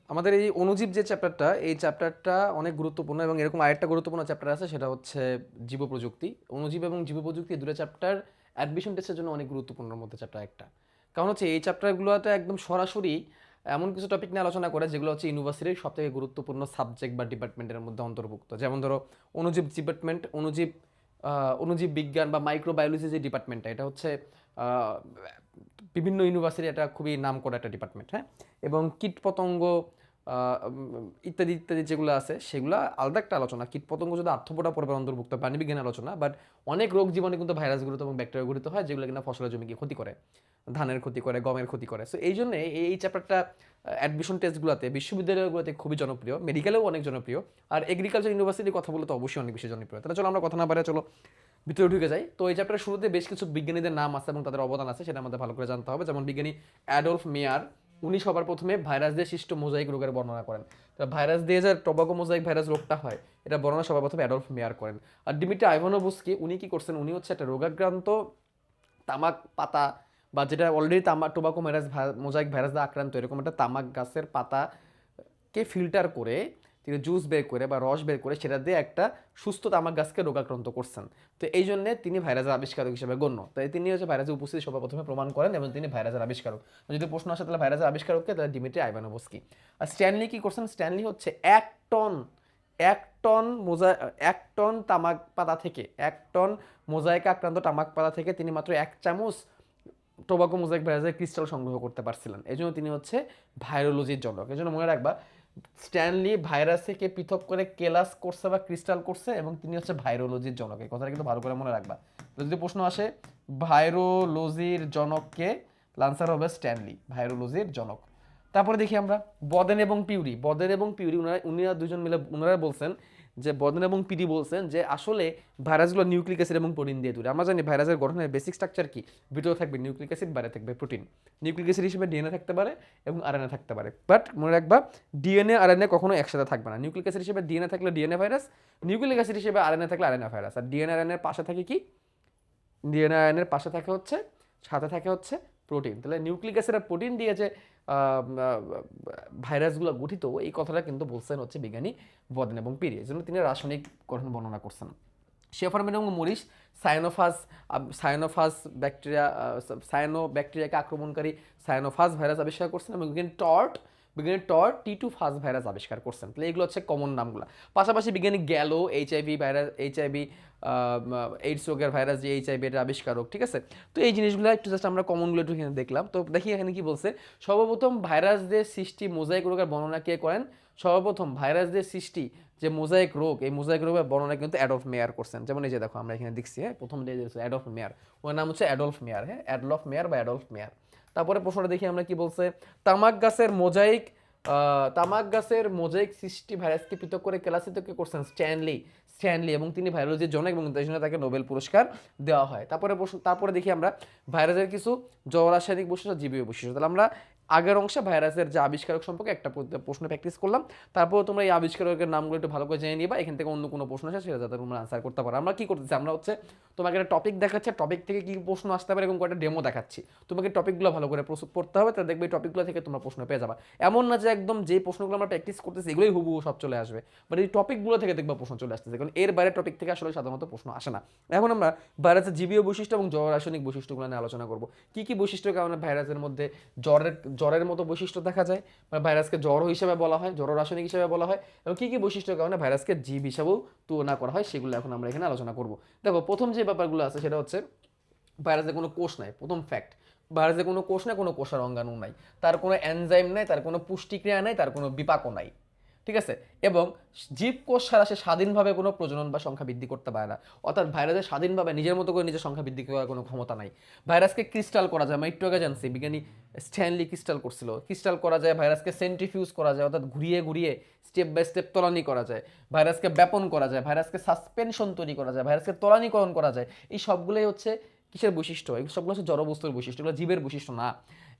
আমাদের এই অণুজীব যে চ্যাপ্টারটা, এই চ্যাপ্টারটা অনেক গুরুত্বপূর্ণ এবং এরকম আরেকটা গুরুত্বপূর্ণ চ্যাপ্টার আছে, সেটা হচ্ছে জীবপ্রযুক্তি। অণুজীব এবং জীবপ্রযুক্তি এই দুটো চ্যাপ্টার অ্যাডমিশন টেস্টের জন্য অনেক গুরুত্বপূর্ণের মধ্যে চ্যাপ্টার একটা। কারণ হচ্ছে এই চ্যাপ্টারগুলোতে একদম সরাসরি এমন কিছু টপিক নিয়ে আলোচনা করে যেগুলো হচ্ছে ইউনিভার্সিটির সবথেকে গুরুত্বপূর্ণ সাবজেক্ট বা ডিপার্টমেন্টের মধ্যে অন্তর্ভুক্ত। যেমন ধরো অণুজীব ডিপার্টমেন্ট, অণুজীব বিজ্ঞান বা মাইক্রোবায়োলজি যে ডিপার্টমেন্টটা, এটা হচ্ছে আহ, বিভিন্ন ইউনিভার্সিটি এটা খুবই নাম করা একটা ডিপার্টমেন্ট, হ্যাঁ। এবং কীটপতঙ্গ ইত্যাদি ইত্যাদি যেগুলো আছে সেগুলো আলাদা একটা আলোচনা। কীটপতঙ্গ যদি আর্থ্রোপোডা পর্বের অন্তর্ভুক্ত, প্রাণীবিজ্ঞান আলোচনা। বাট অনেক রোগ জীবাণু কিন্তু ভাইরাসগুলো এবং ব্যাকটেরিয়া গঠিত হয়, যেগুলো কিনা ফসলের জমিকে ক্ষতি করে, ধানের ক্ষতি করে, গমের ক্ষতি করে। সো এই জন্য এই চ্যাপ্টারটা অ্যাডমিশন টেস্টগুলোতে বিশ্ববিদ্যালয়গুলোতে খুবই জনপ্রিয়, মেডিকেলেও অনেক জনপ্রিয়, আর এগ্রিকালচার ইউনিভার্সিটির কথা বলে তো অবশ্যই অনেক বেশি জনপ্রিয়। তাহলে চলো আমরা কথা না পারে চলো ভিতরে ঢুকে যাই। তো এই চ্যাপ্টারের শুরুতে বেশ কিছু বিজ্ঞানীদের নাম আছে এবং তাদের অবদান আছে, সেটা আমাদের ভালো করে জানতে হবে। যেমন বিজ্ঞানী অ্যাডলফ মেয়ার, উনি সবার প্রথমে ভাইরাস দিয়ে সৃষ্ট মোজাইক রোগের বর্ণনা করেন। তো ভাইরাস দিয়ে যে টোবাকো মোজাইক ভাইরাস রোগটা হয়, এটা বর্ণনা সবার প্রথমে অ্যাডলফ মেয়ার করেন। আর ডিমিট্রি আইভানোভস্কি, উনি কি করছেন, উনি হচ্ছে একটা রোগাক্রান্ত তামাক পাতা, বা যেটা অলরেডি টোবাকো মোজাইক ভাইরাস দ্বারা আক্রান্ত, এরকম একটা তামাক গাছের পাতাকে ফিল্টার করে তিনি জুস বের করে বা রস বের করে সেটা দিয়ে একটা সুস্থ তামাক গাছকে রোগাক্রান্ত করছেন। তো এই জন্য তিনি ভাইরাসের আবিষ্কারক হিসেবে গণ্য। তাই তিনি হচ্ছে ভাইরাসের উপস্থিতি সবার প্রথমে প্রমাণ করেন এবং তিনি ভাইরাসের আবিষ্কারক। যদি প্রশ্ন আসে তাহলে ভাইরাসের আবিষ্কারককে, তাহলে ডিমিট্রি আইভানোভস্কি। আর স্ট্যানলি কি করছেন, স্ট্যানলি হচ্ছে টন এক টন এক টন তামাক পাতা থেকে, 1 টন মোজাইকে আক্রান্ত তামাক পাতা থেকে তিনি মাত্র 1 চামচ টোবাকো মোজাইক ভাইরাসের ক্রিস্টাল সংগ্রহ করতে পারছিলেন। এই জন্য তিনি হচ্ছে ভাইরোলজির জনক। এই জন্য মনে রাখবা, স্ট্যানলি ভাইরাস থেকে পৃথক করে কেলাস করছে বা ক্রিস্টাল করছে, এবং তিনি হচ্ছে ভাইরোলজির জনক। এই কথাটা কিন্তু ভালো করে মনে রাখবা। যদি প্রশ্ন আসে ভাইরোলজির জনককে, আনসার হবে স্ট্যানলি, ভাইরোলজির জনক। তারপরে দেখি আমরা বদেন এবং পিউরি। বদেন এবং পিউরি উনারা দুজন মিলে উনারা বলছেন যে, বদেন এবং পিউরি বলছেন যে আসলে ভাইরাসগুলো নিউক্লিক অ্যাসিড এবং প্রোটিন দিয়ে তৈরি। আমরা জানি ভাইরাসের গঠনের বেসিক স্ট্রাকচার কি, ভিতরে থাকবে নিউক্লিক অ্যাসিড, বাইরে থাকবে প্রোটিন। নিউক্লিক অ্যাসিড হিসেবে ডিএনএ থাকতে পারে এবং আরএনএ থাকতে পারে, বাট মনে রাখবা ডিএনএ আরএনএ কখনো একসাথে থাকবে না। নিউক্লিক অ্যাসিড হিসেবে ডিএনএ থাকলে ডিএনএ ভাইরাস, নিউক্লিক অ্যাসিড হিসেবে আরএনএ থাকলে আরএনএ ভাইরাস। আর ডিএনএ আরএনএর পাশে থাকে কি, ডিএনএ আরএনএর পাশে থাকে হচ্ছে, সাথে থাকে হচ্ছে প্রোটিন। তাহলে নিউক্লিক অ্যাসিড আর প্রোটিন দিয়ে যে ভাইরাসগুলো গঠিত, এই কথাটা কিন্তু বলছেন হচ্ছে বিজ্ঞানী বদেন এবং পিরি। এই জন্য তিনি রাসায়নিক গঠন বর্ণনা করছেন। শেফারম্যান এবং মরিস সায়ানোফাস ব্যাকটেরিয়াকে আক্রমণকারী সায়ানোফাস ভাইরাস আবিষ্কার করছেন, এবং বিজ্ঞানী T2 ফাস ভাইরাস আবিষ্কার করছেন। তাহলে এগুলো হচ্ছে কমন নামগুলো। পাশাপাশি বিজ্ঞানী গ্যালো এইচআইভি এইডস রোগের ভাইরাস যে এইচআইভি এর আবিষ্কারক, ঠিক আছে। তো এই জিনিসগুলো একটু জাস্ট আমরা কমনগুলো একটু এখানে দেখলাম। তো দেখি এখানে কি বলছে। সর্বপ্রথম ভাইরাস দিয়ে সৃষ্টি মোজাইক রোগের বর্ণনা কে করেন? সর্বপ্রথম ভাইরাস দিয়ে সৃষ্টি যে মোজাইক রোগ, এই মোজাইক রোগের বর্ণনা কিন্তু অ্যাডলফ মেয়ার করছেন। যেমন এই যে দেখো আমরা এখানে দেখছি, হ্যাঁ, প্রথম অ্যাডলফ মেয়ার, ওর নাম হচ্ছে অ্যাডলফ মেয়ার, হ্যাঁ, অ্যাডলফ মেয়ার বা অ্যাডলফ মেয়ার। তারপরে প্রশ্নটা দেখি আমরা কি বলছে। তামাক গাছের মোজাইক সৃষ্টি ভাইরাসকে পৃথক করে ক্লাসিত কে করছেন? স্ট্যানলি, এবং তিনি ভাইরোলজির জনক, এবং তাই জন্য তাকে নোবেল পুরস্কার দেওয়া হয়। তারপরে দেখি আমরা ভাইরাসের কিছু জৈব-রাসায়নিক বৈশিষ্ট্য, জীবীয় বৈশিষ্ট্য। তাহলে আমরা আগের অংশে ভাইরাসের যে আবিষ্কারক সম্পর্কে একটা প্রশ্ন প্র্যাকটিস করলাম। তারপর তোমরা এই আবিষ্কারকের নামগুলো একটু ভালো করে জেনে নিবা। এখান থেকে অন্য কোনো প্রশ্ন আসে সেটা যাতে তোমরা আনসার করতে পারো। আমরা কি করতেছি, আমরা হচ্ছে তোমাকে একটা টপিক দেখাচ্ছি, টপিক থেকে কি প্রশ্ন আসতে পারে এবং কয়েকটা ডেমো দেখাচ্ছি। তোমাকে টপিকগুলো ভালো করে পড়তে হবে, তাহলে দেখবে এই টপিকগুলো থেকে তোমরা প্রশ্ন পেয়ে যাবা। এমন না যে একদম যে প্রশ্নগুলো আমরা প্র্যাকটিস করতেছি এগুলোই হুবহু সব চলে আসবে, বাট এই টপিকগুলো থেকে দেখবা প্রশ্ন চলে আসতেছে, কারণ এর বাইরে টপিক থেকে আসলে সাধারণত প্রশ্ন আসে না। এখন আমরা ভাইরাসের জীবীয় বৈশিষ্ট্য এবং জৈব-রাসায়নিক বৈশিষ্ট্যগুলো নিয়ে আলোচনা করব। কি কি বৈশিষ্ট্যের কারণে ভাইরাসের মধ্যে জ্বরের মতো বৈশিষ্ট্য দেখা যায়, মানে ভাইরাসকে জ্বর হিসেবে বলা হয়, জ্বর রাসায়নিক হিসেবে বলা হয়, এবং কি কি বৈশিষ্ট্যের কারণে ভাইরাসকে জীব হিসাবেও তুলনা করা হয়, সেগুলো এখন আমরা এখানে আলোচনা করব। দেখো, প্রথম যে ব্যাপারগুলো আছে সেটা হচ্ছে ভাইরাসে কোনো কোষ নাই। প্রথম ফ্যাক্ট, ভাইরাসে কোনো কোষ নাই, কোনো কোষের অঙ্গাণু নাই, তার কোনো এনজাইম নাই, তার কোনো পুষ্টিক্রিয়া নাই, তার কোনো বিপাকও নাই, ঠিক আছে। এবং জীবকোষ ছাড়া সে স্বাধীনভাবে কোনো প্রজনন বা সংখ্যা বৃদ্ধি করতে পারে না। অর্থাৎ ভাইরাসের স্বাধীনভাবে নিজের মতো করে নিজের সংখ্যা বৃদ্ধি করার কোনো ক্ষমতা নাই। ভাইরাসকে ক্রিস্টাল করা যায়, আমরা একটু আগে জানছি বিজ্ঞানী স্ট্যানলি ক্রিস্টাল করা যায়। ভাইরাসকে সেন্ট্রিফিউজ করা যায়, অর্থাৎ ঘুরিয়ে ঘুরিয়ে স্টেপ বাই স্টেপ তলানি করা যায়। ভাইরাসকে ব্যাপন করা যায়, ভাইরাসকে সাসপেনশন তৈরি করা যায়, ভাইরাসকে তলানিকরণ করা যায়। এই সবগুলোই হচ্ছে কিসের বৈশিষ্ট্য? এই সবগুলো হচ্ছে জড়বস্তুর বৈশিষ্ট্য, এগুলো জীবের বৈশিষ্ট্য না।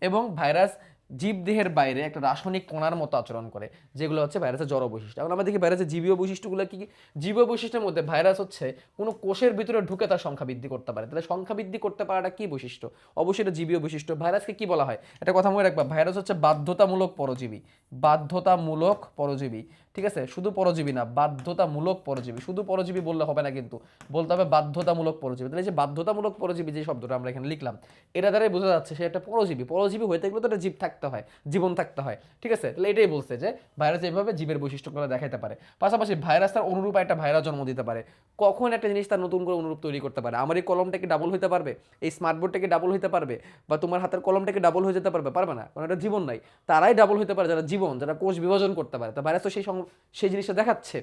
এবং ভাইরাস জীবদেহের বাইরে একটা রাসায়নিক কণার মতো আচরণ করে, যেগুলো হচ্ছে ভাইরাসের জড় বৈশিষ্ট্য। এখন আমরা দেখি ভাইরাসের জীবীয় বৈশিষ্ট্যগুলো কি কি। জীবীয় বৈশিষ্ট্যের মধ্যে ভাইরাস হচ্ছে কোনো কোষের ভিতরে ঢুকে তার সংখ্যা বৃদ্ধি করতে পারে। তাহলে সংখ্যা বৃদ্ধি করতে পারাটা কি বৈশিষ্ট্য? অবশ্যই এটা জীবীয় বৈশিষ্ট্য। ভাইরাসকে কি বলা হয়? একটা কথা মনে রাখবা, ভাইরাস হচ্ছে বাধ্যতামূলক পরজীবী। বাধ্যতামূলক পরজীবী, ঠিক আছে? শুধু পরজীবী না, বাধ্যতামূলক পরজীবী। শুধু পরজীবী বললে হবে না, কিন্তু বলতে হবে বাধ্যতামূলক পরজীবী। তাহলে এই যে বাধ্যতামূলক পরজীবী যে শব্দটা আমরা এখানে লিখলাম, এটা দ্বারাই বোঝা যাচ্ছে সে একটা পরজীবী। পরজীবী হইতে গেলে তো একটা জীব থাকতে হয়, জীবন থাকতে হয়, ঠিক আছে? তাহলে এটাই বলছে যে ভাইরাস এইভাবে জীবের বৈশিষ্ট্যগুলো দেখাতে পারে। পাশাপাশি ভাইরাস তার অনুরূপ একটা ভাইরাস জন্ম দিতে পারে। কখন একটা জিনিস তার নতুন করে অনুরূপ তৈরি করতে পারে? আমার এই কলমটা কি ডাবল হইতে পারবে? এই স্মার্টবোর্ডটা কি ডাবল হইতে পারবে? বা তোমার হাতের কলমটা কি ডাবল হয়ে যেতে পারবে? পারবে না, কারণ এটা জীবন নাই। তারাই ডাবল হইতে পারে যারা জীবন, যারা কোষ বিভাজন করতে পারে। তো ভাইরাস তো সেই জিনিসটা দেখাচ্ছে।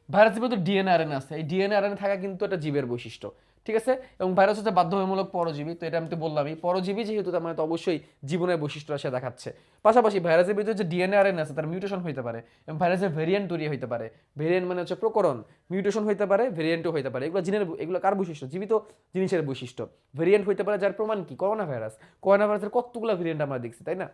ভাইরাস জীবে তো ডিএনএ আরএনএ আছে, এই ডিএনএ আরএনএ থাকা কিন্তু একটা জীবের বৈশিষ্ট্য, ঠিক আছে? এবং ভাইরাস হচ্ছে বাধ্যতামূলক পরজীবী, তো এটা আমি তো বললামই। পরজীবী যেহেতু, তার মানে তো অবশ্যই জীবনের বৈশিষ্ট্য সে দেখাচ্ছে। পাশাপাশি ভাইরাসের ভিতরে যে ডিএনএ আরএনএ আছে তার মিউটেশন হইতে পারে, এবং ভাইরাসের ভেরিয়েন্ট তৈরি হইতে পারে। ভেরিয়েন্ট মানে হচ্ছে প্রকরণ, মিউটেশন হইতে পারে, ভেরিয়েন্টও হইতে পারে। এগুলো কার বৈশিষ্ট্য? জীবিত জিনিসের বৈশিষ্ট্য। ভেরিয়েন্ট হইতে পারে, যার প্রমাণ কি? Corona virus. করোনা ভাইরাসের কতগুলো ভেরিয়েন্ট আমরা দেখছি, তাই না?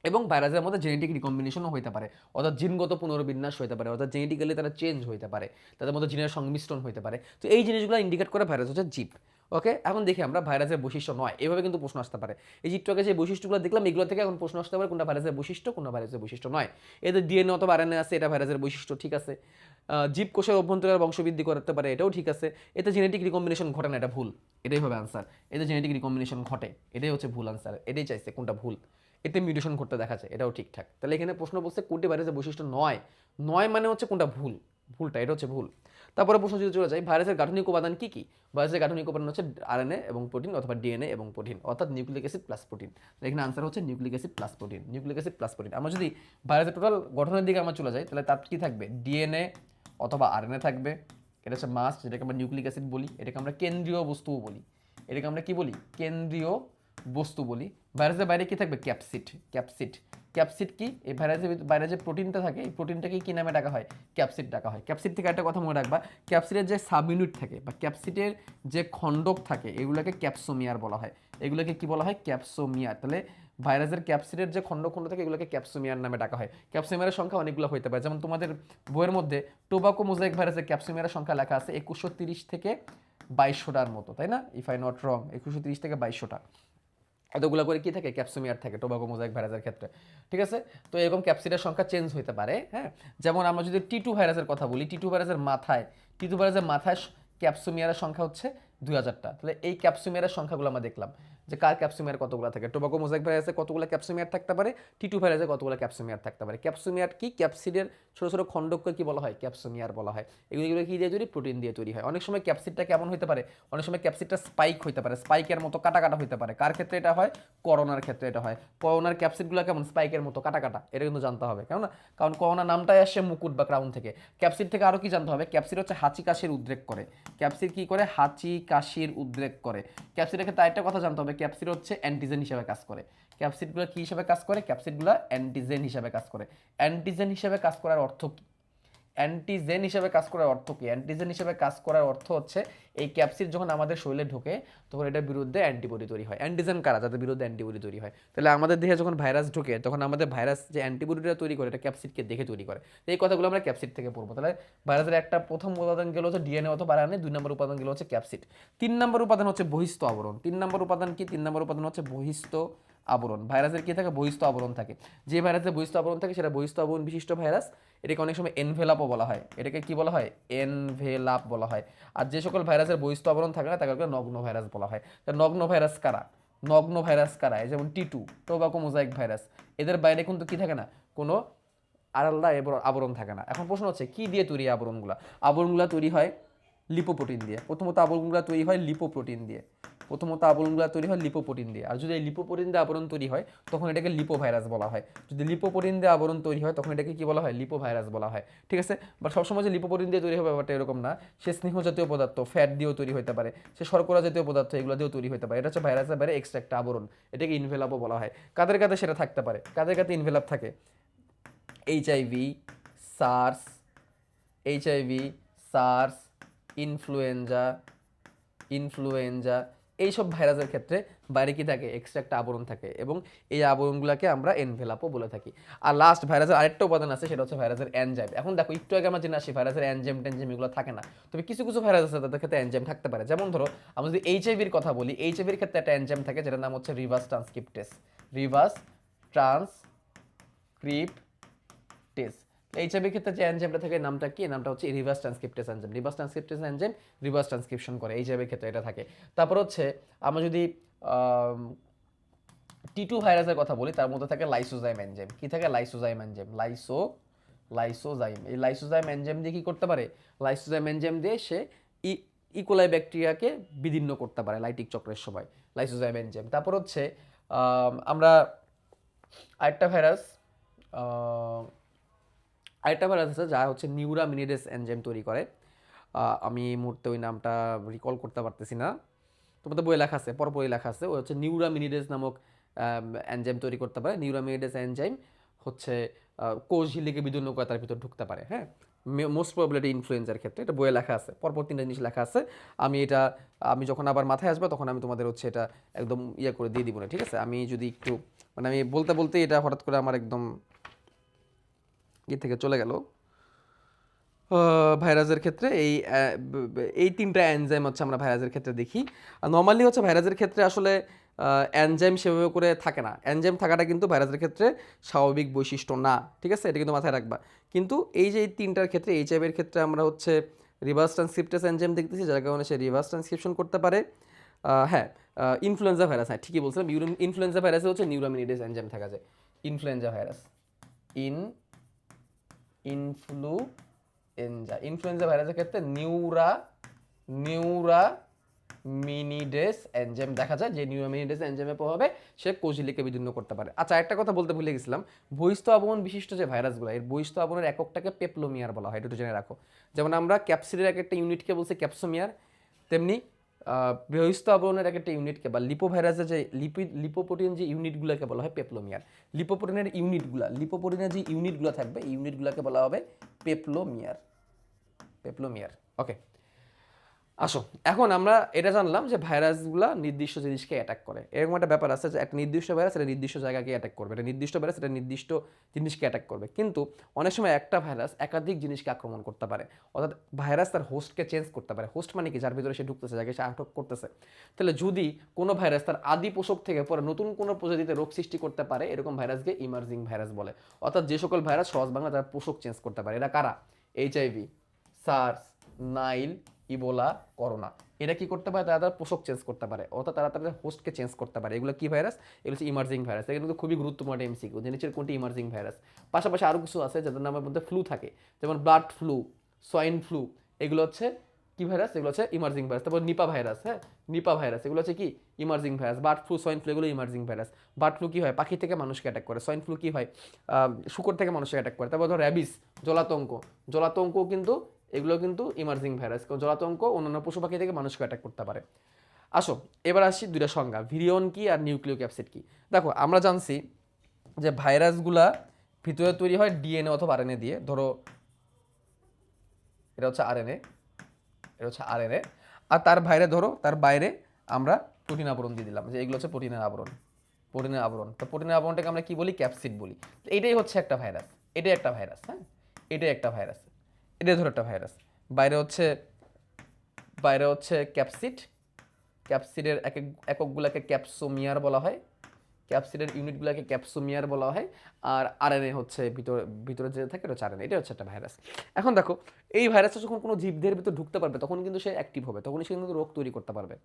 এবং ভাইরাসের মধ্যে জেনেটিক রিকম্বিনেশনও হইতে পারে, অর্থাৎ জিনগত পুনর্বিন্যাস হইতে পারে, অর্থাৎ জেনেটিক্যালি তারা চেঞ্জ হইতে পারে, তাদের মধ্যে জিনের সংমিশ্রণ হইতে পারে। তো এই জিনিসগুলো ইন্ডিকেট করে ভাইরাস হচ্ছে জীব। ওকে, এখন দেখি আমরা ভাইরাসের বৈশিষ্ট্য নয়, এভাবে কিন্তু প্রশ্ন আসতে পারে। এই চিত্রকে যে বৈশিষ্ট্যগুলো দেখলাম, এগুলো থেকে এখন প্রশ্ন আসতে পারে কোনটা ভাইরাসের বৈশিষ্ট্য, কোনটা ভাইরাসের বৈশিষ্ট্য নয়। এদের ডিএনএ অথবা আরএনএ আছে, এটা ভাইরাসের বৈশিষ্ট্য, ঠিক আছে। জীবকোষের অভ্যন্তরে বংশবৃদ্ধি করতে পারে, এটাও ঠিক আছে। এতে জেনেটিক রিকম্বিনেশন ঘটে না, এটা ভুল। এটাই হবে আনসার। এতে জেনেটিক রিকম্বিনেশন ঘটে, এটাই হচ্ছে ভুল আনসার। এটাই চাইছে, কোনটা ভুল। এতে মিউটেশন করতে দেখা যায়, এটাও ঠিকঠাক। তাহলে এখানে প্রশ্ন বলছে কোনটি ভাইরাসের বৈশিষ্ট্য নয়। নয় মানে হচ্ছে কোনটা ভুল, ভুলটা এটা হচ্ছে ভুল। তারপরে প্রশ্ন যদি চলে যায়, ভাইরাসের গাঠনিক উপাদান কি কি? ভাইরাসের গাঠনিক উপাদান হচ্ছে আরএনএ এবং প্রোটিন, অথবা ডিএনএ এবং প্রোটিন, অর্থাৎ নিউক্লিক অ্যাসিড প্লাস প্রোটিন। এখানে আনসার হচ্ছে nucleic acid plus protein, nucleic acid plus protein. আমরা যদি ভাইরাসের টোটাল গঠনের দিকে আমরা চলে যাই, তাহলে তার কি থাকবে? ডিএনএ অথবা আরএনএ থাকবে। এটা হচ্ছে মাস্ট, যেটাকে আমরা নিউক্লিক অ্যাসিড বলি। এটাকে আমরা কেন্দ্রীয় বস্তুও বলি। এটাকে আমরা কি বলি? কেন্দ্রীয় বস্তু বলি। ভাইরাসের বাইরে কি থাকবে? ক্যাপসিড। ক্যাপসিড, ক্যাপসিড কি? এই ভাইরাসের বাইরে যে প্রোটিনটা থাকে, এই প্রোটিনটাকে কি নামে ডাকা হয়? ক্যাপসিড ডাকা হয়। ক্যাপসিড থেকে একটা কথা মনে রাখবা, ক্যাপসিডের যে সাবইউনিট থাকে বা ক্যাপসিডের যে খণ্ডক থাকে, এগুলোকে ক্যাপসোমিয়ার বলা হয়। এগুলোকে কি বলা হয়? ক্যাপসোমিয়ার। তাহলে ভাইরাসের ক্যাপসিডের যে খণ্ড খণ্ড থাকে, এগুলোকে ক্যাপসোমিয়ার নামে ডাকা হয়। ক্যাপসোমিয়ারের সংখ্যা অনেকগুলো হইতে পারে, যেমন তোমাদের বইয়ের মধ্যে টোবাকো মোজাইক ভাইরাসের ক্যাপসোমিয়ারের সংখ্যা লেখা আছে 2130 থেকে 2200টার মতো, তাই না? ইফ আই নট রং, 2130 থেকে 2200টা এতগুলো করে কি থাকে? ক্যাপসোমিয়ার থাকে টোবাকো মোজাইক ভাইরাসের ক্ষেত্রে, ঠিক আছে? তো এরকম ক্যাপসিডের সংখ্যা চেঞ্জ হতে পারে, হ্যাঁ। যেমন আমরা যদি টি2 ভাইরাসের কথা বলি, টি2 ভাইরাসের মাথায় ক্যাপসোমিয়ারের সংখ্যা হচ্ছে 2000টা। তাহলে এই ক্যাপসোমিয়ারের সংখ্যাগুলো আমরা দেখলাম যে কার ক্যাপসোমিয়ার কতগুলো থাকে। টোবাকো মোজাইক ভাইরাসে কতগুলো ক্যাপসোমিয়ার থাকতে পারে, টি2 ভাইরাসে কতগুলো ক্যাপসোমিয়ার থাকতে পারে। ক্যাপসোমিয়ার কি? ক্যাপসিডের ছোট ছোট খণ্ডককে কি বলা হয়? ক্যাপসোমিয়ার বলা হয়। এগুলো কি দিয়ে তৈরি? প্রোটিন দিয়ে তৈরি হয়। অনেক সময় ক্যাপসিডটা কেমন হতে পারে? অনেক সময় ক্যাপসিডটা স্পাইক হতে পারে, স্পাইকের মতো কাটা কাটা হতে পারে। কার ক্ষেত্রে এটা হয়? করোনার ক্ষেত্রে এটা হয়। করোনার ক্যাপসিডগুলো কেমন? স্পাইকের মতো কাটা কাটা। এটা কিন্তু জানতে হবে, কেন না? কারণ করোনা নামটাই আসছে মুকুট বা ক্রাউন থেকে। ক্যাপসিড থেকে আরও কি জানতে হবে? ক্যাপসিড হচ্ছে হাঁচি কাশির উদ্রেক করে। ক্যাপসিড কি করে? হাঁচি কাশির উদ্রেক করে। ক্যাপসিডের ক্ষেত্রে আরেকটা কথা জানতে হবে, ক্যাপসিড হচ্ছে অ্যান্টিজেন হিসেবে কাজ করে। ক্যাপসিডগুলো কি হিসেবে কাজ করে? ক্যাপসিডগুলো অ্যান্টিজেন হিসেবে কাজ করে। অ্যান্টিজেন হিসেবে কাজ করার অর্থ কি? অ্যান্টিজেন হিসেবে কাজ করার অর্থ কি? অ্যান্টিজেন হিসেবে কাজ করার অর্থ হচ্ছে এই ক্যাপসিড যখন আমাদের শরীরে ঢোকে, তখন এটার বিরুদ্ধে অ্যান্টিবডি তৈরি হয়। অ্যান্টিজেন কারা? যাদের বিরুদ্ধে অ্যান্টিবডি তৈরি হয়। তাহলে আমাদের দেহে যখন ভাইরাস ঢোকে, তখন আমাদের ভাইরাস যে অ্যান্টিবডিটা তৈরি করে, এটা ক্যাপসিডকে দেখে তৈরি করে। এই কথাগুলো আমরা ক্যাপসিড থেকে পড়বো। তাহলে ভাইরাসের একটা প্রথম উপাদান গেল হচ্ছে ডিএনএ অথবা আরএনএ, 2 নম্বর উপাদান গেল হচ্ছে ক্যাপসিড। 3 নম্বর উপাদান হচ্ছে বহিস্থ আবরণ। 3 নম্বর উপাদান কি? 3 নম্বর উপাদান হচ্ছে বহিস্থ আবরণ। ভাইরাসের কি থাকে? বহিস্থ আবরণ থাকে। যে ভাইরাসের বহিস্থ আবরণ থাকে সেটা বহিস্থ আবরণ বিশিষ্ট ভাইরাস। এটাকে অনেক সময় এনভেলাপও বলা হয়। এটাকে কি বলা হয়? এনভেলাপ বলা হয়। আর যে সকল ভাইরাসের বহিস্থ আবরণ থাকে না, তাদেরকে নগ্ন ভাইরাস বলা হয়। নগ্ন ভাইরাস কারা? নগ্ন ভাইরাস কারা? যেমন টি2, টোবাকো মোজাইক ভাইরাস, এদের বাইরে কিন্তু কি থাকে না? কোনো আলাদা আবরণ থাকে না। এখন প্রশ্ন হচ্ছে কি দিয়ে তৈরি আবরণগুলো? আবরণগুলো তৈরি হয় লিপোপ্রোটিন দিয়ে। প্রথমত আবরণগুলো তৈরি হয় লিপোপ্রোটিন দিয়ে। আর যদি এই লিপোপ্রোটিন দিয়ে আবরণ তৈরি হয়, তখন এটাকে লিপোভাইরাস বলা হয়। যদি লিপোপ্রোটিন দিয়ে আবরণ তৈরি হয়, তখন এটাকে কি বলা হয়? লিপোভাইরাস বলা হয়, ঠিক আছে? বাট সবসময় যে লিপোপ্রোটিন দিয়ে তৈরি হবে ব্যাপারটা এরকম না। সে স্নেহ জাতীয় পদার্থ, ফ্যাট দিয়েও তৈরি হতে পারে, সে শর্করা জাতীয় পদার্থ, এগুলো দিয়েও তৈরি হতে পারে। এটা হচ্ছে ভাইরাসের বাইরে এক্সট্রা একটা আবরণ। এটাকে ইনভেলাপও বলা হয়। কাদের কাছে সেটা থাকতে পারে? কাদের কাছে ইনভেলাপ থাকে? HIV, SARS, HIV, SARS, influenza, influenza, এইসব ভাইরাসের ক্ষেত্রে বাইরে কি থাকে, এক্সট্রা একটা আবরণ থাকে, এবং এই আবরণগুলোকে আমরা এনভেলাপও বলে থাকি। আর লাস্ট ভাইরাসের আরেকটা উপাদান আছে, সেটা হচ্ছে ভাইরাসের এনজাইম। এখন দেখো একটু আগে আমরা জেনে আসি ভাইরাসের এনজাইম টেনজাইম এগুলো থাকে না, তবে কিছু কিছু ভাইরাস আছে তাদের ক্ষেত্রে এনজাইম থাকতে পারে। যেমন ধরো আমরা যদি এইচআইভির কথা বলি, এইচআইভির ক্ষেত্রে একটা এনজাইম থাকে যেটার নাম হচ্ছে রিভার্স ট্রান্সক্রিপ্টেস। রিভার্স ট্রান্সক্রিপ্টেস। এইচআইভির ক্ষেত্রে যে এনজাইমটা থাকে নামটা কি, নামটা হচ্ছে reverse transcriptase enzyme. Reverse transcriptase enzyme reverse transcription করে, এইচআইভির ক্ষেত্রে এটা থাকে। তারপর হচ্ছে আমরা যদি টি2 ভাইরাসের কথা বলি, তার মধ্যে থাকে লাইসোজাইম এনজাইম। কি থাকে, লাইসোজাইম এনজাইম, লাইসোজাইম। এই লাইসোজাইম এনজাইম দিয়ে কি করতে পারে, লাইসোজাইম এনজাইম দিয়ে সে ইকোলাই ব্যাকটেরিয়াকে বিদীর্ণ করতে পারে লাইটিক চক্রের সময়, লাইসোজাইম এনজাইম। তারপর হচ্ছে আমরা আরেকটা ভাইরাস আছে যা হচ্ছে নিউরামিনিডেস এনজাইম তৈরি করে। আমি এই মুহূর্তে ওই নামটা রিকল করতে পারতেছি না, তোমাদের বই লেখা আছে, পরপরই লেখা আছে। ওই হচ্ছে নিউরামিনিডেস নামক এনজাইম তৈরি করতে পারে। নিউরামিনিডেস এনজাইম হচ্ছে কোষ ঝিল্লিকে বিদীর্ণ করে তার ভিতর ঢুকতে পারে। হ্যাঁ, মোস্ট প্রবাবলি ইনফ্লুয়েঞ্জার ক্ষেত্রে, এটা বইয়ে লেখা আছে, পরপর 3টা জিনিস লেখা আছে। আমি যখন আবার মাথায় আসবে তখন আমি তোমাদের হচ্ছে এটা একদম ইয়ে করে দিয়ে দিব না, ঠিক আছে? আমি যদি একটু মানে আমি বলতে বলতে এটা হঠাৎ করে আমার একদম থেকে চলে গেল। ভাইরাসের ক্ষেত্রে এই 3টা এনজাইম হচ্ছে আমরা ভাইরাসের ক্ষেত্রে দেখি। আর নর্মালি হচ্ছে ভাইরাসের ক্ষেত্রে আসলে এনজাইম সেভাবে করে থাকে না। এনজাইম থাকাটা কিন্তু ভাইরাসের ক্ষেত্রে স্বাভাবিক বৈশিষ্ট্য না, ঠিক আছে? এটা কিন্তু মাথায় রাখবা। কিন্তু এই যে এই 3টার ক্ষেত্রে, এইচআইভির ক্ষেত্রে আমরা হচ্ছে রিভার্স ট্রান্সক্রিপ্টেস এনজাইম দেখতেছি, যার কারণে সে রিভার্স ট্রান্সক্রিপশন করতে পারে। হ্যাঁ, ইনফ্লুয়েঞ্জা ভাইরাস, হ্যাঁ ঠিকই বলছিলাম, ইনফ্লুয়েঞ্জা ভাইরাসে হচ্ছে নিউরামিনিডেস এনজাইম থাকা যায়। ইনফ্লুয়েঞ্জা ভাইরাস, ইনফ্লুয়েঞ্জা ভাইরাসের ক্ষেত্রে নিউরামিনিডেস এনজাইম দেখা যায়, যে নিউরামিনিডেস এনজাইমের প্রভাবে সে কোষঝিল্লিকে বিদীর্ণ করতে পারে। আচ্ছা, একটা কথা বলতে ভুলে গেছিলাম, বহিস্থ আবরণ বিশিষ্ট যে ভাইরাসগুলো, এর বহিস্থ আবরণের এককটাকে পেপলোমিয়ার বলা হয়, এটা একটু জেনে রাখো। যেমন আমরা ক্যাপসিডের একটা ইউনিটকে বলছি ক্যাপসোমিয়ার, তেমনি বহিস্থ আবরণের একটা ইউনিটকে বা লিপোভাইরাসের যে লিপোপ্রোটিন যে ইউনিটগুলোকে বলা হয় পেপলোমিয়ার। লিপোপ্রোটিনের যে ইউনিটগুলো থাকবে, এই ইউনিটগুলোকে বলা হবে পেপলোমিয়ার। ওকে, আসো এখন আমরা এটা জানলাম যে ভাইরাসগুলো নির্দিষ্ট জিনিসকে অ্যাটাক করে। এরকম একটা ব্যাপার আছে যে একটা নির্দিষ্ট ভাইরাস এটা নির্দিষ্ট জায়গাকে অ্যাটাক করবে, এটা নির্দিষ্ট ভাইরাস এটা নির্দিষ্ট জিনিসকে অ্যাটাক করবে। কিন্তু অনেক সময় একটা ভাইরাস একাধিক জিনিসকে আক্রমণ করতে পারে, অর্থাৎ ভাইরাস তার হোস্টকে চেঞ্জ করতে পারে। হোস্ট মানে কি, যার ভিতরে সে ঢুকতেছে, যাকে সে আটক করতেছে। তাহলে যদি কোনো ভাইরাস তার আদি পোষক থেকে পরে নতুন কোনো প্রজাতিতে রোগ সৃষ্টি করতে পারে, এরকম ভাইরাসকে ইমার্জিং ভাইরাস বলে। অর্থাৎ যে সকল ভাইরাস সহজ বাংলা তার পোষক চেঞ্জ করতে পারে, এরা কারা? HIV, SARS, Nile, Ebola, corona. এরা কি করতে পারে, তারা পোষক চেঞ্জ করতে পারে, অর্থাৎ তারা তাদের হোস্টকে চেঞ্জ করতে পারে। এগুলো কি ভাইরাস? এগুলো হচ্ছে ইমার্জিং ভাইরাস। এটা কিন্তু খুবই গুরুত্বপূর্ণ এমসিকিউ, যে নিচের কোনটি ইমার্জিং ভাইরাস। পাশাপাশি আরও কিছু আছে যাদের নামের মধ্যে ফ্লু থাকে, যেমন ব্লাড ফ্লু, সোয়াইন ফ্লু, এগুলো হচ্ছে কি ভাইরাস? এগুলো হচ্ছে ইমার্জিং ভাইরাস। তারপর নিপা ভাইরাস, হ্যাঁ নিপা ভাইরাস, এগুলো হচ্ছে কি emerging virus. Bird flu, swine flu, এগুলো ইমার্জিং ভাইরাস। বার্ড ফ্লু কি হয়, পাখি থেকে মানুষকে অ্যাটাক করে। সোয়াইন ফ্লু কি হয়, শুকর থেকে মানুষকে অ্যাটাক করে। তারপর ধর র্যাবিস, জলাতঙ্ক কিন্তু এগুলো কিন্তু ইমার্জিং ভাইরাস। জলাতঙ্ক অন্যান্য পশু পাখি থেকে মানুষকে অ্যাটাক করতে পারে। আসো এবার আসি দুইটা সংজ্ঞা, ভিরিয়ন কি আর নিউক্লিয়িক অ্যাসিড কি। দেখো আমরা জানছি যে ভাইরাসগুলা ভিতরে তৈরি হয় ডিএনএ অথবা আরএনএ দিয়ে। ধরো এটা হচ্ছে আরএনএ, আর তার বাইরে আমরা প্রোটিন আবরণ দিয়ে দিলাম, যে এগুলো হচ্ছে প্রোটিনের আবরণ। তো প্রোটিনের আবরণটাকে আমরা কি বলি, ক্যাপসিড বলি। এটাই হচ্ছে একটা ভাইরাস, এটাই একটা ভাইরাস। হ্যাঁ, এটাই একটা ভাইরাস, এটাই ধরো একটা ভাইরাস। বাইরে হচ্ছে ক্যাপসিডের এককগুলোকে ক্যাপসোমিয়ার বলা হয়, ক্যাপসিডের ইউনিটগুলোকে ক্যাপসোমিয়ার বলা হয়। আর আরএনএ হচ্ছে ভিতরে যে থাকে এটা হচ্ছে আরএনএ। এটা হচ্ছে একটা ভাইরাস। এখন দেখো, এই ভাইরাসটা যখন কোনো জীবদের ভিতর ঢুকতে পারবে তখন কিন্তু সে অ্যাক্টিভ হবে, তখনই সে কিন্তু রোগ তৈরি করতে পারবে।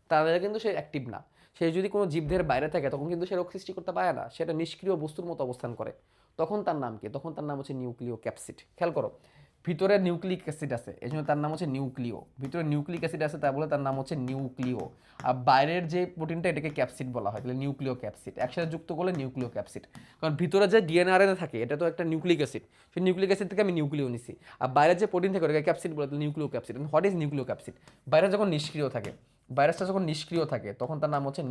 তাহলে কিন্তু সে অ্যাক্টিভ না। সে যদি কোনো জীবদের বাইরে থাকে তখন কিন্তু সে রোগ সৃষ্টি করতে পারে না, সেটা নিষ্ক্রিয় বস্তুর মতো অবস্থান করে। তখন তার নাম কি? তখন তার নাম হচ্ছে নিউক্লিও ক্যাপসিড। খেয়াল করো, ভিতরে নিউক্লিক অ্যাসিড আছে, এই জন্য তার নাম হচ্ছে নিউক্লিও। ভিতরে নিউক্লিক অ্যাসিড আছে, তা বলে তার নাম হচ্ছে নিউক্লিও। আর বাইরের যে প্রোটিনটা এটাকে ক্যাপসিড বলা হয়, তাহলে নিউক্লিও ক্যাপসিড একসাথে যুক্ত করলে নিউক্লিও ক্যাপসিড। কারণ ভিতরে যে ডিএনএ আরএনএ থাকে এটা তো একটা নিউক্লিক অ্যাসিড, সেই নিউক্লিক অ্যাসিড থেকে আমি নিউক্লিও নিছি। আর বাইরের যে প্রোটিন থাকে ওটাকে ক্যাপসিড বলে, তাহলে nucleocapsid. What is nucleocapsid? বাইরে যখন নিষ্ক্রিয় থাকে, ভাইরাসটা যখন নিষ্ক্রিয় থাকে তখন তার নাম হচ্ছে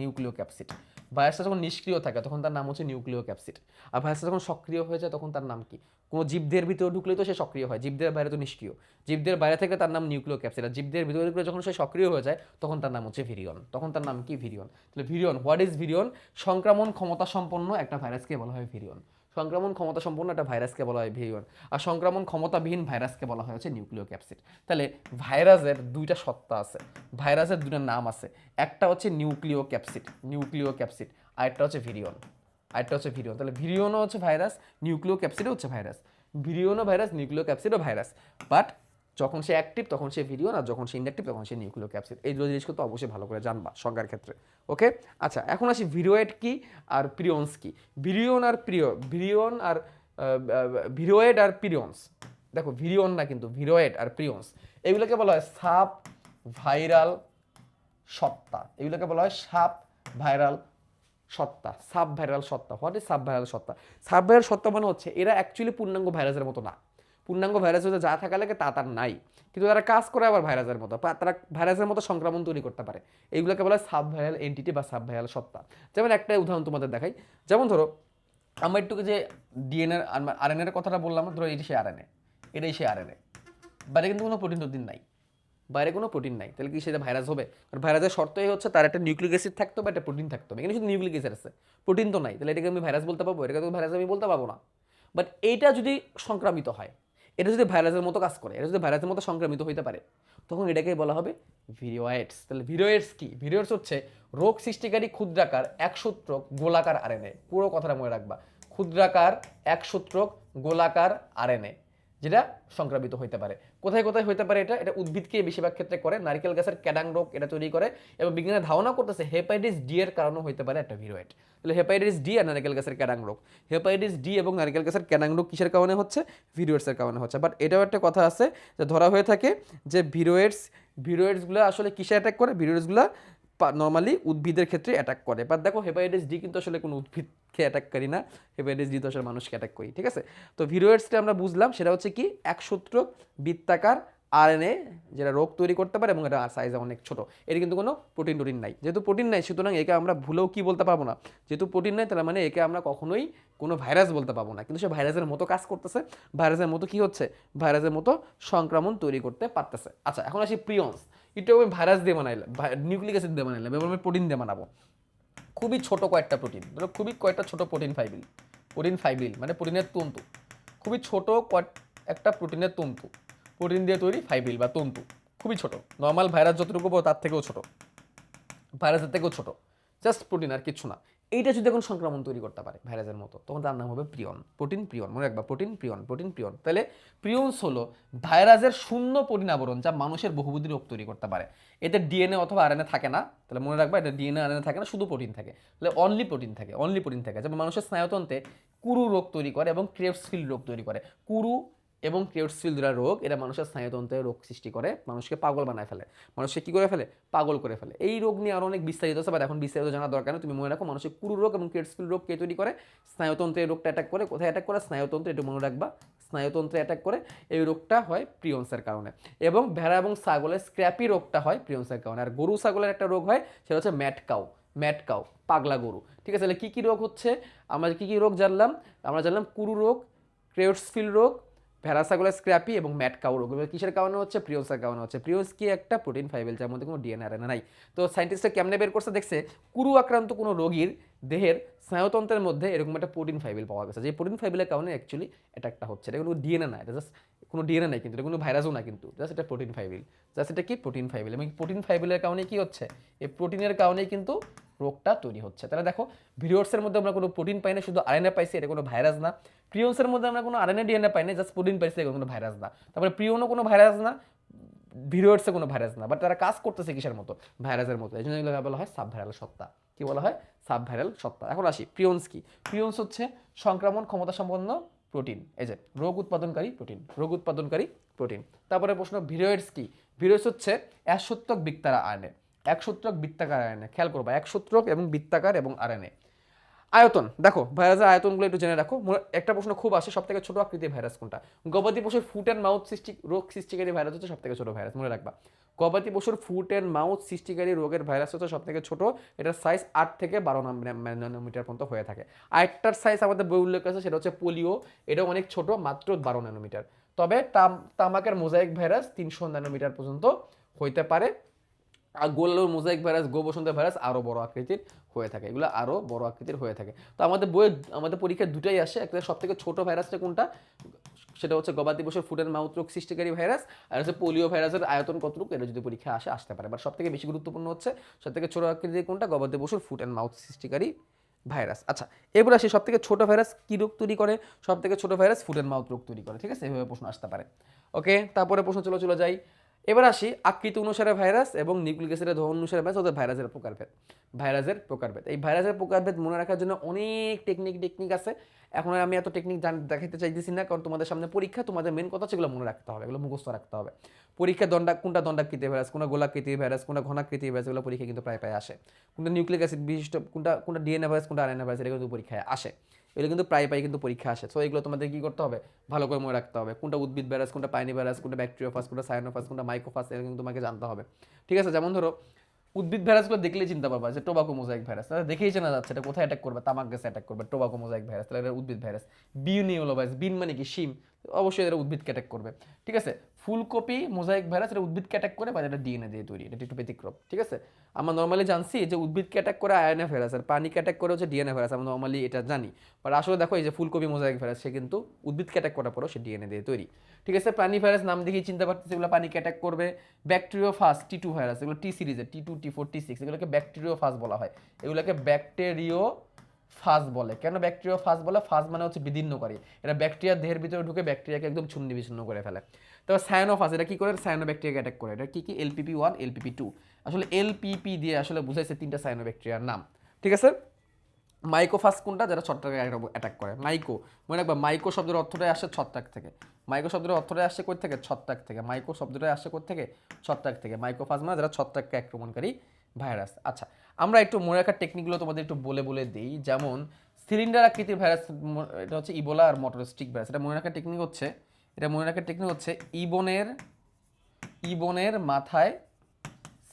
নিউক্লিও ক্যাপসিড। ভাইরাসটা যখন নিষ্ক্রিয় থাকে তখন তার নাম হচ্ছে নিউক্লিও ক্যাপসিড। আর ভাইরাসটা যখন সক্রিয় হয়ে যায় তখন তার নাম কি? কোনো জীবদের ভিতরে ঢুকলে তো সে সক্রিয় হয়, জীবদের বাইরে তো নিষ্ক্রিয়। জীবদের বাইরে থেকে তার নাম নিউক্লিও ক্যাপসিড, আর জীবদের ভিতরে ঢুকলে যখন সে সক্রিয় হয়ে যায় তখন তার নাম হচ্ছে ভিরিয়ন। তখন তার নাম কি? ভিরিয়ন। তাহলে ভিরিয়ন, হোয়াট ইজ ভিরিয়ন? সংক্রমণ ক্ষমতা সম্পন্ন একটা ভাইরাসকে বলা হয় ভিরিয়ন। সংক্রমণ ক্ষমতা সম্পন্ন একটা ভাইরাসকে বলা হয় ভিরিয়ন, আর সংক্রমণ ক্ষমতাবিহীন ভাইরাসকে বলা হয় হচ্ছে নিউক্লিও ক্যাপসিড। তাহলে ভাইরাসের দুইটা সত্তা আছে, ভাইরাসের দুটো নাম আছে, একটা হচ্ছে নিউক্লিও ক্যাপসিড, নিউক্লিও ক্যাপসিড, আরেকটা হচ্ছে ভিরিয়ন, আরেকটা হচ্ছে ভিরিয়ন। তাহলে ভিরিয়নও হচ্ছে ভাইরাস, নিউক্লিও ক্যাপসিডও হচ্ছে ভাইরাস। ভিরিয়নও ভাইরাস, নিউক্লিও ক্যাপসিডও ভাইরাস, বাট যখন সে অ্যাক্টিভ তখন সে ভিরিয়ন, আর যখন সে ইনঅ্যাক্টিভ তখন সে নিউক্লিও ক্যাপসিড। এই দুটো জিনিসকে তো অবশ্যই ভালো করে জানবা সংজ্ঞার ক্ষেত্রে। ওকে, আচ্ছা এখন আসি ভিরোয়েড কি আর প্রিয়ন্স কি। ভিরিয়ন আর ভিরোয়েড আর প্রিয়ন্স, দেখো ভিরিয়ন না কিন্তু ভিরোয়েড আর প্রিয়ন্স, এগুলোকে বলা হয় সাব ভাইরাল সত্তা, এগুলোকে বলা হয় সাব ভাইরাল সত্তা, সাব ভাইরাল সত্তা। হোয়াট ইজ সাব ভাইরাল সত্তা? সাব ভাইরাল সত্তা মানে হচ্ছে এরা অ্যাকচুয়ালি পূর্ণাঙ্গ ভাইরাসের মতো না। পূর্ণাঙ্গ ভাইরাস হতে যা থাকা লাগে তা তার নাই, কিন্তু তারা কাজ করে আবার ভাইরাসের মতো, তারা ভাইরাসের মতো সংক্রমণ তৈরি করতে পারে। এইগুলোকে বলা হয় সাব ভাইরাল এন্টিটি বা সাব ভাইরাল সত্তা। যেমন একটা উদাহরণ তোমাদের দেখাই, যেমন ধরো আমরা একটু যে ডিএনএ আরএনএর কথাটা বললাম, ধরো এটি সে আরএনএ, এটাই সে আরএনএ, বাইরে কিন্তু কোনো প্রোটিন টোটিন নাই, বাইরে কোনো প্রোটিন নাই, তাহলে কি সেটা ভাইরাস হবে? কারণ ভাইরাসের শর্তই হচ্ছে তার একটা নিউক্লিক অ্যাসিড থাকতে হবে, একটা প্রোটিন থাকতে হবে। এখানে শুধু নিউক্লিক অ্যাসিড আছে, প্রোটিন তো নাই, তাহলে এটাকে আমি ভাইরাস বলতে পারবো? এটাকে তো ভাইরাস আমি বলতে পারবো না। বাট এইটা যদি সংক্রামিত হয়, এটা যদি ভাইরাসের মতো কাজ করে, এটা যদি ভাইরাসের মতো সংক্রামিত হইতে পারে, তখন এটাকেই বলা হবে ভিরিওয়েডস। তাহলে ভিরিওয়েডস কি? ভিরিওয়েডস হচ্ছে রোগ সৃষ্টিকারী ক্ষুদ্রাকার একসূত্রক গোলাকার আরএনএ। পুরো কথাটা মনে রাখবা, ক্ষুদ্রাকার একসূত্রক গোলাকার আরএনএ যেটা সংক্রামিত হইতে পারে। কোথায় কোথায় হইতে পারে এটা? এটা উদ্ভিদকে বেশিরভাগ ক্ষেত্রে করে, নারকেল গাছের ক্যাডাং রোগ এটা তৈরি করে, এবং বিজ্ঞানীরা ধারণা করতেছে হেপাটাইটিস ডি এর কারণে হইতে পারে একটা ভিরোয়েড। তাহলে হেপাটাইটিস ডি আর নারকেল গাছের ক্যাডাং রোগ, হেপাটাইটিস ডি এবং নারকেল গাছের ক্যাডাং রোগ কিসের কারণে হচ্ছে? ভিরোয়েডসের কারণে হচ্ছে। বাট এটাও একটা কথা আছে যে ধরা হয়ে থাকে যে ভিরোয়েডসগুলো আসলে কিসে অ্যাটাক করে? ভিরোয়েডসগুলো নর্মালি উদ্ভিদের ক্ষেত্রে অ্যাটাক করে। বাট দেখো হেপাটাইটিস ডি কিন্তু আসলে কোনো উদ্ভিদকে অ্যাটাককারী না, হেপাটাইটিস ডি তো আসলে মানুষকে অ্যাটাক করি, ঠিক আছে? তো ভিরোয়েডসটা আমরা বুঝলাম সেটা হচ্ছে কি একসূত্রক বৃত্তাকার আরএনএ যেটা রোগ তৈরি করতে পারে, এবং এটা সাইজে অনেক ছোট, এর কিন্তু কোনো প্রোটিন টোটিন নাই। যেহেতু প্রোটিন নাই সুতরাং একে আমরা ভুলেও কি বলতে পারবো না, যেহেতু প্রোটিন নাই তার মানে একে আমরা কখনোই কোনো ভাইরাস বলতে পারবো না। কিন্তু সে ভাইরাসের মতো কাজ করতেছে, ভাইরাসের মতো কি হচ্ছে? ভাইরাসের মতো সংক্রমণ তৈরি করতে পারতেছে। আচ্ছা এখন আসি প্রিয়ন্স। এটা আমি ভাইরাস দিয়ে বানাইলাম, নিউক্লিক অ্যাসিড দিয়ে বানাইলাম, এবার আমি প্রোটিন দিয়ে বানাবো। খুবই ছোট কয়েকটা প্রোটিন, ধরো খুবই কয়েকটা ছোট প্রোটিন ফাইব্রিল মানে প্রোটিনের তন্তু, খুবই ছোট একটা প্রোটিনের তন্তু, প্রোটিন দিয়ে তৈরি ফাইব্রিল বা তন্তু, খুবই ছোট, নর্মাল ভাইরাস যতটুকু পাবো তার থেকেও ছোট, ভাইরাসের থেকেও ছোট, জাস্ট প্রোটিন আর কিচ্ছু না। এইটা যদি এখন সংক্রমণ তৈরি করতে পারে ভাইরাসের মতো, তখন তার নাম হবে প্রিয়ন, প্রোটিন প্রিয়ন। মনে রাখবা প্রোটিন প্রিয়ন, প্রোটিন প্রিয়ন। তাহলে প্রিয়ন্স হলো ভাইরাসের শূন্য প্রোটিন আবরণ যা মানুষের বহুবিধ রোগ তৈরি করতে পারে। এতে ডিএনএ অথবা আরএনএ থাকে না, তাহলে মনে রাখবা এটা ডিএনএ আরএনএ থাকে না, শুধু প্রোটিন থাকে। তাহলে অনলি প্রোটিন থাকে, অনলি প্রোটিন থাকে। যেমন মানুষের স্নায়ুতন্ত্রে কুরু রোগ তৈরি করে এবং ক্রেবসফিল্ড রোগ তৈরি করে। কুরু এবং ক্রেবসফিল্ড রোগ এরা মানুষের স্নায়ুতন্ত্রে রোগ সৃষ্টি করে, মানুষকে পাগল বানায় ফেলে, মানুষকে কি করে ফেলে? পাগল করে ফেলে। এই রোগ নিয়ে আরও অনেক বিস্তারিত আছে, বাট এখন বিস্তারিত জানার দরকার নেই। তুমি মনে রাখো মানুষের কুরু রোগ এবং ক্রেবসফিল্ড রোগ কে তৈরি করে? স্নায়ুতন্ত্রে এই রোগটা অ্যাটাক করে। কোথায় অ্যাটাক করে? স্নায়ুতন্ত্রে, একটু মনে রাখবা স্নায়ুতন্ত্রে অ্যাটাক করে। এই রোগটা হয় প্রিয়ন্সের কারণে। এবং ভেড়া এবং ছাগলের স্ক্র্যাপি রোগটা হয় প্রিয়ন্সের কারণে। আর গরু ছাগলের একটা রোগ হয়, সেটা হচ্ছে ম্যাট কাউ, পাগলা গরু। ঠিক আছে, তাহলে কী কী রোগ হচ্ছে? আমরা কী কী রোগ জানলাম? আমরা জানলাম কুরু রোগ, ক্রেবসফিল্ড রোগ, ভেড়া ছাগলের স্ক্র্যাপি এবং ম্যাট কাউ রোগ। কিসের কারণে হচ্ছে? প্রিয়ন্সের কারণে হচ্ছে। প্রিয়ন্স কি? একটা প্রোটিন ফাইবেল যার মধ্যে কোনো ডিএনএ আরএনএ নাই। তো সায়েন্টিস্টরা কেমনে বের করছে? দেখছে কুরু আক্রান্ত কোনো রোগীর দেহের স্নায়ুতন্ত্রের মধ্যে এরকম একটা প্রোটিন ফাইবেল পাওয়া গেছে, যে প্রোটিন ফাইবেলের কারণে অ্যাকচুয়ালি অ্যাটাকটা হচ্ছে। এটা কোনো ডিএনএ না, এটা জাস্ট কোনো ডিএনএ নাই, কিন্তু এটা কোনো ভাইরাসও না, কিন্তু জাস্ট এটা প্রোটিন ফাইবেল, জাস্ট এটা কি? প্রোটিন ফাইবেল। এবং প্রোটিন ফাইবেলের কারণে কি হচ্ছে? এই প্রোটিনের কারণেই কিন্তু রোগটা তৈরি হচ্ছে। তাহলে দেখো ভিরিওডসের মধ্যে আমরা কোনো প্রোটিন পাই না, শুধু আরএনএ পাইছি, এটা কোনো ভাইরাস না। প্রিয়ন্সের মধ্যে আমরা কোনো আরএনএ ডিএনএ পাই না, জাস্ট প্রোটিন পাইছি, এটা কোনো ভাইরাস না। তারপরে প্রিয়নও কোনো ভাইরাস না, ভিরিওডসে কোনো ভাইরাস না, বাট তারা কাজ করতেছে কিসের মতো? ভাইরাসের মতো। এই জন্য এগুলো বলা হয় সাব ভাইরাল সত্তা। কি বলা হয়? সাব ভাইরাল সত্তা। এখন আসি প্রিয়ন্স কি। প্রিয়ন্স হচ্ছে সংক্রমণ ক্ষমতা সম্পন্ন প্রোটিন, এই যে রোগ উৎপাদনকারী প্রোটিন, রোগ উৎপাদনকারী প্রোটিন। তারপরে প্রশ্ন ভিরোয়েডস কি। ভিরোয়েডস হচ্ছে একসূত্রক বৃত্তাকার আরএনএ, একসূত্রক বৃত্তাকার আরএনএ। খেয়াল করবা একসূত্রক এবং বৃত্তাকার এবং আরএনএ। আয়তন দেখো, ভাইরাসের আয়তনগুলো একটু জেনে রাখো। একটা প্রশ্ন খুব আসে, সব থেকে ছোট আকৃতির ভাইরাস কোনটা? গবাদি পশুর ফুট অ্যান্ড মাউথ রোগ সৃষ্টিকারী ভাইরাস হচ্ছে সব থেকে ছোট ভাইরাস, মনে রাখবা। গবাদি পশুর ফুট অ্যান্ড মাউথ সৃষ্টিকারী রোগের ভাইরাস হচ্ছে সব থেকে ছোট। এটার সাইজ 8 থেকে 12 ন্যানোমিটার পর্যন্ত হয়ে থাকে। আরেকটার সাইজ আমাদের বই উল্লেখ আছে, সেটা হচ্ছে পোলিও। এটাও অনেক ছোট, মাত্র 12 ন্যানোমিটার। তবে তামাকের মোজাইক ভাইরাস 300 ন্যানোমিটার পর্যন্ত হইতে পারে। আর গোলালুর মোজাইক ভাইরাস, গোবসন্তের ভাইরাস আরও বড় আকৃতির হয়ে থাকে। এগুলো আরও বড় আকৃতির হয়ে থাকে। তো আমাদের বইয়ে, আমাদের পরীক্ষায় দুটাই আসে। একটা সব থেকে ছোট ভাইরাসটা কোনটা, সেটা হচ্ছে গবাদি পশুর ফুট অ্যান্ড মাউথ রোগ সৃষ্টিকারী ভাইরাস। আর হচ্ছে পোলিও ভাইরাসের আয়তন কতটুকু, এটা যদি পরীক্ষা আসতে পারে। বাট সব থেকে বেশি গুরুত্বপূর্ণ হচ্ছে সব থেকে ছোট আকৃতির কোনটা, গবাদি পশুর ফুট অ্যান্ড মাউথ সৃষ্টিকারী ভাইরাস। আচ্ছা, এবার আসি সব থেকে ছোট ভাইরাস কি রোগ তৈরি করে? সব থেকে ছোট ভাইরাস ফুট অ্যান্ড মাউথ রোগ তৈরি করে। ঠিক আছে, এভাবে প্রশ্ন আসতে পারে। ওকে, তারপরে প্রশ্ন চলে যাই। এবার আসি আকৃতি অনুসারে ভাইরাস এবং নিউক্লিক অ্যাসিডের ধরন অনুসারে ভাইরাস, ওদের ভাইরাসের প্রকারভেদ। এই ভাইরাসের প্রকারভেদ মনে রাখার জন্য অনেক টেকনিক আছে। এখন আমি এত টেকনিক দেখাতে চাইতেছি না, কারণ তোমাদের সামনে পরীক্ষা, তোমাদের মেন কথা সেগুলো মনে রাখতে হবে, এগুলো মুখস্থ রাখতে হবে। পরীক্ষা কোনটা দণ্ডাকৃতির ভাইরাস, কোনটা গোলাকৃতির ভাইরাস, কোনটা ঘনাকৃতির ভাইরাস, এগুলো পরীক্ষা কিন্তু প্রায় আসে। কোনটা নিউক্লিক অ্যাসিড বিশিষ্ট, কোনটা ডিএনএ ভাইরাস, কোনটা আরএনএ ভাইরাস, এটা কিন্তু পরীক্ষায় আসে। এগুলো কিন্তু প্রায় কিন্তু পরীক্ষা আসে। সো এগুলো তোমাদের কি করতে হবে, ভালো করে মনে রাখতে হবে। কোনটা উদ্ভিদ ভাইরাস, কোনটা পাইনি ভাইরাস, কোনটা ব্যাকটেরিওফাস, কোনটা সায়ানোফাস, কোনটা মাইক্রোফাস, এগুলো কিন্তু তোমাকে জানতে হবে। ঠিক আছে, যেমন ধরো উদ্ভিদ ভাইরাসগুলো দেখলেই চিন্তা পারবা যে টোবাকো মোজাইক ভাইরাস, তাহলে দেখেই চেনা যাচ্ছে এটা কোথায় অ্যাটাক করবে, তামাক গাছে অ্যাটাক করবে। টোবাকো মোজাইক ভাইরাস, তাহলে এটা উদ্ভিদ ভাইরাস। বিউনিওলো ভাইরাস, বিন মানে কি শিম, অবশ্যই এটা উদ্ভিদকে অ্যাটাক করবে। ঠিক আছে, ফুলকপি মোজাইক ভাইরাস, এটা উদ্ভিদকে অ্যাটাক করে, বা এটা ডিএনএ দিয়ে তৈরি, এটা একটু ব্যতিক্রম। ঠিক আছে, আমরা নর্মালি জানছি যে উদ্ভিদকে অ্যাটাক করে আরএনএ ভাইরাস, আর পানিকে অ্যাটাক করে হচ্ছে ডিএনএ ভাইরাস, আমরা নর্মালি এটা জানি। বাট আসলে দেখো, এই যে ফুলকপি মোজাইক ভাইরাস, সে কিন্তু উদ্ভিদকে অ্যাটাক করার পরও সে ডিএনএ দিয়ে তৈরি। ঠিক আছে, প্রাণী ভাইরাস নাম দেখেই চিন্তা পারতেছে এগুলো পানিকে অ্যাটাক করবে। ব্যাকটেরিওফাজ টি2 ভাইরাস, এগুলো টি সিরিজের টি2, টি4, টি6, এগুলোকে ব্যাকটেরিওফাজ বলা হয়। এগুলোকে ব্যাকটেরিওফাজ বলে। কেন ব্যাকটেরিওফাজ বলে? ফাজ মানে হচ্ছে বিদীর্ণকারী। এটা ব্যাকটেরিয়ার দেহের ভিতরে ঢুকে ব্যাকটেরিয়াকে একদম ছুন্নি বিচ্ছিন্ন করে ফেলে। তবে সায়ানোফাজ, এটা কি করে? সায়ানো ব্যাকটেরিয়াকে অ্যাটাক করে। এটা কি এলপিপি 1, এলপিপি 2। আসলে এলপিপি দিয়ে আসলে বুঝাইছে 3টা সায়ানো ব্যাকটেরিয়ার নাম। ঠিক আছে, মাইকোফাস কোনটা, যারা ছত্রাকে অ্যাটাক করে। মনে রাখবা, মাইকো শব্দের অর্থটাই আসে ছত্রাক থেকে। মাইকো শব্দের অর্থটাই আসে কোথা থেকে? ছত্রাক থেকে। মাইকো শব্দটাই আসে কোথা থেকে? ছত্রাক থেকে। মাইকোফাজ মানে যারা ছত্রাককে আক্রমণকারী ভাইরাস। আচ্ছা, আমরা একটু মনে রাখার টেকনিকগুলো তোমাদের একটু বলে দিই। যেমন সিলিন্ডার আকৃতির ভাইরাস, এটা হচ্ছে ইবোলা আর মটোস্টিক ভাইরাস। এটা মনে রাখার টেকনিক হচ্ছে ইবনের মাথায়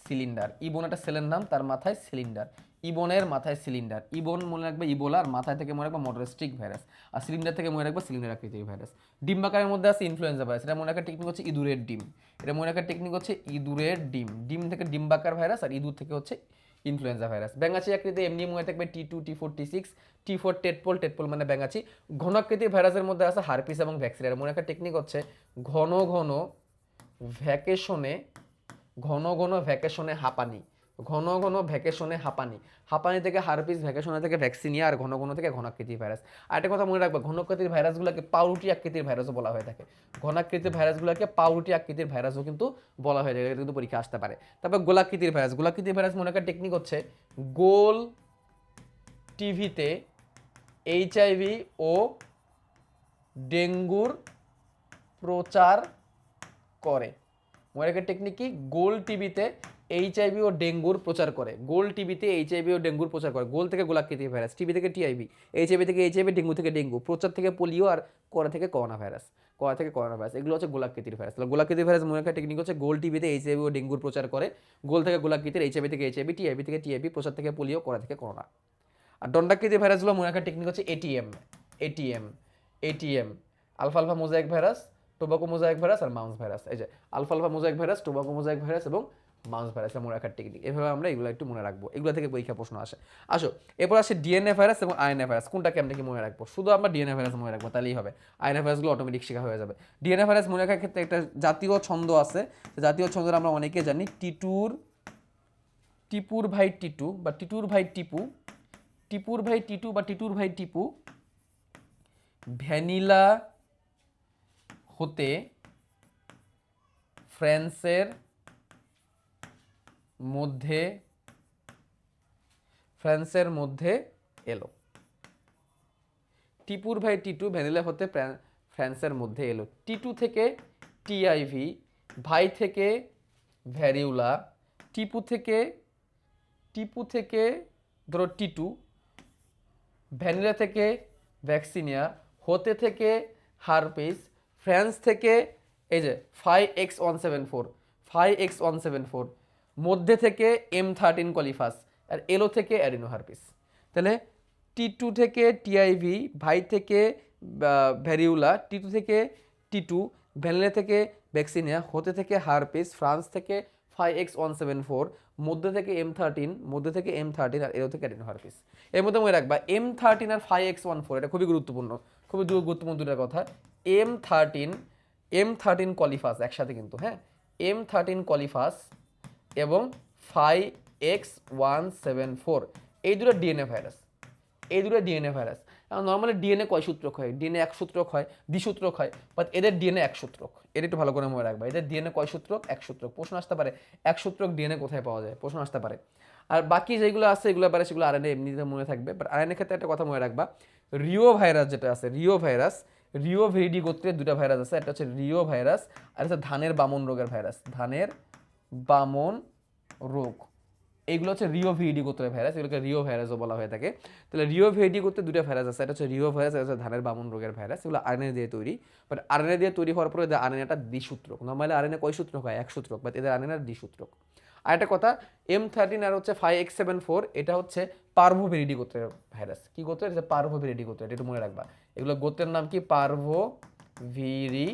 সিলিন্ডার। ইবন একটা সেলের নাম, তার মাথায় সিলিন্ডার। ইবনের মাথায় সিলিন্ডার। ইবন মনে রাখবে ইবোলা, আর মাথায় থেকে মনে রাখবে মটোস্টিক ভাইরাস, আর সিলিন্ডার থেকে মনে রাখবে সিলিন্ডার আকৃতির ভাইরাস। ডিম্বাকারের মধ্যে আছে ইনফ্লুয়েঞ্জা ভাইরাস। এটা মনে রাখার টেকনিক হচ্ছে ইঁদুরের ডিম। ডিম থেকে ডিম্বাকার ভাইরাস, আর ইঁদুর থেকে হচ্ছে ইনফ্লুয়েঞ্জা ভাইরাস। ব্যাঙাচি আকৃতি এমনি মনে থাকবে টি2, টি4, টি6। টি4 টেটপোল মানে ব্যাঙাচি। ঘনাকৃতির ভাইরাসের মধ্যে আছে হারপিস এবং ভ্যাকসিন। মনে রাখার টেকনিক হচ্ছে ঘন ঘন ভ্যাকেশনে হাঁপানি। হাঁপানি থেকে হারপিস, ভ্যাকেশনে থেকে ভ্যাকসিনিয়া, আর ঘন ঘন থেকে ঘনাকৃতির ভাইরাস। আর একটা কথা মনে রাখবা, ঘনাকৃতির ভাইরাসগুলোকে পাউরুটি আকৃতির ভাইরাসও বলা হয়ে থাকে। ঘনাকৃতির ভাইরাসগুলোকে পাউরুটি আকৃতির ভাইরাসও কিন্তু বলা হয়ে থাকে, এটা কিন্তু পরীক্ষা আসতে পারে। তারপর গোলাকৃতির ভাইরাস মনে রাখার টেকনিক হচ্ছে গোল টিভিতে এইচআইভি ও ডেঙ্গুর প্রচার করে। মনে রাখার টেকনিক কি? গোল টিভিতে এইচআইভি ও ডেঙ্গুর প্রচার করে। গোল থেকে গোলাকৃতির ভাইরাস, টিভি থেকে টিআইভি, এইচআইভি, ডেঙ্গু থেকে ডেঙ্গু, প্রচার থেকে পোলিও, আর করা থেকে করোনা ভাইরাস। এগুলো হচ্ছে গোলাকৃতির ভাইরাস। তাহলে গোলাকৃতির ভাইরাস মনে রাখার টেকনিক হচ্ছে গোল টিভিতে এইচআইভি ও ডেঙ্গুর প্রচার করে। গোল থেকে গোলাকৃতির, এইচআইভি থেকে এইচআইভি, টিআইভি থেকে টিআইভি, প্রচার থেকে পোলিও, করা থেকে করোনা। আর দণ্ডাকৃতির ভাইরাসগুলো মনে রাখার টেকনিক হচ্ছে ATM, alpha mosaic virus, tobacco mosaic virus, আর মাউস ভাইরাস। এই যে alpha mosaic virus, tobacco mosaic virus এবং মাউস ভাইরাস মনে রাখার টেকনিক। এভাবে আমরা এগুলো একটু মনে রাখবো, এগুলো থেকে পরীক্ষা প্রশ্ন আসে। এরপর আসে ডিএনএ ভাইরাস এবং আরএনএ ভাইরাস। কোনটাকে আমরা কি মনে রাখবো? শুধু আমরা ডিএনএ ভাইরাস মনে রাখবো, তাহলেই হবে। আরএনএ ভাইরাসগুলো অটোমেটিক শেখা হয়ে যাবে। ডিএনএ ভাইরাস মনে রাখার ক্ষেত্রে একটা জাতীয় ছন্দ আছে। জাতীয় ছন্দটা আমরা অনেকে জানি, টিপুর ভাই টিটু বা টিটুর ভাই টিপু, ভ্যানিলা হতে ফ্রান্সের মধ্যে এলো। টিপুর ভাই টিটু ভ্যানিলা হতে ফ্রান্সের মধ্যে এলো। টিটু থেকে টিআইভি, ভাই থেকে ভ্যারিউলা, টিপু থেকে ধরো টিটু, ভ্যানিলা থেকে ভ্যাক্সিনিয়া, হতে থেকে হারপিস, ফ্রান্স থেকে এই যে 5X174, 5X174, মধ্যে থেকে M13 কলিফাস, আর এলো থেকে অ্যাডিনো হারপিস। তাহলে T2 থেকে টিআইভি, ভাই থেকে ভ্যারিউলা, T2 থেকে T2, ভ্যানিলা থেকে ভ্যাক্সিনিয়া, হতে থেকে হারপিস, ফ্রান্স থেকে 5X174, মধ্যে থেকে M13, মধ্যে থেকে M13, আর এলো থেকে অ্যাডিনো হারপিস। এর মধ্যে মনে রাখবা M13 আর 5X14 এটা খুবই গুরুত্বপূর্ণ, খুবই গুরুত্বপূর্ণ দুটা কথা। M13 কলিফাস একসাথে কিন্তু, হ্যাঁ, M13 কলিফাস এবং 5X174 এই দুটো ডিএনএ ভাইরাস, এই দুটো ডিএনএ ভাইরাস। নর্মালি ডিএনএ কয় সূত্রক হয়? ডিএনএ এক সূত্রক হয়, দ্বিসূত্রক হয়, বাট এদের ডিএনএ এক সূত্রক। এটা একটু ভালো করে মনে রাখবা, এদের ডিএনএ কয় সূত্রক? এক সূত্রক। প্রশ্ন আসতে পারে এক সূত্রক ডিএনএ কোথায় পাওয়া যায়, প্রশ্ন আসতে পারে। আর বাকি যেগুলো আছে এগুলো পারে সেগুলো আরএনএ এমনিতে মনে থাকবে, বাট আরএনএ ক্ষেত্রে একটা কথা মনে রাখবা, রিও ভাইরাস যেটা আছে, রিও ভাইরাস, রিও ভেরিডি গোত্রের দুটা ভাইরাস আছে, একটা হচ্ছে রিও ভাইরাস আর হচ্ছে ধানের বামন রোগের ভাইরাস, ধানের বামন রোগ। এইগুলো হচ্ছে রিও ভিডি গোত্রের ভাইরাস, এগুলোকে রিও ভাইরাসও বলা হয়ে থাকে। তাহলে রিও ভিডি গোত্রে দুটো ভাইরাস আছে, এটা হচ্ছে রিও ভাইরাস, এটা হচ্ছে ধানের বামন রোগের ভাইরাস। এগুলো আরএনএ দিয়ে তৈরি, বাট আরএনএ দিয়ে তৈরি হওয়ার পরে আরএনএটা দ্বিসূত্রক। নর্মালি আরএনএ কয় সূত্রক হয়? এক সূত্রক, বাট এদের আরএনএ দ্বিসূত্রক। আর একটা কথা, M13 আর হচ্ছে 5X74 এটা হচ্ছে পার্ভোভিরিডি গোত্রের ভাইরাস। কি গোত্রের? এটা পার্ভোভিরিডি গোত্রের, এটা একটু মনে রাখবা। এগুলো গোত্রের নাম কি? পার্ভোভিরিডি,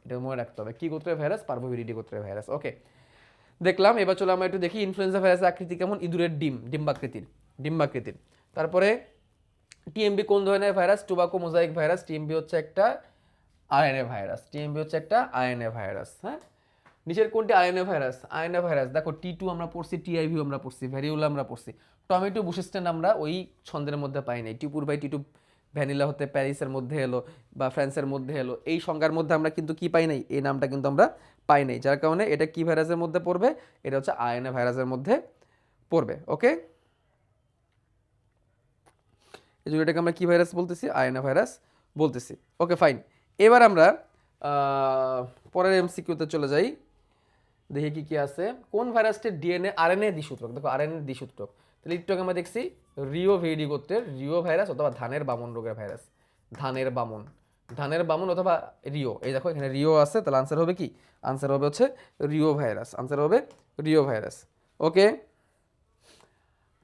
এটা মনে রাখতে হবে। কি গোত্রের ভাইরাস? পার্ভোভিরিডি গোত্রের ভাইরাস। ওকে, দেখলাম। এবার চলো আমরা একটু দেখি ইনফ্লুয়েঞ্জা ভাইরাসের আকৃতি কেমন। ইঁদুরের ডিম, ডিম্বাকৃতির। তারপরে টিএমবি কোন ধরনের virus? Tobacco mosaic virus. TMB হচ্ছে একটা আরএনএ ভাইরাস, টিএমবি হচ্ছে একটা আরএনএ ভাইরাস। হ্যাঁ, নিচের কোনটি আরএনএ ভাইরাস? আরএনএ ভাইরাস দেখো, T2 আমরা পড়ছি, টিআইভি আমরা পড়ছি, ভ্যারিওলা আমরা পড়ছি, টমেটো বুশিস্টেন আমরা ওই ছন্দের মধ্যে পাই নাই। টিপুর বাই টিটু ভ্যানিলা হতে প্যারিসের মধ্যে এলো বা ফ্রান্সের মধ্যে এলো, এই সংজ্ঞার মধ্যে আমরা কিন্তু কি পাই নাই? এই নামটা কিন্তু আমরা পাই নাই, যার কারণে এটা কি ভাইরাসের মধ্যে পড়বে? এটা হচ্ছে আরএনএ ভাইরাসের মধ্যে পড়বে। ওকে, এই জন্য এটাকে আমরা কি ভাইরাস বলতেছি? আরএনএ ভাইরাস বলতেছি। ওকে, ফাইন। এবার আমরা পরের এমসিকিউতে চলে যাই, দেখি কি কি আছে। কোন ভাইরাসটির ডিএনএ আরএনএ দ্বিসূত্রক? দেখো আরএনএ দ্বিসূত্রক। তাহলে একটু আগে আমরা দেখছি রিও ভিডি গোত্রের রিও ভাইরাস অথবা ধানের বামন রোগের ভাইরাস, ধানের বামন অথবা রিও। এই দেখো এখানে রিও আছে, তাহলে আনসার হবে কি? আনসার হবে হচ্ছে রিও ভাইরাস, আনসার হবে রিও ভাইরাস। ওকে,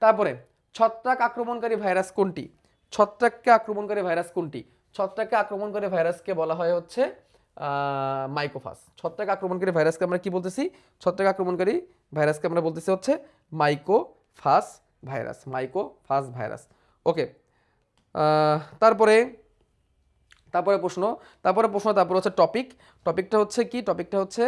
তারপরে ছত্রাক আক্রমণকারী ভাইরাস কোনটি? ছত্রাককে আক্রমণকারী ভাইরাস কোনটি? ছত্রাককে আক্রমণকারী ভাইরাসকে বলা হয় হচ্ছে মাইকোফাস। ছত্রাক আক্রমণকারী ভাইরাসকে আমরা কি বলতেছি? ছত্রাক আক্রমণকারী ভাইরাসকে আমরা বলতেছি হচ্ছে মাইকোফাস ভাইরাস, মাইকোফাস ভাইরাস। ওকে, তারপরে তারপরে হচ্ছে টপিকটা হচ্ছে কি? টপিকটা হচ্ছে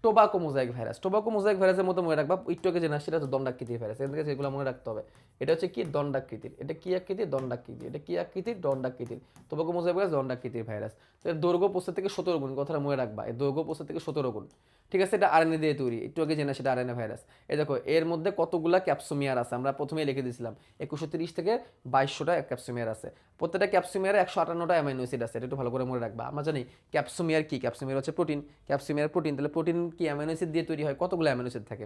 tobacco mosaic virus. Tobacco mosaic ভাইরাসের মধ্যে মনে রাখবা, একটুকে যে না সেটা হচ্ছে দণ্ডাকৃতির ভাইরাস, এখান থেকে যেগুলো মনে রাখতে হবে। এটা হচ্ছে কি? দণ্ডাকৃতির। এটা কি আকৃতির? দণ্ডাকৃতি। এটা কি আকৃতির? দণ্ডাকৃতির। টোবাকো মোজাইক ভাইরাস দণ্ডাকৃতির ভাইরাস। এর দৈর্ঘ্য 25 থেকে 17 গুণ, কথাটা মনে রাখবা, এর দৈর্ঘ্য 25 থেকে 17 গুণ। ঠিক আছে, এটা আরএনএ দিয়ে তৈরি, একটু আগে জেনা সেটা আরএনএ ভাইরাস। এই দেখো এর মধ্যে কতগুলা ক্যাপসুমিয়ার আছে, আমরা প্রথমেই লিখে দিয়েছিলাম 2130 থেকে 2200টা ক্যাপসুমিয়ার আছে। প্রত্যেকটা ক্যাপসুমিয়ারে 158টা অ্যামাইনো অ্যাসিড আছে, এটা একটু ভালো করে মনে রাখবা। আমরা জানি ক্যাপসুমিয়ার কি? ক্যাপসুমিয়ার হচ্ছে প্রোটিন, ক্যাপসুমিয়ার প্রোটিন। তাহলে প্রোটিন কি অ্যামাইনো অ্যাসিড দিয়ে তৈরি হয়? কতগুলো অ্যামাইনো অ্যাসিড থাকে?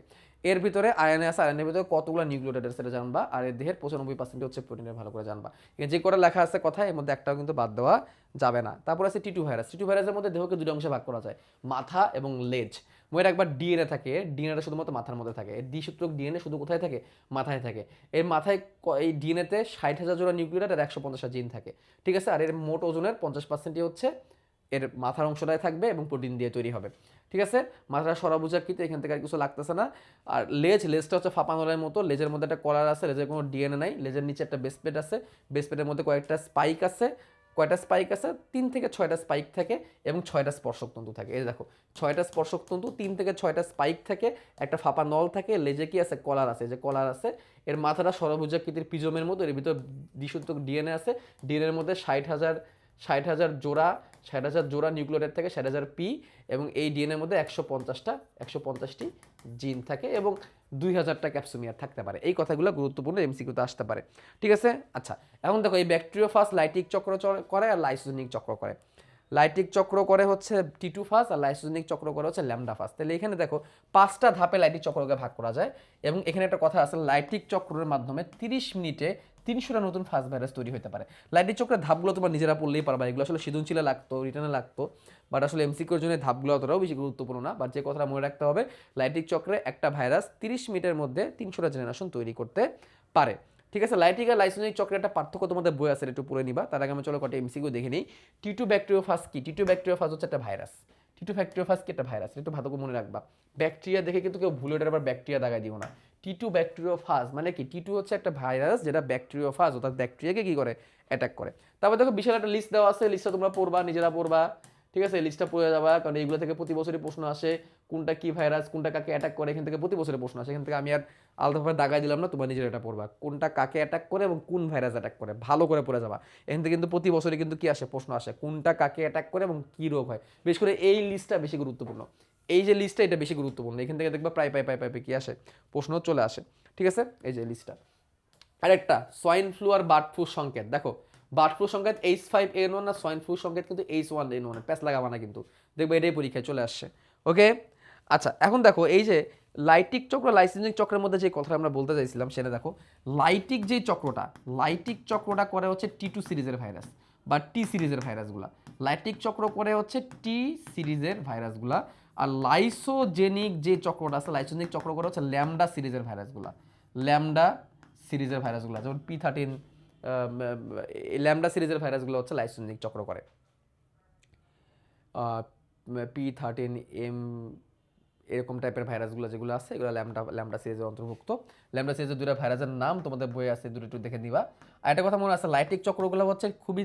এর ভিতরে আরএনএ আছে, আরএনএর ভিতরে কতগুলো নিউক্লিওটাইড আছে সেটা জানবা। আর এর দেহের 95% হচ্ছে প্রোটিনের, ভালো করে জানবা। যে কটা লেখা আছে কথা, এর মধ্যে একটাও কিন্তু বাদ দেওয়া যাবে না। তারপর আছে টিটু ভাইরাস। টিটু ভাইরাসের মধ্যে দেহকে দুটো অংশে ভাগ করা যায়, মাথা এবং লেজ। মনে রাখবা ডিএনএ থাকে, ডিএনএটা শুধুমাত্র মাথার মধ্যে থাকে। এর দ্বিসূত্রক ডিএনএ শুধু কোথায় থাকে? মাথায় থাকে। এর মাথায় এই ডিএনএতে 60,000 জোড়া নিউক্লিওটাইড আর 150টা জিন থাকে। ঠিক আছে, আর এর মোট ওজনের 50%ই হচ্ছে এর মাথার অংশটাই থাকবে এবং প্রোটিন দিয়ে তৈরি হবে। ঠিক আছে, মাথাটা সরাবুজাকৃতি, এখান থেকে আর কিছু লাগতেছে না। আর লেজটা হচ্ছে ফাঁপানোলের মতো, লেজের মধ্যে একটা কলার আছে, লেজের কোনো ডিএনএ নাই, লেজের নিচে একটা বেস প্লেট আছে, বেস প্লেটের মধ্যে কয়েকটা স্পাইক আছে। কয়টা স্পাইক আছে? 3 থেকে 6টা স্পাইক থাকে এবং 6টা স্পর্শক তন্তু থাকে। এই দেখো 6টা স্পর্শক তন্তু, 3 থেকে 6টা স্পাইক থাকে, একটা ফাঁপা নল থাকে, লেজে কি আছে? কলার আছে, যে কলার আছে। এর মাথাটা ষড়ভুজাকৃতির পিজমের মতো, এর ভিতর দ্বিসূত্রক ডিএনএ আছে। ডিএনএর মধ্যে 60,000 জোড়া নিউক্লিওটাইড থাকে, 60,000 পি, এবং এই ডিএনএর মধ্যে 150টি জিন থাকে এবং 2000টা ক্যাপসুমিয়ার থাকতে পারে। এই কথাগুলো গুরুত্বপূর্ণ, এমসিকিউতে আসতে পারে। ঠিক আছে, আচ্ছা এখন দেখো এই ব্যাকটেরিওফাজ লাইটিক চক্র করে আর লাইসোজেনিক চক্র করে। লাইটিক চক্র করে হচ্ছে টি2 ফাজ আর লাইসোজেনিক চক্র করে হচ্ছে ল্যামডা ফাজ। তাহলে এখানে দেখো 5টা ধাপে লাইটিক চক্রকে ভাগ করা যায় এবং এখানে একটা কথা আছে, লাইটিক চক্রের মাধ্যমে 30 মিনিটে 300টা নতুন ফাস্ট ভাইরাস তৈরি হতে পারে। লাইটিং চক্রের ধাপগুলো তোমরা নিজেরা পড়লেই পারবা, এগুলো আসলে সৃজনশীলে লাগতো, রিটার্নে লাগতো, বাট আসলে এমসিকিউর জন্য ধাপগুলো অতটাও বেশি গুরুত্বপূর্ণ না। বাট যে কথাটা মনে রাখতে হবে, লাইটিং চক্রে একটা ভাইরাস 30 মিনিটের মধ্যে 300টা জেনারেশন তৈরি করতে পারে। ঠিক আছে, লাইটিং আর লাইসোজেনিক চক্রের একটা পার্থক্য তোমাদের বই আছে, একটু পড়ে নিবা। তার আগে আমি চলো কটা এমসিকিউ দেখে নিই। টিটু ব্যাকটেরিওফাজ কি? টিটু ব্যাকটেরিওফাজ হচ্ছে একটা ভাইরাস। টিটু ব্যাকটেরিওফাজ কি? একটা ভাইরাস, একটু ভালো করে মনে রাখবা। ব্যাকটেরিয়া দেখে কিন্তু কেউ ভুলে আবার ব্যাকটেরিয়া দাগাই দিও না। টিটু ব্যাকটেরিওফাজ মানে কি? টিটু হচ্ছে একটা ভাইরাস যেটা ব্যাকটেরিওফাজ, অর্থাৎ ব্যাকটেরিয়াকে কি করে? অ্যাটাক করে। তারপর দেখো বিশাল একটা লিস্ট দেওয়া আছে, লিস্টটা তোমরা পড়বা, নিজেরা পড়বা। ঠিক আছে, লিস্টটা পড়ে যাবা, কারণ এইগুলো থেকে প্রতি বছরই প্রশ্ন আসে। কোনটা কি ভাইরাস, কোনটা কাকে অ্যাটাক করে, এখান থেকে প্রতি বছরের প্রশ্ন আসে। এখান থেকে আমি আর আলাদাভাবে দাগাই দিলাম না, তোমরা নিজেরা এটা পড়বা, কোনটা কাকে অ্যাটাক করে এবং কোন ভাইরাস অ্যাটাক করে, ভালো করে পড়ে যাবা। এখান থেকে কিন্তু প্রতি বছরই কিন্তু কি আসে? প্রশ্ন আসে, কোনটা কাকে অ্যাটাক করে এবং কি রোগ হয়। বিশেষ করে এই লিস্টটা বেশি গুরুত্বপূর্ণ। এই যে লিস্টটা, এটা বেশি গুরুত্বপূর্ণ। এখান থেকে দেখবা প্রায় কি আসে? প্রশ্ন চলে আসে। ঠিক আছে, এই যে লিস্টটা। আরেকটা সোয়াইন ফ্লু আর বার্ড ফ্লু সংকেত দেখো। বার্ড ফ্লু সংকেত H5N1 না সোয়াইন ফ্লু সংকেত কিন্তু H1N1, প্যাচ লাগাবা না কিন্তু, দেখবে এটাই পরীক্ষায় চলে আসছে। ওকে, আচ্ছা এখন দেখো এই যে লাইটিক চক্র লাইসিনিক চক্রের মধ্যে যে কথাটা আমরা বলতে চাইছিলাম সেটা দেখো। লাইটিক যে চক্রটা, লাইটিক চক্রটা করে হচ্ছে T2 সিরিজের ভাইরাস বা টি সিরিজের ভাইরাসগুলা। লাইটিক চক্র করে হচ্ছে টি সিরিজের ভাইরাসগুলা। আর লাইসোজেনিক যে চক্রটা আছে, লাইসোজেনিক চক্র করে হচ্ছে ল্যামডা সিরিজের ভাইরাসগুলা। ল্যামডা সিরিজের ভাইরাসগুলো, যেমন P13, ল্যামডা সিরিজের ভাইরাসগুলো হচ্ছে লাইসোজেনিক চক্র করে। P13M এরকম টাইপের ভাইরাসগুলো যেগুলো আছে, এগুলো ল্যামডা সিরিজের অন্তর্ভুক্ত। ল্যামডা সিরিজের দুটো ভাইরাসের নাম তোমাদের বইয়ে আছে, দুটো একটু দেখে নিবা। আর একটা কথা মনে আছে, লাইটিক চক্রগুলো হচ্ছে খুবই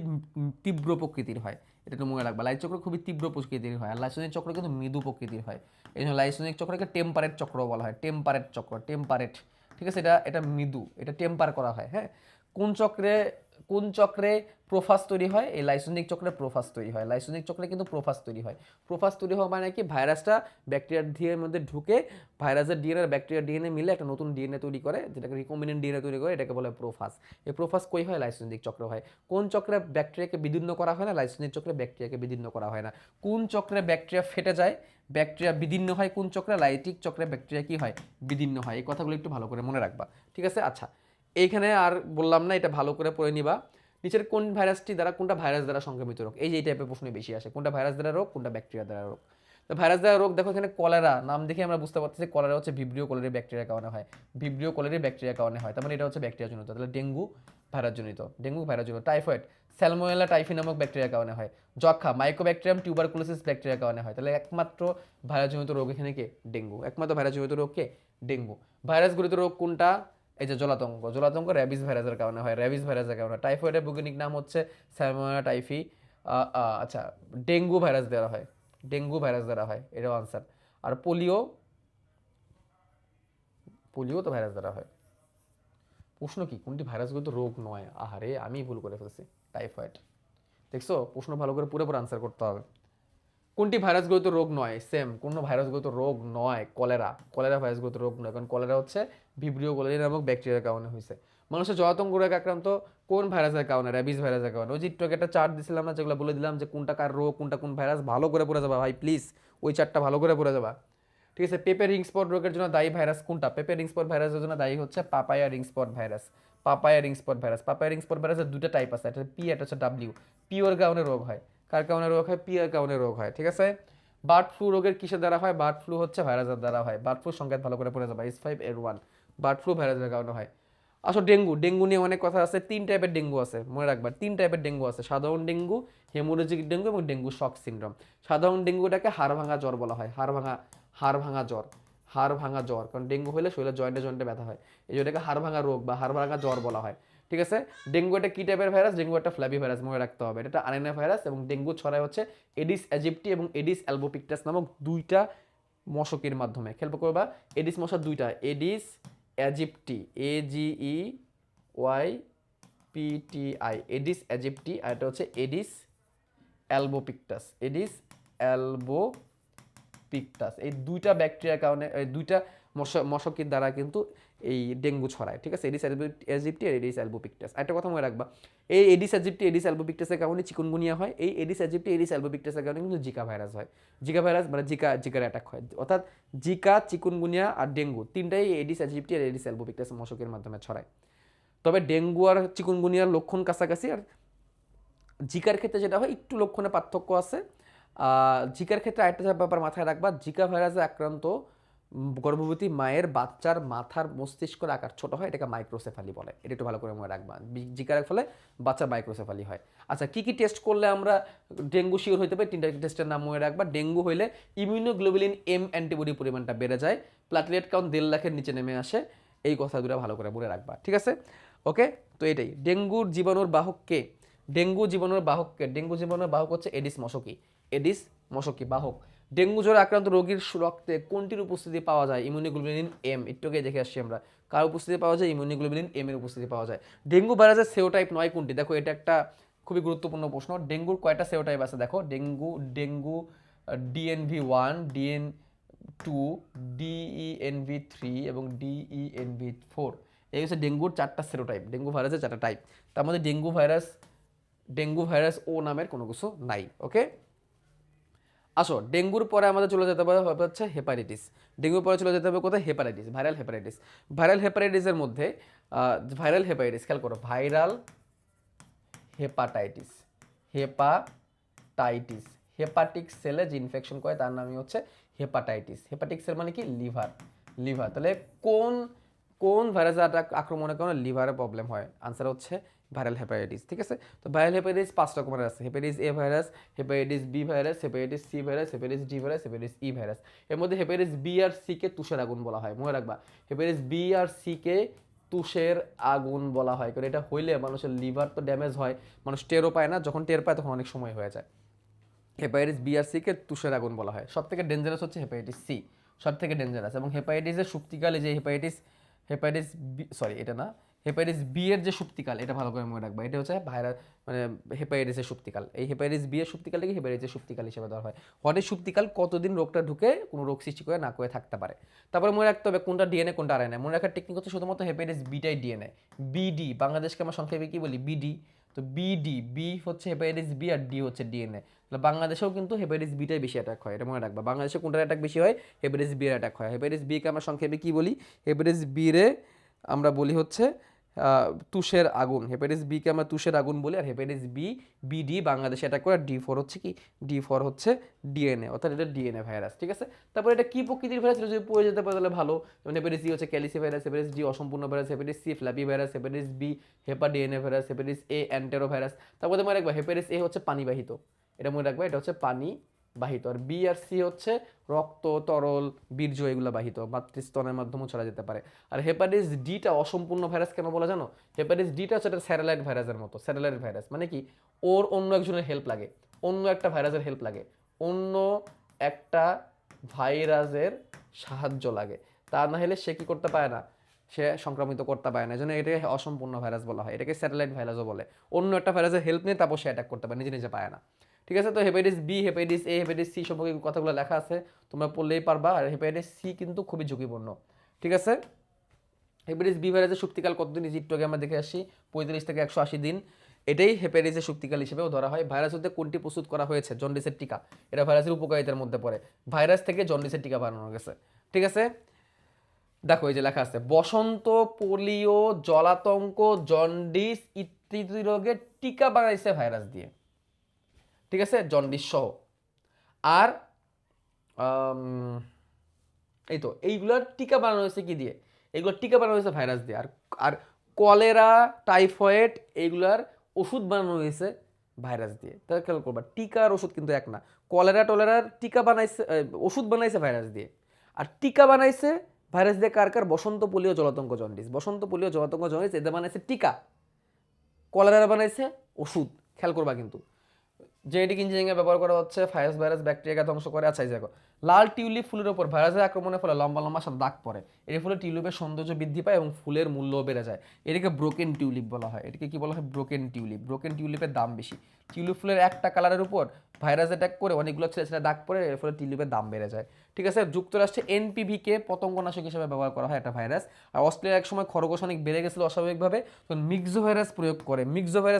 তীব্র প্রকৃতির হয়, এটা একটু মনে রাখবা। লাইট চক্র খুবই তীব্র প্রকৃতির হয়, আর লাইসোজেনিক চক্র কিন্তু মৃদু প্রকৃতির হয়। এই জন্য লাইসোজেনিক চক্রকে টেম্পারেট চক্র বলা হয়, টেম্পারেট চক্র, টেম্পারেট। ঠিক আছে, এটা মৃদু, এটা টেম্পার করা হয়। হ্যাঁ, কোন চক্রে প্রোফাস তৈরি হয়? এই লাইসোজেনিক চক্রে প্রোফাস তৈরি হয়। লাইসোজেনিক চক্রে কিন্তু প্রোফাস তৈরি হয়। প্রোফাস তৈরি হওয়া মানে কি? ভাইরাসটা ব্যাকটেরিয়ার ডিএনএর মধ্যে ঢুকে ভাইরাসের ডিএনএ আর ব্যাকটেরিয়ার ডিএনএ মিলে একটা নতুন ডিএনএ তৈরি করে, যেটাকে রিকম্বিনেন্ট ডিএনএ তৈরি করে, এটাকে বলে প্রোফাস। এই প্রোফাস কই হয়? লাইসোজেনিক চক্র হয়। কোন চক্রে ব্যাকটেরিয়াকে বিদীর্ণ করা হয় না? লাইসোজেনিক চক্রে ব্যাকটেরিয়াকে বিদীর্ণ করা হয় না। কোন চক্রে ব্যাকটেরিয়া ফেটে যায়, ব্যাকটেরিয়া বিদীর্ণ হয়? কোন চক্রে? লাইটিক চক্রে ব্যাকটেরিয়া কি হয়? বিদীর্ণ হয়। এই কথাগুলো একটু ভালো করে মনে রাখবা। ঠিক আছে, আচ্ছা এইখানে আর বললাম না, এটা ভালো করে পড়ে নিবা। নিচের কোন ভাইরাসটি দ্বারা, কোনটা ভাইরাস দ্বারা সংক্রমিত রোগ? এই যে এই টাইপের প্রশ্ন বেশি আসে, কোনটা ভাইরাস দ্বারা রোগ, কোনটা ব্যাকটেরিয়া দ্বারা রোগ। তো ভাইরাস দ্বারা রোগ দেখো, এখানে কলেরা নাম দেখে আমরা বুঝতে পারতেছি কলেরা হচ্ছে ভিব্রিও কোলেরি ব্যাকটেরিয়ার কারণে হয়। ভিব্রিও কোলেরি ব্যাকটেরিয়ার কারণে হয়, তার মানে এটা হচ্ছে ব্যাকটেরিয়া জনিত। তাহলে ডেঙ্গু ভাইরাসজনিত, ডেঙ্গু ভাইরাসজনিত। টাইফয়েড স্যালমোনেলা টাইফি নামক ব্যাকটেরিয়ার কারণে হয়। যক্ষা মাইকোব্যাকটেরিয়াম টিউবারকুলোসিস ব্যাকটেরিয়ার কারণে হয়। তাহলে একমাত্র ভাইরাসজনিত রোগ এখানে কে? ডেঙ্গু। একমাত্র ভাইরাসজনিত রোগ কে? ডেঙ্গু। ভাইরাসজনিত রোগ কোনটা? এই যে জলাতঙ্ক র্যাবিস ভাইরাসের কারণে হয়, র্যাবিস ভাইরাসের কারণে। টাইফয়েডের বৈজ্ঞানিক নাম হচ্ছে স্যালমোনেলা টাইফি। আচ্ছা, ডেঙ্গু ভাইরাস দ্বারা হয়, ডেঙ্গু ভাইরাস দ্বারা হয়, এটাও আনসার। আর পোলিও তো ভাইরাস দ্বারা হয়। প্রশ্ন কি? কোনটি ভাইরাসগত রোগ নয়? আহারে, আমি ভুল করে ফেলছি, টাইফয়েড। দেখছো, প্রশ্ন ভালো করে পুরোপুরি আনসার করতে হবে। কোনটি ভাইরাসগত রোগ নয়? সেম, কোনো ভাইরাসগত রোগ নয়। কলেরা ভাইরাসগত রোগ নয়, কারণ কলেরা হচ্ছে ভিব্রিও কোলেরি নামক ব্যাকটেরিয়ার কারণে হয়েছে। মানুষের জলাতঙ্ক রোগে আক্রান্ত কোন ভাইরাসের কারণে? র্যাবিস ভাইরাসের কারণে। ওই যে একটু একটা চার্ট দিছিলাম না, যেগুলো বলে দিলাম যে কোনটা কার রোগ, কোনটা কোন ভাইরাস, ভালো করে পড়ে যাবা ভাই প্লিজ, ওই চারটা ভালো করে পড়ে যাবা। ঠিক আছে, পেপে রিং স্পট রোগের জন্য দায়ী ভাইরাস কোনটা? পেপে রিং স্পট ভাইরাসের জন্য দায়ী হচ্ছে papaya ring spot virus. Papaya ring spot ভাইরাসের দুটো টাইপ আছে, একটা পি, একটা হচ্ছে ডাব্লিউ। পি ওর কারণে রোগ হয়, কার কারণে রোগ হয়? পি এর কারণে রোগ হয়। ঠিক আছে, বার্ড ফ্লু রোগের কিসের দ্বারা হয়? বার্ড ফ্লু হচ্ছে ভাইরাসের দ্বারা হয়। বার্ড ফ্লু সংকেত ভালো করে পড়ে যাবে, H5N1। বার্ড ফ্লু ভাইরাসের কারণে হয়। আসলে ডেঙ্গু নিয়ে অনেক কথা আছে। 3 টাইপের ডেঙ্গু আছে, মনে রাখবা 3 টাইপের ডেঙ্গু আছে: সাধারণ ডেঙ্গু, হেমোরেজিক ডেঙ্গু এবং ডেঙ্গু শক সিনড্রোম। সাধারণ ডেঙ্গুটাকে হাড় ভাঙা জ্বর বলা হয়, হাড় ভাঙা জ্বর, কারণ ডেঙ্গু হলে শরীরের জয়েন্টে ব্যথা হয়, এই জন্য এটাকে হাড় ভাঙা রোগ বা হাড় ভাঙা জ্বর বলা হয়। ঠিক আছে, ডেঙ্গু একটা কি টাইপের ভাইরাস? ডেঙ্গু একটা ফ্ল্যাভি ভাইরাস, মনে রাখতে হবে। এটা আরএনএ ভাইরাস এবং ডেঙ্গু ছড়ায় হচ্ছে এডিস অ্যাজিপ্টি এবং এডিস অ্যালবোপিক্টাস নামক দুইটা মশকের মাধ্যমে। খেয়াল করবা, এডিস মশার দুইটা, এডিস অ্যাজিপ্টি, AGEYPTI, এডিস অ্যাজিপ্টি, আর এটা হচ্ছে এডিস অ্যালবোপিক্টাস। এই দুইটা ব্যাকটেরিয়ার কারণে, এই দুইটা মশকের দ্বারা কিন্তু এই ডেঙ্গু ছড়ায়। ঠিক আছে, এডিস অ্যাজিপ্টি আর এডিস অ্যালবোপিক্টাস। একটা কথা মনে রাখবা, এই এডিস অ্যাজিপ্টি এডিস অ্যালবোপিক্টাসের কারণে চিকুনগুনিয়া হয়। এই এডিস অ্যাজিপ্টি এডিস অ্যালবোপিক্টাসের কারণে কিন্তু জিকা ভাইরাস হয়। জিকা ভাইরাস মানে জিকার অ্যাটাক হয়। অর্থাৎ জিকা, চিকুনগুনিয়া আর ডেঙ্গু তিনটাই এডিস অ্যাজিপ্টি আর এডিস অ্যালবোপিক্টাস মশকের মাধ্যমে ছড়ায়। তবে ডেঙ্গু আর চিকুনগুনিয়ার লক্ষণ কাছাকাছি, আর জিকার ক্ষেত্রে যেটা হয় একটু লক্ষণে পার্থক্য আছে। জিকার ক্ষেত্রে আরেকটা ব্যাপার মাথায় রাখবা, জিকা ভাইরাসে আক্রান্ত গর্ভবতী মায়ের বাচ্চার মাথার মস্তিষ্কের আকার ছোট হয়, এটাকে মাইক্রোসেফালি বলে। এটা একটু ভালো করে মনে রাখবা, জিকার ফলে বাচ্চার মাইক্রোসেফালি হয়। আচ্ছা, কি কি টেস্ট করলে আমরা ডেঙ্গু শিওর হইতে পারি? 3টা টেস্টের নাম মনে রাখবা। ডেঙ্গু হইলে ইমিউনোগ্লোবুলিন এম অ্যান্টিবডি পরিমাণটা বেড়ে যায়, প্লাটলেট কাউন্ট 1.5 লাখের নিচে নেমে আসে। এই কথা দুটো ভালো করে মনে রাখবা, ঠিক আছে? ওকে, তো এটাই ডেঙ্গুর জীবাণুর বাহক কে? ডেঙ্গু জীবাণুর বাহক কে? ডেঙ্গু জীবাণুর বাহক হচ্ছে এডিস মশকি। এডিস মশকি বাহক। ডেঙ্গু জ্বরে আক্রান্ত রোগীর রক্তে কোনটির উপস্থিতি পাওয়া যায়? Immunoglobulin M. একটু আগে দেখে আসছি আমরা, কার উপস্থিতি পাওয়া যায়? ইমিউনোগ্লোবুলিন এম এর উপস্থিতি পাওয়া যায়। ডেঙ্গু ভাইরাসের সেরোটাইপ 9 কোনটি? দেখো, এটা একটা খুবই গুরুত্বপূর্ণ প্রশ্ন। ডেঙ্গুর কয়টা সেরোটাইপ আছে দেখো? ডেঙ্গু DNV1, DN2, DENV3 এবং DENV4। এই হচ্ছে ডেঙ্গুর 4টা সেরোটাইপ, ডেঙ্গু ভাইরাসের 4টা টাইপ। তার মধ্যে ডেঙ্গু ভাইরাস ও নামের কোনো কিছু নাই। ওকে, আসো ডেঙ্গুর পরে আমাদের চলে যেতে হবে হচ্ছে হেপাটাইটিস। ডেঙ্গুর পরে চলে যেতে হবে কোথায়? Hepatitis, viral hepatitis. ভাইরাল হেপাটাইটিসের মধ্যে ভাইরাল হেপাটাইটিস, খেয়াল করো, ভাইরাল হেপাটাইটিস, হেপাটাইটিস, হেপাটিক সেলে যে ইনফেকশন করে তার নামই হচ্ছে হেপাটাইটিস। হেপাটিক সেল মানে কি? লিভার। লিভার। তাহলে কোন কোন ভাইরাসের আক্রমণের কারণে লিভারে প্রবলেম হয়? আনসার হচ্ছে ভাইরাল হেপাটাইটিস, ঠিক আছে? তো ভাইরাল হেপাটাইটিস 5 রকমের আছে। Hepatitis A virus, hepatitis B virus, hepatitis C virus, hepatitis D virus, hepatitis E virus. এর মধ্যে হেপাটাইটিস বি আর সি কে তুষের আগুন বলা হয়, মনে রাখবা। হেপাটাইটিস বি আর সি কে তুষের আগুন বলা হয়, কারণ এটা হইলে মানুষের লিভার তো ড্যামেজ হয়, মানুষ টেরও পায় না, যখন টের পায় তখন অনেক সময় হয়ে যায়। হেপাটাইটিস বি আর সি কে তুষের আগুন বলা হয়। সব থেকে ডেঞ্জারাস হচ্ছে হেপাটাইটিস সি, সব থেকে ডেঞ্জারাস। এবং হেপাটাইটিসের সুপ্তিকালে যে হেপাটাইটিস বি, সরি এটা না, হেপাটাইটিস বি এর যে সুপ্তিকাল, এটা ভালো করে মনে রাখবা। এটা হচ্ছে ভাইরাস, মানে হেপাটাইটিসের সুপ্তিকাল। এই হেপাটাইটিস বি এর সুপ্তিকালটাকে হেপাটাইটিসের সুপ্তিকাল হিসেবে ধরা হয়। হটের সুপ্তিকাল কতদিন রোগটা ঢুকে কোনো রোগ সৃষ্টি করে না করে থাকতে পারে। তারপরে মনে রাখতে হবে কোনটা ডিএনএ কোনটা আরএনএ। মনে রাখার টেকনিক হচ্ছে শুধুমাত্র হেপাটাইটিস বিটাই ডিএনএ। বিডি, বাংলাদেশকে আমরা সংক্ষেপে কি বলি? বিডি। তো বিডি, বি হচ্ছে হেপাটাইটিস বি আর ডি হচ্ছে ডিএনএ। তাহলে বাংলাদেশেও কিন্তু হেপাটাইটিস বিটাই বেশি অ্যাটাক হয়, এটা মনে রাখবা। বাংলাদেশে কোনটার অ্যাটাক বেশি হয়? হেপাটাইটিস বি এর অ্যাটাক হয়। হেপাটাইটিস বি কে আমরা সংক্ষেপে কি বলি? হেপাটাইটিস বি রে আমরা বলি হচ্ছে তুষের আগুন। হেপাটাইটিস বি কে আমরা তুষের আগুন বলি। আর হেপাটাইটিস বি, বিডি বাংলাদেশে অ্যাটাক করে। ডি4 হচ্ছে কি? ডি4 হচ্ছে ডিএনএ, অর্থাৎ এটা ডিএনএ ভাইরাস, ঠিক আছে? তারপর এটা কি প্রকৃতির ভাইরাস? এটা যদি পড়ে যেতে পারে তাহলে ভালো। যেমন হেপাটাইটিস সি হচ্ছে ক্যালিসি ভাইরাস, হেপাটাইটিস ডি অসম্পূর্ণ virus, hepatitis C flavivirus, hepatitis B hepadnavirus, hepatitis A enterovirus. তারপরে মনে রাখবা হেপাটাইটিস এ হচ্ছে পানিবাহিত, এটা মনে রাখবা, এটা হচ্ছে পানি বাহিত। আর বি আর সি হচ্ছে রক্ত, তরল, বীর্য, এগুলো বাহিত, মাতৃস্তনের মাধ্যমে ছড়া যেতে পারে। আর হেপাটাইটিস ডিটা অসম্পূর্ণ ভাইরাস কেন বলা জানো? হেপাটাইটিস ডিটা হচ্ছে একটা স্যাটেলাইট ভাইরাসের মতো। স্যাটেলাইট ভাইরাস মানে কি? ওর অন্য একজনের হেল্প লাগে, অন্য একটা ভাইরাসের হেল্প লাগে, অন্য একটা ভাইরাসের সাহায্য লাগে, তা না হলে সে কি করতে পারে না, সে সংক্রমিত করতে পারে না। এই জন্য এটাকে অসম্পূর্ণ ভাইরাস বলা হয়, এটাকে স্যাটেলাইট ভাইরাসও বলে। অন্য একটা ভাইরাসের হেল্প নিয়ে তারপর সে অ্যাটাক করতে পারে, নিজে নিজে পায় না, ঠিক আছে? তো hepatitis B, hepatitis A, hepatitis C সম্পর্কে কথাগুলো লেখা আছে, তোমরা পড়লেই পারবা। আর হেপাটাইটিস সি কিন্তু খুবই ঝুঁকিপূর্ণ, ঠিক আছে? হেপাটাইটিস বি ভাইরাসের সুপ্তিকাল কতদিন? একটু আগে আমরা দেখে আসি, 45 থেকে 180 দিন। এটাই হেপাটাইটিসের সুপ্তিকাল হিসেবেও ধরা হয়। ভাইরাস হতে কোনটি প্রস্তুত করা হয়েছে? জন্ডিসের টিকা, এটা ভাইরাসের উপকারিতার মধ্যে পড়ে। ভাইরাস থেকে জন্ডিসের টিকা বানানো গেছে, ঠিক আছে? দেখো এই যে লেখা আছে, বসন্ত, পোলিও, জলাতঙ্ক, জন্ডিস ইত্যাদি রোগের টিকা বানাইছে ভাইরাস দিয়ে, ঠিক আছে? জন্ডিস সহ। আর এই তো এইগুলোর টিকা বানানো হয়েছে কি দিয়ে? এগুলোর টিকা বানানো হয়েছে ভাইরাস দিয়ে। আর আর কলেরা, টাইফয়েড, এইগুলার ওষুধ বানানো হয়েছে ভাইরাস দিয়ে। তাহলে খেয়াল করবা, টিকা আর ওষুধ কিন্তু এক না। কলেরা টলেরার টিকা বানাইছে, ওষুধ বানাইছে ভাইরাস দিয়ে। আর টিকা বানাইছে ভাইরাস দিয়ে কার কার? বসন্ত, পোলিও, জলাতঙ্ক, জন্ডিস। বসন্ত, পোলিও, জলাতঙ্ক, জন্ডিস এদের বানাইছে টিকা, কলেরা বানাইছে ওষুধ। খেয়াল করবা কিন্তু জেনেটিক ইঞ্জিনিয়ারিং ব্যবহার করা হচ্ছে ভাইরাস ব্যাকটেরিয়াকে ধ্বংস করে। আচ্ছা দেখো, লাল টিউলিপ ফুলের উপর ভাইরাসের আক্রমণের ফলে লম্বা লম্বা সাদা দাগ পড়ে। এর ফলে টিউলিপের সৌন্দর্য বৃদ্ধি পায় এবং ফুলের মূল্যও বেড়ে যায়। এটাকে ব্রোকেন টিউলিপ বলা হয়। এটাকে কি বলা হয়? Broken tulip. ব্রোকেন টিউলিপের দাম বেশি। টিউলিপ ফুলের একটা কালারের উপর ভাইরাস অ্যাটাক করে অনেকগুলো ছেলে ছেলে দাগ পড়ে, এর ফলে টিউলিপের দাম বেড়ে যায়, ঠিক আছে? যুক্তরাষ্ট্রে এনপিভিকে পতঙ্গনাশক হিসেবে ব্যবহার করা হয় একটা ভাইরাস। আর অস্ট্রেলিয়ার এক সময় খরগোশ অনেক বেড়ে গেছিল অস্বাভাবিকভাবে, তখন মিক্সো ভাইরাস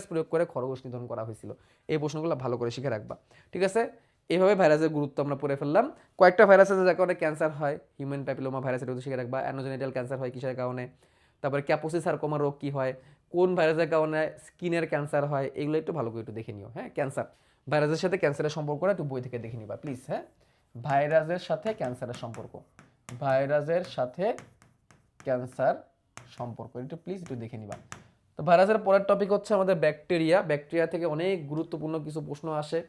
প্রয়োগ করে খরগোশ নিধন করা হয়েছিল। এই প্রশ্নগুলো ভালো করে শিখে রাখবা, ঠিক আছে? এইভাবে ভাইরাসের গুরুত্ব আমরা পড়ে ফেললাম। কয়েকটা ভাইরাস আছে যার কারণে ক্যান্সার হয়, হিউম্যান প্যাপিলোমা ভাইরাস, এটা শিখে রাখবা। অ্যানোজেনিটাল ক্যান্সার হয় কিসের কারণে? তারপরে ক্যাপোসি সার্কোমা রোগ কি হয়? কোন ভাইরাসের কারণে স্কিনের ক্যান্সার হয়, এগুলো একটু ভালো করে একটু দেখে নিও। হ্যাঁ, ক্যান্সার, ভাইরাসের সাথে ক্যান্সারের সম্পর্ক একটু বই থেকে দেখে নিবা প্লিজ। হ্যাঁ, ভাইরাসের সাথে ক্যান্সারের সম্পর্ক, ভাইরাসের সাথে ক্যান্সার সম্পর্ক একটু প্লিজ একটু দেখে নিবা। তো ভাইরাসের পরের টপিক হচ্ছে আমাদের ব্যাকটেরিয়া। ব্যাকটেরিয়া থেকে অনেক গুরুত্বপূর্ণ কিছু প্রশ্ন আসে।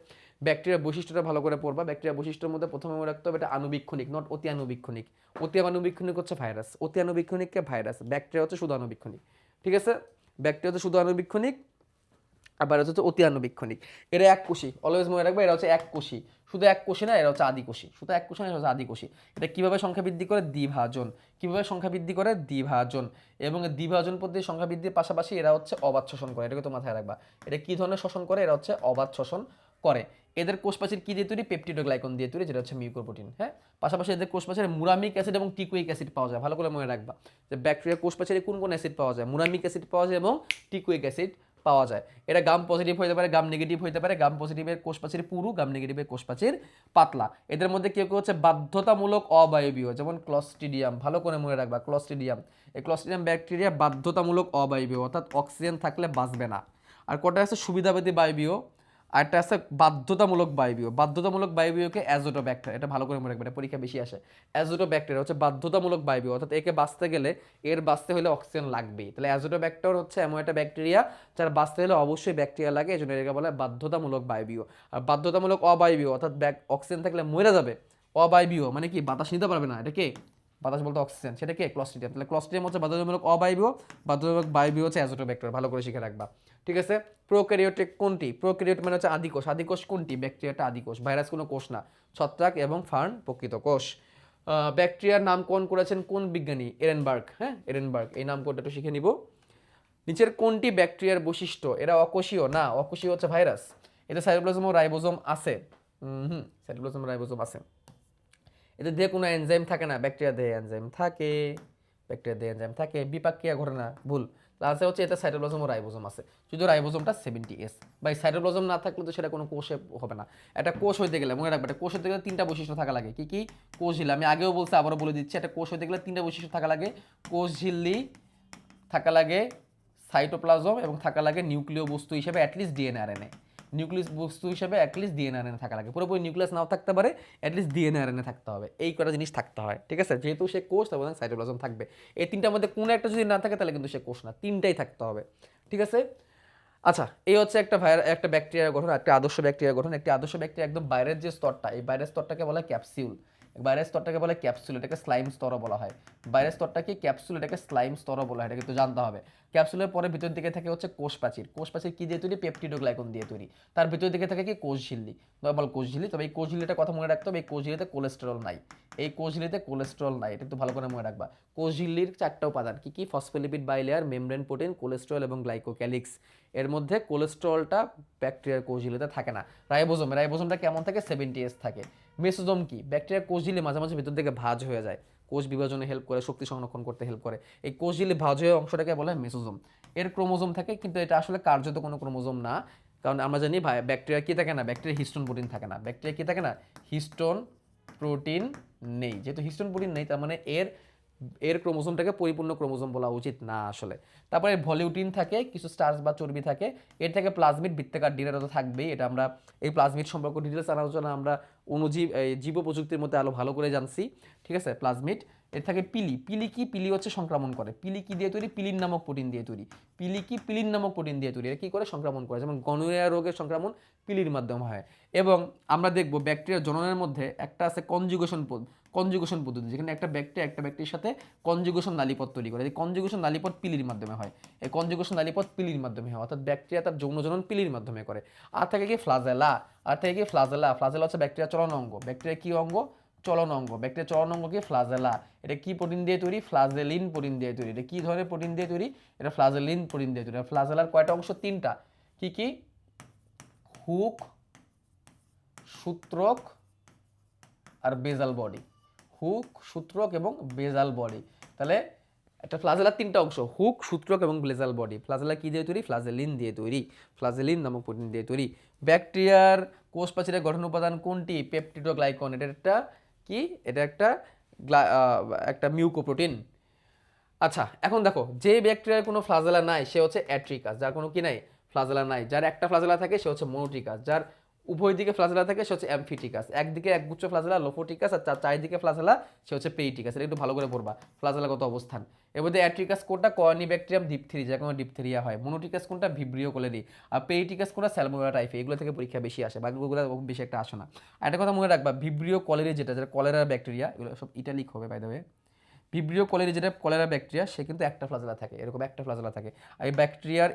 ব্যাকটেরিয়ার বৈশিষ্ট্যটা ভালো করে পড়বা। ব্যাকটেরিয়া বৈশিষ্ট্যের মধ্যে প্রথমে মনে রাখতে হবে এটা আণুবীক্ষণিক, নট অতি আণুবীক্ষণিক। অতি আণুবীক্ষণিক হচ্ছে ভাইরাস, অতি আণুবীক্ষণিককে ভাইরাস, ব্যাকটেরিয়া হচ্ছে শুধু আণুবীক্ষণিক। ঠিক আছে, ব্যাকটেরিয়া হচ্ছে শুধু আণুবীক্ষণিক, আবার হচ্ছে অতি আণুবীক্ষণিক। এরা এক কোষী, অলওয়েজ মনে রাখবে এরা হচ্ছে এক কোষী, শুধু এক কোষী না, এরা হচ্ছে আদিকোষী, শুধু এক কোষী না, এরা হচ্ছে আদিকোষী। এটা কিভাবে সংখ্যা বৃদ্ধি করে? দ্বিভাজন। কিভাবে সংখ্যা বৃদ্ধি করে? দ্বিভাজন। এবং দ্বিভাজন পদ্ধতির সংখ্যা বৃদ্ধির পাশাপাশি এরা হচ্ছে অবাধ শোষণ করে, এটাকে তো মাথায় রাখবা। এটা কি ধরনের শোষণ করে? এরা হচ্ছে অবাধ শোষণ করে। এদের কোষপ্রাচীর কি দিয়ে তৈরি? পেপটিডোগ্লাইকন দিয়ে তৈরি, যেটা হচ্ছে মিউকোপ্রোটিন। হ্যাঁ, পাশাপাশি এদের কোষপ্রাচীরে মুরামিক অ্যাসিড এবং টিকুইক অ্যাসিড পাওয়া যায়, ভালো করে মনে রাখবা যে ব্যাকটেরিয়া কোষপ্রাচীরে কোন কোন অ্যাসিড পাওয়া যায়? মুরামিক অ্যাসিড পাওয়া যায় এবং টিকুইক অ্যাসিড পাওয়া যায়। এটা গাম পজিটিভ হতে পারে, গাম নেগেটিভ হতে পারে। গাম পজিটিভের কোষপ্রাচীর পুরু, গাম নেগেটিভের কোষপ্রাচীর পাতলা। এদের মধ্যে কেউ কেউ হচ্ছে বাধ্যতামূলক অবায়বীয়, যেমন ক্লস্ট্রিডিয়াম, ভালো করে মনে রাখবা ক্লস্ট্রিডিয়াম। এই ক্লস্ট্রিডিয়াম ব্যাকটেরিয়া বাধ্যতামূলক অবায়বীয়, অর্থাৎ অক্সিজেন থাকলে বাঁচবে না। আর কটা আছে সুবিধাবাদী বায়বীয়, আর একটা আছে বাধ্যতামূলক বায়বীয়। বাধ্যতামূলক বায়বীয়কে অ্যাজোটোব্যাক্টের, এটা ভালো করে মনে রাখবে, এটা পরীক্ষা বেশি আসে। অ্যাজোটোব্যাক্টের হচ্ছে বাধ্যতামূলক বায়বীয়, অর্থাৎ একে বাঁচতে গেলে, এর বাঁচতে হলে অক্সিজেন লাগবেই। তাহলে অ্যাজোটোব্যাক্টর হচ্ছে এমন একটা ব্যাকটেরিয়া যার বাঁচতে হলে অবশ্যই ব্যাকটেরিয়া লাগে, এই জন্য এটাকে বলা হয় বাধ্যতামূলক বায়বীয়। আর বাধ্যতামূলক অবায়বীয় অর্থাৎ অক্সিজেন থাকলে মরে যাবে। অবায়বীয় মানে কি? বাতাস নিতে পারবে না, এটাকে বাতাস বলতে অক্সিজেন, সেটাকে ক্লস্ট্রিডিয়াম। তাহলে ক্লস্ট্রিডিয়াম হচ্ছে বাধ্যতামূলক অবায়বীয়, বাধ্যতামূলক বায়বীয় হচ্ছে অ্যাজোটোব্যাক্টর, ভালো করে শিখে রাখবা। ঠিক আছে, প্রোক্যারিওটে কোনটি? প্রোক্যারিওট মানে হচ্ছে আদিকোষ। আদিকোষ কোনটি? ব্যাকটেরিয়াটা আদিকোষ, ভাইরাস কোনো কোষ না। ছত্রাক এবং ফার্ন প্রকৃত কোষ। ব্যাকটেরিয়ার নামকরণ করেছেন কোন বিজ্ঞানী? এরেনবার্গ। হ্যাঁ, এরেনবার্গ, এই নামকরণটা একটু শিখে নিব। নিচের কোনটি ব্যাকটেরিয়ার বৈশিষ্ট্য? এরা অকোষীয় না, অকোষীয় হচ্ছে ভাইরাস। এতে সাইটোপ্লাজম ও রাইবোজোম আছে। সাইটোপ্লাজম রাইবোজোম আছে। এতে দিয়ে কোনো এনজাইম থাকে না, ব্যাকটেরিয়া দিয়ে এনজাইম থাকে, ব্যাকটেরিয়া দিয়ে এনজাইম থাকে। বিপাক ক্রিয়া ঘটে না, ভুল। আনসার হচ্ছে এতে সাইটোপ্লাজম ও রাইবোজোম আছে, যদি রাইবোজোমটা 70S। বা সাইটোপ্লাজম না থাকলে তো সেটা কোনো কোষে হবে না। একটা কোষ হইতে গেলে মনে রাখবে, একটা কোষ হইতে গেলে তিনটা বৈশিষ্ট্য থাকা লাগে। কি কি? কোষ ঝিল্লি, আমি আগেও বলছি আবারও বলে দিচ্ছি, একটা কোষ হইতে গেলে তিনটা বৈশিষ্ট্য থাকা লাগে। কোষ ঝিল্লি থাকা লাগে, সাইটোপ্লাজম, এবং থাকা লাগে নিউক্লিয় বস্তু হিসেবে অ্যাটলিস্ট ডিএনএ আরএনএ। নিউক্লিয়াস বস্তু হিসেবে অ্যাটলিস্ট ডিএনএ আরএনএ থাকা লাগে। পুরোপুরি নিউক্লিয়াস নাও থাকতে পারে, অ্যাটলিস্ট ডিএনএ আরএনএ থাকতে হবে। এই কটা জিনিস থাকতে হয়। ঠিক আছে, যেহেতু সে কোষ, তার মধ্যে সাইটোপ্লাজম থাকবে। এই তিনটার মধ্যে কোনো একটা যদি না থাকে তাহলে কিন্তু সে কোষ না, তিনটাই থাকতে হবে। ঠিক আছে, আচ্ছা, এই হচ্ছে একটা ব্যাকটেরিয়ার গঠন, একটা আদর্শ ব্যাকটেরিয়ার গঠন। একটি আদর্শ ব্যাকটেরিয়া একদম বাইরের যে স্তরটা, এই বাইরের স্তরটাকে বলা হয় ক্যাপসিউল। বাইরের স্তরটাকে বলে ক্যাপসুল, এটাকে স্লাইম স্তরও বলা হয়। বাইরের স্তরটাকে ক্যাপসুল, এটাকে স্লাইম স্তরও বলা হয়, এটা কিন্তু জানতে হবে। ক্যাপসুলের পরে ভিতর দিকে থাকে হচ্ছে কোষ প্রাচীর। কোষ প্রাচীর কি দিয়ে তৈরি? পেপটিডোগ্লাইকন দিয়ে তৈরি। তার ভিতর দিকে থাকে কি? কোষ ঝিল্লি, নর্মাল কোষ ঝিল্লি। তবে এই কোষ ঝিল্লিটার কথা মনে রাখতে হবে, এই কোষ ঝিল্লিতে কোলেস্টেরল নাই। এই কোষ ঝিল্লিতে কোলেস্টেরল নাই, এটা একটু ভালো করে মনে রাখবা। কোষ ঝিল্লির চারটা উপাদান কি কি? Phospholipid bilayer, membrane protein, cholesterol এবং গ্লাইকোক্যালিক্স। এর মধ্যে কোলেস্টেরলটা ব্যাকটেরিয়ার কোষ ঝিল্লিতে থাকে না। রাইবোজোমটা কেমন থাকে? 70S থাকে। মেসোজোম কি? ব্যাকটেরিয়ার কোষ ঝিল্লি মাঝে মাঝে ভিতর থেকে ভাঁজ হয়ে যায়, কোষ বিভাজনে হেল্প করে, শক্তি সংরক্ষণ করতে হেল্প করে। এই কোষ ঝিল্লি ভাঁজ হয়ে অংশটাকে বলা হয় মেসোজোম। এর ক্রোমোজোম থাকে, কিন্তু এটা আসলে কার্যত কোনো ক্রোমোজোম না। কারণ আমরা জানি ব্যাকটেরিয়া কি থাকে না? ব্যাকটেরিয়া হিস্টোন প্রোটিন থাকে না। ব্যাকটেরিয়া কি থাকে না? হিস্টোন প্রোটিন নেই। যেহেতু হিস্টোন প্রোটিন নেই, তার মানে এর এর ক্রোমোজোমটাকে পরিপূর্ণ ক্রোমোজোম বলা উচিত না আসলে। তারপরে ভলিউটিন থাকে, কিছু স্টার্চ বা চর্বি থাকে। এর থেকে প্লাজমিড, বৃত্তাকার ডিএনএ তো থাকবেই। এটা আমরা এই প্লাজমিড সম্পর্কে ডিটেলস আলোচনা আমরা জীব প্রযুক্তির মধ্যে আলো ভালো করে জানছি। ঠিক আছে, প্লাজমিড। এর থাকে পিলি। পিলি কি? পিলি হচ্ছে সংক্রমণ করে। পিলি কি দিয়ে তৈরি? পিলিন নামক প্রোটিন দিয়ে তৈরি। পিলি কি? পিলিন নামক প্রোটিন দিয়ে তৈরি। এটা কি করে? সংক্রমণ করে। যেমন গনোরিয়া রোগের সংক্রমণ পিলির মাধ্যমে হয়। এবং আমরা দেখব ব্যাকটেরিয়া জননের মধ্যে একটা আছে কনজুগেশন পদ্ধতি, যেখানে একটা ব্যাকটেরিয়ার সাথে কনজুগেশন নালীপথ তৈরি করে। এই কনজুগেশন নালীপথ পিলির মাধ্যমে হয়। এই কনজুগেশন নালীপথ পিলির মাধ্যমে হয়, অর্থাৎ ব্যাকটেরিয়া তার যৌন জনন পিলির মাধ্যমে করে। আর থাকে কি? ফ্লাজেলা। ফ্লাজেলা হচ্ছে ব্যাকটেরিয়া চলন অঙ্গ। ব্যাকটেরিয়া কি অঙ্গ? চলন অঙ্গ। ব্যাকটেরিয়া চলন অঙ্গ কি? ফ্লাজেলা। এটা কি প্রোটিন দিয়ে তৈরি? ফ্লাজেলিন প্রোটিন দিয়ে তৈরি। এটা কি ধরনের প্রোটিন দিয়ে তৈরি? এটা ফ্লাজেলিন প্রোটিন দিয়ে তৈরি। ফ্লাজেলার কয়টা অংশ? তিনটা। কি কি? হুক, সূত্রক আর বেজাল বডি। হুক, সূত্রক এবং বেজাল বডি। তাহলে একটা ফ্লাজেলার তিনটা অংশ, হুক, সূত্রক এবং বেজাল বডি। ফ্লাজেলা কি দিয়ে তৈরি? ফ্লাজেলিন দিয়ে তৈরি। ফ্লাজেলিন নামক প্রোটিন দিয়ে তৈরি। ব্যাকটেরিয়ার কোষ প্রাচীরের গঠন উপাদান কোনটি? পেপটিডোগ্লাইকন। এটা একটা কি? এটা একটা একটা মিউকোপ্রোটিন। আচ্ছা, এখন দেখো যে ব্যাকটেরিয়ার কোনো ফ্লাজেলা নাই সে হচ্ছে অ্যাট্রিকাস, যার কোনো কি নাই, ফ্লাজেলা নাই। যার একটা ফ্লাজেলা থাকে সে হচ্ছে মোনোট্রিকাস, যার উভয় দিকে ফ্লাজেলা থাকে সে হচ্ছে অ্যামফিটিকাস। একদিকে একগুচ্ছ ফ্লাজেলা লোফোটিকাস, আর চারিদিকে ফ্লাজেলা সে হচ্ছে পেইটিকাস। এটা একটু ভালো করে পড়বা, ফ্লাজেলাগত অবস্থান। এর মধ্যে অ্যাট্রিকাস কোনটা, কর্নিব্যাকটেরিয়াম ডিপথিরি, যার কোনো ডিপথেরিয়া হয়। মোনোটিকাস কোনটা, ভিব্রিও কোলেরি। আর পেইটিকাস কোনটা, স্যালমোনেলা টাইফি। এগুলো থেকে পরীক্ষা বেশি আসে, বাকিগুলো বেশি একটা আসে না। আর একটা কথা মনে রাখবা, ভিব্রিও কোলেরি যেটা কলেরা ব্যাকটেরিয়া, এগুলো সব ইটালিক হবে বাই দ্য ওয়ে। ভিব্রিও কোলেরি যেটা কলেরা ব্যাকটেরিয়া, সে কিন্তু একটা ফ্লাজেলা থাকে, এরকম একটা ফ্লাজেলা থাকে। আর এই ব্যাকটেরিয়ার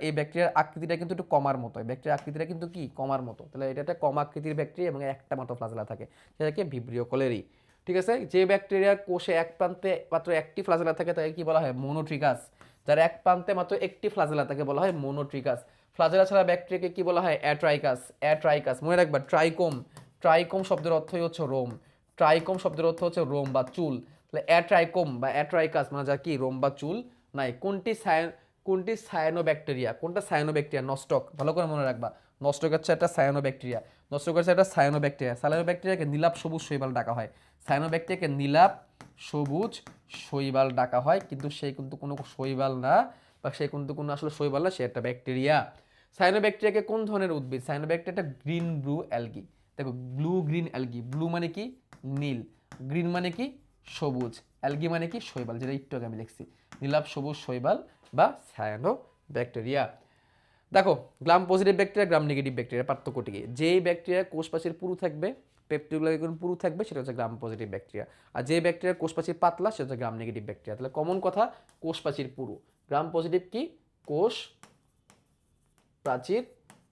আকৃতিটা কিন্তু একটু কমার মতো, এই ব্যাকটেরিয়ার আকৃতিটা কিন্তু কি কমার মতো। তাহলে এটা একটা কম আকৃতির ব্যাকটেরিয়া এবং একটা মাত্র ফ্লাজেলা থাকে, সেটাকে ভিব্রিও কোলেরি। ঠিক আছে, যে ব্যাকটেরিয়ার কোষে এক প্রান্তে মাত্র একটি ফ্লাজেলা থাকে তাকে কি বলা হয়, মোনোট্রিকাস। যার এক প্রান্তে মাত্র একটি ফ্লাজেলা তাকে বলা হয় মোনোট্রিকাস। ফ্লাজেলা ছাড়া ব্যাকটেরিয়াকে কি বলা হয়, অ্যাট্রাইকাস। অ্যাট্রাইকাস মনে রাখবা, ট্রাইকোম, ট্রাইকোম শব্দের অর্থই হচ্ছে রোম। ট্রাইকোম শব্দের অর্থ হচ্ছে রোম বা চুল। তাহলে অ্যাট্রাইকোম বা অ্যাট্রাইকাস মানে যা কি রোম বা চুল নাই। কোনটি সায়ানোব্যাকটেরিয়া, কোনটা সায়ানোব্যাকটেরিয়া, নস্টক। ভালো করে মনে রাখবা, নস্টক হচ্ছে একটা সায়ানোব্যাকটেরিয়া। নস্টক হচ্ছে একটা সায়ানোব্যাকটেরিয়া। সায়ানোব্যাকটেরিয়াকে নীলাপ সবুজ শৈবাল ডাকা হয়। সায়ানোব্যাকটেরিয়াকে নীলাপ সবুজ শৈবাল ডাকা হয়, কিন্তু সে কিন্তু কোনো শৈবাল না, বা সে কিন্তু কোনো আসলে শৈবাল না, সে একটা ব্যাকটেরিয়া। সায়ানোব্যাকটেরিয়াকে কোন ধরনের উদ্ভিদ, সায়ানোব্যাকটেরিয়া একটা গ্রিন ব্লু অ্যালগি। দেখো, ব্লু গ্রিন অ্যালগি, ব্লু মানে কি নীল, গ্রিন মানে কি সবুজ, অ্যালগি মানে কি শৈবাল, যেটা একটু আগে আমি লিখছি, নীলাভ সবুজ শৈবাল বা সায়ানো ব্যাকটেরিয়া। দেখো, gram positive bacteria, gram negative bacteria পার্থক্যটি কি? যেই ব্যাকটেরিয়া কোষপ্রাচীর পুরু থাকবে, পেপটিগুলো পুরু থাকবে, সেটা হচ্ছে গ্রাম পজিটিভ ব্যাকটেরিয়া। আর যে ব্যাকটেরিয়া কোষপ্রাচীর পাতলা সেটা হচ্ছে গ্রাম নেগেটিভ ব্যাকটেরিয়া। তাহলে কমন কথা, কোষপ্রাচীর পুরু। গ্রাম পজিটিভ কি, কোষ প্রাচীর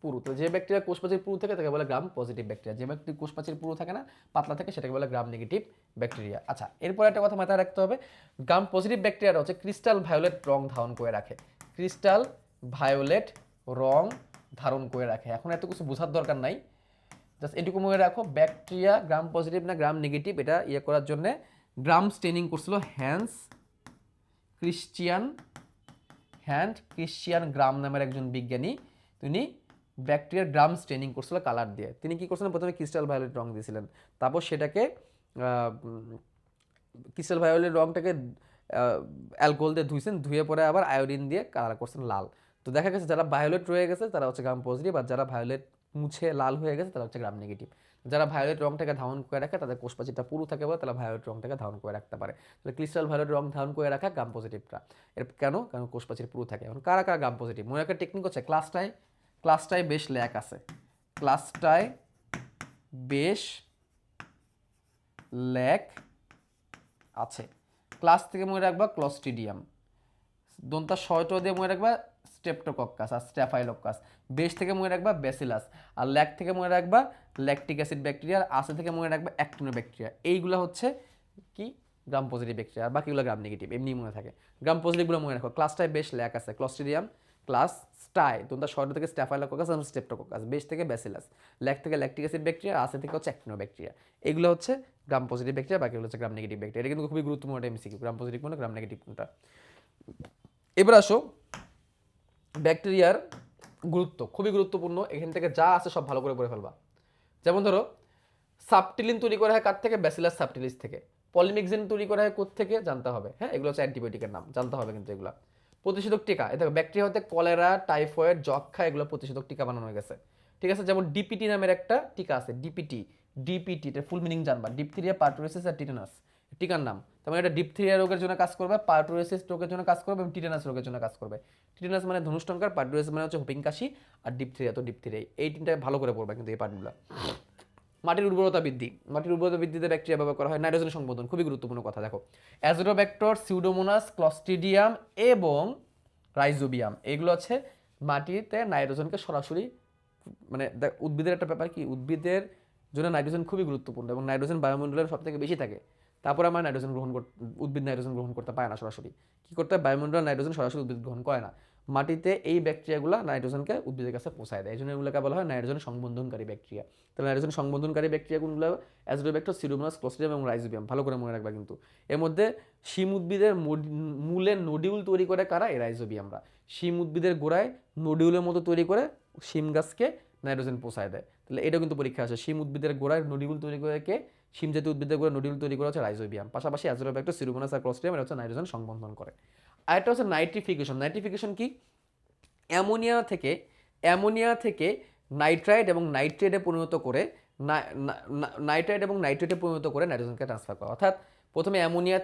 পুরু। তো যে ব্যাকটেরিয়া কোষ প্রাচীর পুরু থাকে তাকে বলে গ্রাম পজিটিভ ব্যাকটেরিয়া। যে ব্যাকটেরিয়া কোষ প্রাচীর পুরু থাকে না, পাতলা থাকে, সেটাকে বলে গ্রাম নেগেটিভ ব্যাকটেরিয়া। আচ্ছা, এরপর একটা কথা মাথায় রাখতে হবে, গ্রাম পজিটিভ ব্যাকটেরিয়াটা হচ্ছে ক্রিস্টাল ভায়োলেট রং ধারণ করে রাখে। ক্রিস্টাল ভায়োলেট রং ধারণ করে রাখে। এখন এত কিছু বোঝার দরকার নাই, জাস্ট এটুকু মনে রাখো, ব্যাকটেরিয়া গ্রাম পজিটিভ না গ্রাম নেগেটিভ এটা ইয়ে করার জন্য গ্রাম স্টেনিং করছিল ক্রিশ্চিয়ান গ্রাম নামের একজন বিজ্ঞানী। তিনি ব্যাকটেরিয়ার গ্রাম স্টেনিং করছিল কালার দিয়ে। তিনি কি করছিলেন, প্রথমে ক্রিস্টাল ভায়োলেট রং দিয়েছিলেন, তারপর সেটাকে ক্রিস্টাল ভায়োলেট রংটাকে অ্যালকোহল দিয়ে ধুইছেন, ধুয়ে পরে আবার আয়োডিন দিয়ে কালার করছেন লাল। তো দেখা গেছে যারা ভায়োলেট রয়ে গেছে তারা হচ্ছে গ্রাম পজিটিভ, আর যারা ভায়োলেট মুছে লাল হয়ে গেছে তারা হচ্ছে গ্রাম নেগেটিভ। যারা ভায়োলেট রংটাকে ধারণ করে রাখে তাদের কোষপ্রাচীরটা পুরো থাকে বলে তারা ভায়োলেট রংটাকে ধারণ করে রাখতে পারে। তাহলে ক্রিস্টাল ভায়োলেট রং ধারণ করে রাখা গ্রাম পজিটিভটা। এর কেন, কারণ কোষপ্রাচীর পুরো থাকে। এখন কারা কারা গ্রাম পজিটিভ, মনে রাখার টেকনিক হচ্ছে ক্লাসটায় বেশ ল্যাক আছে, ক্লাসটায় বেশ ল্যাক আছে। ক্লাস থেকে মনে রাখবা ক্লস্ট্রিডিয়াম, দন্তা শয়টো দিয়ে মনে রাখবা স্ট্রেপ্টোকক্কাস আর স্ট্যাফাইলোকাস। বেশ থেকে মনে রাখবা ব্যাসিলাস, আর ল্যাক থেকে মনে রাখবা ল্যাকটিক অ্যাসিড ব্যাকটেরিয়া, আর আসে থেকে মনে রাখবা অ্যাক্টিনোব্যাকটেরিয়া। এইগুলো হচ্ছে কি গ্রাম পজিটিভ ব্যাকটেরিয়া, আর বাকিগুলো গ্রাম নেগেটিভ, এমনি মনে থাকে। গ্রাম পজিটিভগুলো মনে রাখো, ক্লাসটায় বেশ ল্যাক আছে, ক্লস্ট্রিডিয়াম, ক্লাস স্টাই দন্তা শয়টো থেকে স্ট্যাফাইলোকাস আর স্ট্রেপ্টোকক্কাস, বেশ থেকে ব্যাসিলাস, ল্যাক থেকে ল্যাকটিক অ্যাসিড ব্যাকটেরিয়া, আসে থেকে হচ্ছে অ্যাক্টিনোব্যাকটেরিয়া। এগুলো হচ্ছে গ্রাম পজিটিভ ব্যাকটেরিয়া, বাকিগুলো হচ্ছে গ্রাম নেগেটিভ ব্যাকটেরিয়া। এটা কিন্তু খুবই গুরুত্বপূর্ণ একটা এমসিকিউ, গ্রাম পজিটিভ কোনটা, গ্রাম নেগেটিভ কোনটা। এবার আসো ব্যাকটেরিয়ার গুরুত্ব, খুবই গুরুত্বপূর্ণ। এখান থেকে যা আছে সব ভালো করে পড়ে ফেলবা। যেমন ধরো, সাবটিলিন তৈরি করা হয় কার থেকে, ব্যাসিলাস সাবটিলিস থেকে। পলিমিক্সিন তৈরি করা হয় থেকে জানতে হবে, হ্যাঁ, এগুলো হচ্ছে অ্যান্টিবায়োটিকের নাম, জানতে হবে কিন্তু এগুলো। প্রতিষেধক টিকা, এ দেখো ব্যাকটেরিয়া হতে কলেরা, টাইফয়েড, যক্ষা, এগুলো প্রতিষেধক টিকা বানানো হয়ে গেছে। ঠিক আছে, যেমন ডিপিটি নামের একটা টিকা আছে, ডিপিটি এর ফুল মিনিং জানবা, ডিপথেরিয়া, পার্টুরেসিস আর টিটানাস, টিকার নাম। তার মানে এটা ডিপথেরিয়া রোগের জন্য কাজ করবে, পার্টুরেসিস রোগের জন্য কাজ করবে, এবং টিটানাস রোগের জন্য কাজ করবে। টিটানাস মানে ধনুষ্টঙ্কার, পার্টুরেসিস মানে হচ্ছে হুপিং কাশি, আর ডিপথেরিয়া তো ডিপথেরিয়া। এই তিনটা ভালো করে পড়বে কিন্তু এই পার্টগুলো। মাটির উর্বরতা বৃদ্ধি, মাটির উর্বরতা বৃদ্ধিতে ব্যাকটেরিয়া ব্যবহার করা হয়। নাইট্রোজেন সংবর্ধন, খুবই গুরুত্বপূর্ণ কথা। দেখো, অ্যাজোটোব্যাক্টর, সিউডোমোনাস, ক্লস্ট্রিডিয়াম এবং রাইজোবিয়াম, এগুলো হচ্ছে মাটিতে নাইট্রোজেনকে সরাসরি, মানে উদ্ভিদের একটা ব্যাপার কি, উদ্ভিদের জন্য নাইট্রোজেন খুবই গুরুত্বপূর্ণ, এবং নাইট্রোজেন বায়ুমণ্ডলের সব থেকে বেশি থাকে। তারপরে আমরা উদ্ভিদ নাইট্রোজেন গ্রহণ করতে পারে না সরাসরি। কি করতে হয়, বায়ুমণ্ডলের নাইট্রোজেন সরাসরি উদ্ভিদ গ্রহণ করে না। মাটিতে এই ব্যাকটেরিয়াগুলো নাইট্রোজেনকে উদ্ভিদের কাছে পৌঁছায় দেয়, এই জন্য এগুলোকে বলা হয় নাইট্রোজেন সংবন্ধনকারী ব্যাকটেরিয়া। তাহলে নাইট্রোজেন সংবন্ধনকারী ব্যাকটেরিয়া কোনগুলো, অ্যাজোটোব্যাক্টর, সিউডোমোনাস, ক্লস্ট্রিডিয়াম এবং রাইজোবিয়াম। ভালো করে মনে রাখবা কিন্তু। এর মধ্যে শিম উদ্ভিদের মূলে নোডিউল তৈরি করে কারা, এই রাইজোবিয়ামরা। শিম উদ্ভিদের গোড়ায় নোডিউলের মতো তৈরি করে শিম গাছকে নাইট্রোজেন পৌঁছায় দেয়। তাহলে এটাও কিন্তু পরীক্ষা আসে, শিম উদ্ভিদের গোড়ায় নোডিউল তৈরি করে কে, শিম জাতীয় উদ্ভিদের গোড়ায় নোডিউল তৈরি করা হচ্ছে রাইজোবিয়াম। পাশাপাশি অ্যাজোটোব্যাক্টর, সিউডোমোনাস আর ক্লস্ট্রিডিয়াম এটা হচ্ছে নাইট্রোজেন সংবন্ধন করে। আরেকটা হচ্ছে নাইট্রিফিকেশন। নাইট্রিফিকেশন কি? অ্যামোনিয়া থেকে নাইট্রাইট এবং নাইট্রেটে পরিণত করে নাইট্রাইট এবং নাইট্রেটে পরিণত করে নাইট্রোজেনকে ট্রান্সফার করা। অর্থাৎ প্রথমে অ্যামোনিয়া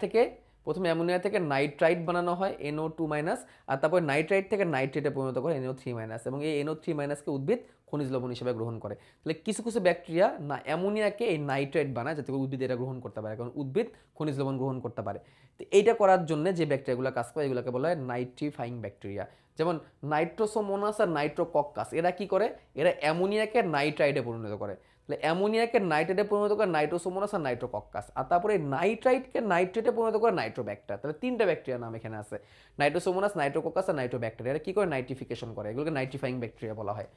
থেকে নাইট্রাইট বানানো হয় NO2- আর তারপর নাইট্রাইট থেকে নাইট্রেটে পরিণত করে NO3- এবং এই NO3- উদ্ভিদ খনিজ লবণ হিসেবে গ্রহণ করে। তাহলে কিছু কিছু ব্যাকটেরিয়া না অ্যামোনিয়াকে এই নাইট্রাইট বানায় যাতে উদ্ভিদ এটা গ্রহণ করতে পারে, কারণ উদ্ভিদ খনিজ লবণ গ্রহণ করতে পারে। তো এইটা করার জন্য যে ব্যাকটেরিয়াগুলো কাজ করে এগুলোকে বলা হয় নাইট্রিফাইং ব্যাকটেরিয়া। যেমন নাইট্রোসোমোনাস আর নাইট্রোকক্কাস, এরা কি করে? এরা অ্যামোনিয়াকে নাইট্রাইটে পরিণত করে। তাহলে অ্যামোনিয়াকে নাইট্রেটে পরিণত করে নাইট্রোসোমোনাস আর নাইট্রোকক্কাস, আর তারপরে নাইট্রাইটকে নাইট্রেটে পরিণত করে নাইট্রোব্যাক্টার। তাহলে তিনটা ব্যাকটেরিয়া নাম এখানে আছে, নাইট্রোসোমোনাস, নাইট্রোকক্কাস আর নাইট্রোব্যাক্টেরিয়া। এরা কি করে? নাইট্রিফিকেশন করে। এগুলোকে নাইট্রিফাইং ব্যাকটেরিয়া বলা হয়।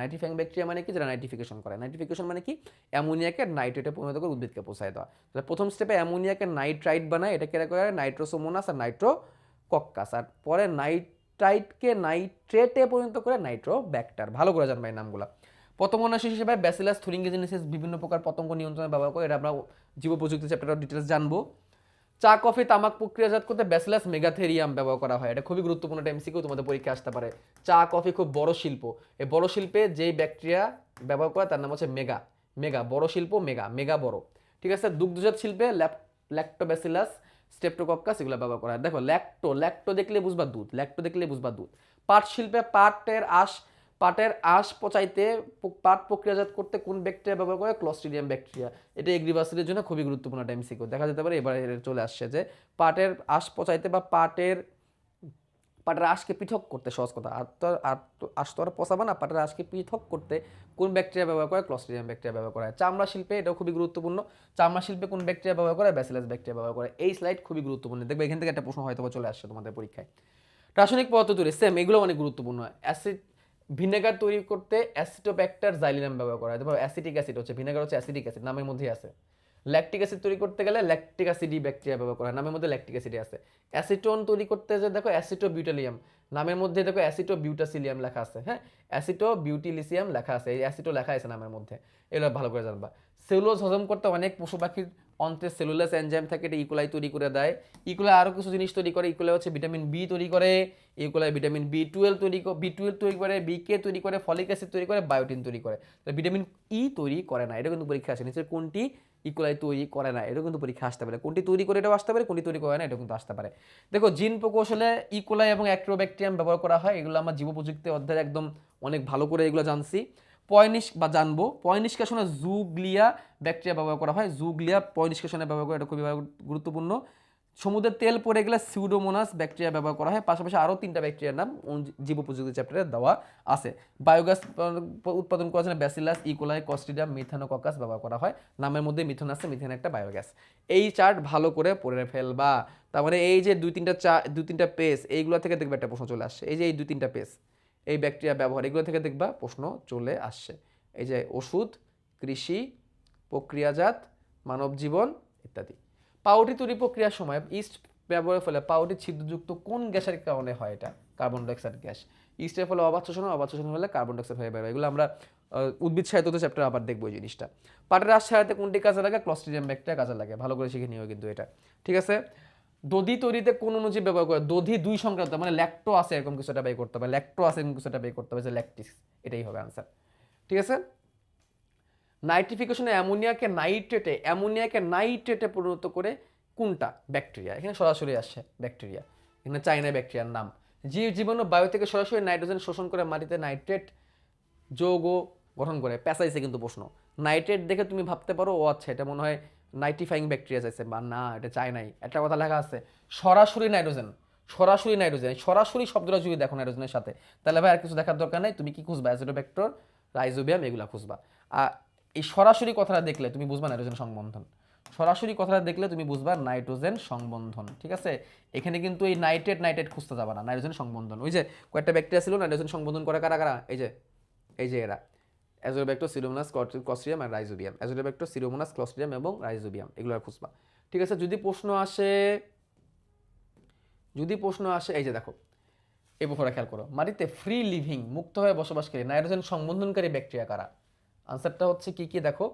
নাইট্রিফাইং ব্যাকটেরিয়া মানে কি? যারা নাইট্রিফিকেশন করে। নাইট্রিফিকেশন মানে কি? অ্যামোনিয়াকে নাইট্রেটে পরিণত করে উদ্ভিদকে পৌঁছায় দেওয়া। তাহলে প্রথম স্টেপে অ্যামোনিয়াকে নাইট্রাইট বানায়, এটাকে করে নাইট্রোসোমোনাস আর নাইট্রোকক্কাস, আর পরে নাইট্রাইটকে নাইট্রেটে পরিণত করে নাইট্রোব্যাক্টার। ভালো করে জানবে এই নামগুলো। পতঙ্গনাশক হিসেবে ব্যাসিলাস থুরিনগেনেসিস বিভিন্ন প্রকার পতঙ্গ নিয়ন্ত্রণে ব্যবহার করে, এটা আমরা জীব প্রযুক্তি চ্যাপ্টারের ডিটেলস জানবো। চা, কফি, তামাক প্রক্রিয়াজাত করতে ব্যাসিলাস মেগাথেরিয়াম ব্যবহার করা হয়। এটা খুবই গুরুত্বপূর্ণ, একটা এমসিকিউ তোমাদের পরীক্ষা আসতে পারে। চা, কফি খুব বড় শিল্প। এই বড় শিল্পে যেই ব্যাকটেরিয়া ব্যবহার করে তার নাম হচ্ছে বড় শিল্প, মেগা বড়। ঠিক আছে। দুগ্ধজাত শিল্পে ল্যাক্টোব্যাসিলাস, স্টেপ্টোকক্কাস এগুলো ব্যবহার করা হয়। দেখো ল্যাক্টো দেখলে বুঝবা দুধ। পাট শিল্পে পাটের আঁশ পচাইতে পাট প্রক্রিয়াজাত করতে কোন ব্যাকটেরিয়া ব্যবহার করে? Clostridium bacteria. এটা এগ্রিবাসিটির জন্য খুবই গুরুত্বপূর্ণ একটা এমসিকিউ। দেখা যেতে পারে এবার চলে আসছে যে পাটের আঁশ পচাইতে বা পাটের আঁশকে পৃথক করতে, সহজ কথা, আঁশ তো আর পচাবা না, পাটের আঁশকে পৃথক করতে কোন ব্যাকটেরিয়া ব্যবহার করে? ক্লস্ট্রিডিয়াম ব্যাকটেরিয়া ব্যবহার করা হয়। চামড়া শিল্পে, এটাও খুবই গুরুত্বপূর্ণ, চামড়া শিল্পে কোন ব্যাকটেরিয়া ব্যবহার করে? ব্যাসিলাস ব্যাকটেরিয়া ব্যবহার করে। এই স্লাইড খুবই গুরুত্বপূর্ণ, দেখবে এখান থেকে একটা প্রশ্ন হয়তো চলে আসছে তোমাদের পরীক্ষায়। রাসায়নিক পদার্থ তৈরি, সেম, এগুলো অনেক গুরুত্বপূর্ণ। ভিনেগার তৈরি করতে অ্যাসিটোব্যাক্টার জাইলিনাম ব্যবহার করা হয়। অ্যাসিটিক অ্যাসিড হচ্ছে, ভিনেগার হচ্ছে অ্যাসিটিক অ্যাসিড, নামের মধ্যেই আছে। ল্যাকটিক অ্যাসিড তৈরি করতে গেলে ল্যাকটিক অ্যাসিডি ব্যাকটেরিয়া ব্যবহার করা হয়, নামের মধ্যে ল্যাকটিক অ্যাসিডই আছে। অ্যাসিটোন তৈরি করতে যে দেখো অ্যাসিটোবিউটালিয়াম, নামের মধ্যে দেখো অ্যাসিটোবিউটাসিলিয়াম লেখা আছে। হ্যাঁ, অ্যাসিটোবিউটিলিসিয়াম লেখা আছে, এই অ্যাসিটো লেখা আছে নামের মধ্যে, এগুলো ভালো করে জানবা। সেলুলোজ হজম করতে অনেক পশু পাখির অন্ত্রে সেলুলাস এনজাইম থাকে, এটা ইকোলাই তৈরি করে দেয়। ইকোলাই আরও কিছু জিনিস তৈরি করে। ইকোলাই হচ্ছে ভিটামিন বি তৈরি করে, ইকোলাই ভিটামিন B12 তৈরি করে, বিকে তৈরি করে, ফলিক অ্যাসিড তৈরি করে, বায়োটিন তৈরি করে। ভিটামিন ই তৈরি করে না, এটা কিন্তু পরীক্ষা আসে। নিচে কোনটি ইকোলাই তৈরি করে না, এটা কিন্তু পরীক্ষা আসতে পারে। কোনটি তৈরি করে এটাও আসতে পারে, কোনটি তৈরি করে না এটা কিন্তু আসতে পারে। দেখো, জিন প্রকৌশলে ইকোলাই এবং অ্যাক্রোব্যাকটেরিয়াম ব্যবহার করা হয়, এগুলো আমরা জীব প্রযুক্তি অধ্যায়ে একদম অনেক ভালো করে এগুলো জানছি। পয় নিষ্কাশনে জুগ্লিয়া ব্যাকটেরিয়া ব্যবহার করা হয়। জুগ্লিয়া পয় নিষ্কাশনে ব্যবহার করা, এটা খুবই গুরুত্বপূর্ণ। সমুদ্রের তেল পড়ে গেলে সিউডোমোনাস ব্যাকটেরিয়া ব্যবহার করা হয়। পাশাপাশি আরও 3টা ব্যাকটেরিয়ার নাম জীব প্রযুক্তি চ্যাপ্টারে দেওয়া আছে। বায়োগ্যাস উৎপাদন করার জন্য ব্যাসিলাস, ইকোলাই, ক্লস্ট্রিডিয়াম, মিথানোকক্কাস ব্যবহার করা হয়। নামের মধ্যে মিথেন আছে, মিথেন একটা বায়োগ্যাস। এই চার্ট ভালো করে পড়ে ফেলবা। তার মানে এই যে দুই তিনটা পেজ, এইগুলো থেকে দেখবে একটা প্রশ্ন চলে আসছে। এই যে এই 2-3টা পেজ, এই ব্যাকটেরিয়া ব্যবহার, এগুলো থেকে দেখবা প্রশ্ন চলে আসছে। এই যে ওষুধ, কৃষি, প্রক্রিয়াজাত, মানব জীবন ইত্যাদি। পাউরুটি তৈরি প্রক্রিয়ার সময় ইস্ট ব্যবহারের ফলে পাউরুটি ছিদ্রযুক্ত কোন গ্যাসের কারণে হয়? এটা কার্বন ডাইঅক্সাইড গ্যাস। ইস্টের ফলে অবাত শোষণ হলে কার্বন ডাইঅক্সাইড হয়ে বেরোয়। এগুলো আমরা উদ্ভিদ সাহিত্যতে চ্যাপ্টার আবার দেখবো এই জিনিসটা। পাটের আঁশ ছাড়াতে কোনটি কাজে লাগে? ক্লস্ট্রিডিয়াম ব্যাকটেরিয়া কাজে লাগে। ভালো করে শিখে নিও কিন্তু এটা, ঠিক আছে। দধি তৈরিতে কোন অণুজীব ব্যবহার করে? দধি 2 সংক্রান্ত, মানে ল্যাক্টো আছে এরকম কিছুটা ব্যয় করতে হবে, যে ল্যাকটিস, এটাই হবে আনসার, ঠিক আছে। নাইট্রিফিকেশনে অ্যামোনিয়াকে নাইট্রেটে পরিণত করে কোনটা ব্যাকটেরিয়া? এখানে সরাসরি আসছে ব্যাকটেরিয়া, এখানে চাইনা ব্যাকটেরিয়ার নাম। জীবাণু বায়ু থেকে সরাসরি নাইট্রোজেন শোষণ করে মাটিতে নাইট্রেট যৌগ গঠন করে। পেঁচাইছে কিন্তু প্রশ্ন। নাইট্রেট দেখে তুমি ভাবতে পারো ও আচ্ছা এটা মনে হয় নাইট্রিফাইং ব্যাকটেরিয়া চাইছে, বা না, এটা চায় নাই। একটা কথা লেখা আছে সরাসরি নাইট্রোজেন, সরাসরি শব্দটা যদি দেখো নাইট্রোজেনের সাথে, তাহলে ভাই আর কিছু দেখার দরকার নাই। তুমি কি খুঁজবা? অ্যাজিটোব্যাক্টর, রাইজোবিয়াম, এগুলা খুঁজবা। আর এই সরাসরি কথাটা দেখলে তুমি বুঝবা নাইট্রোজেন সংবন্ধন। ঠিক আছে। এখানে কিন্তু এই নাইট্রেট খুঁজতে যাবা না, নাইট্রোজেন সংবন্ধন। ওই যে কয়েকটা ব্যাকটেরিয়া ছিল নাইট্রোজেন সংবন্ধন করে, কারা? এই যে এরা অ্যাজিটোব্যাক্টর, সিডোমোনাস, ক্লস্ট্রিডিয়াম আর রাইজোবিয়াম। অ্যাজিটোব্যাক্টর, সিডোমোনাস, ক্লস্ট্রিডিয়াম এবং রাইজোবিয়াম, এগুলো খুঁজবা, ঠিক আছে। যদি প্রশ্ন আসে এই যে দেখো, এই প্রশ্নটা খেয়াল করো, মাটিতে ফ্রি লিভিং মুক্তভাবে বসবাসকারী নাইট্রোজেন সংবন্ধনকারী ব্যাকটেরিয়া কারা? আনসারটা হচ্ছে কি দেখো,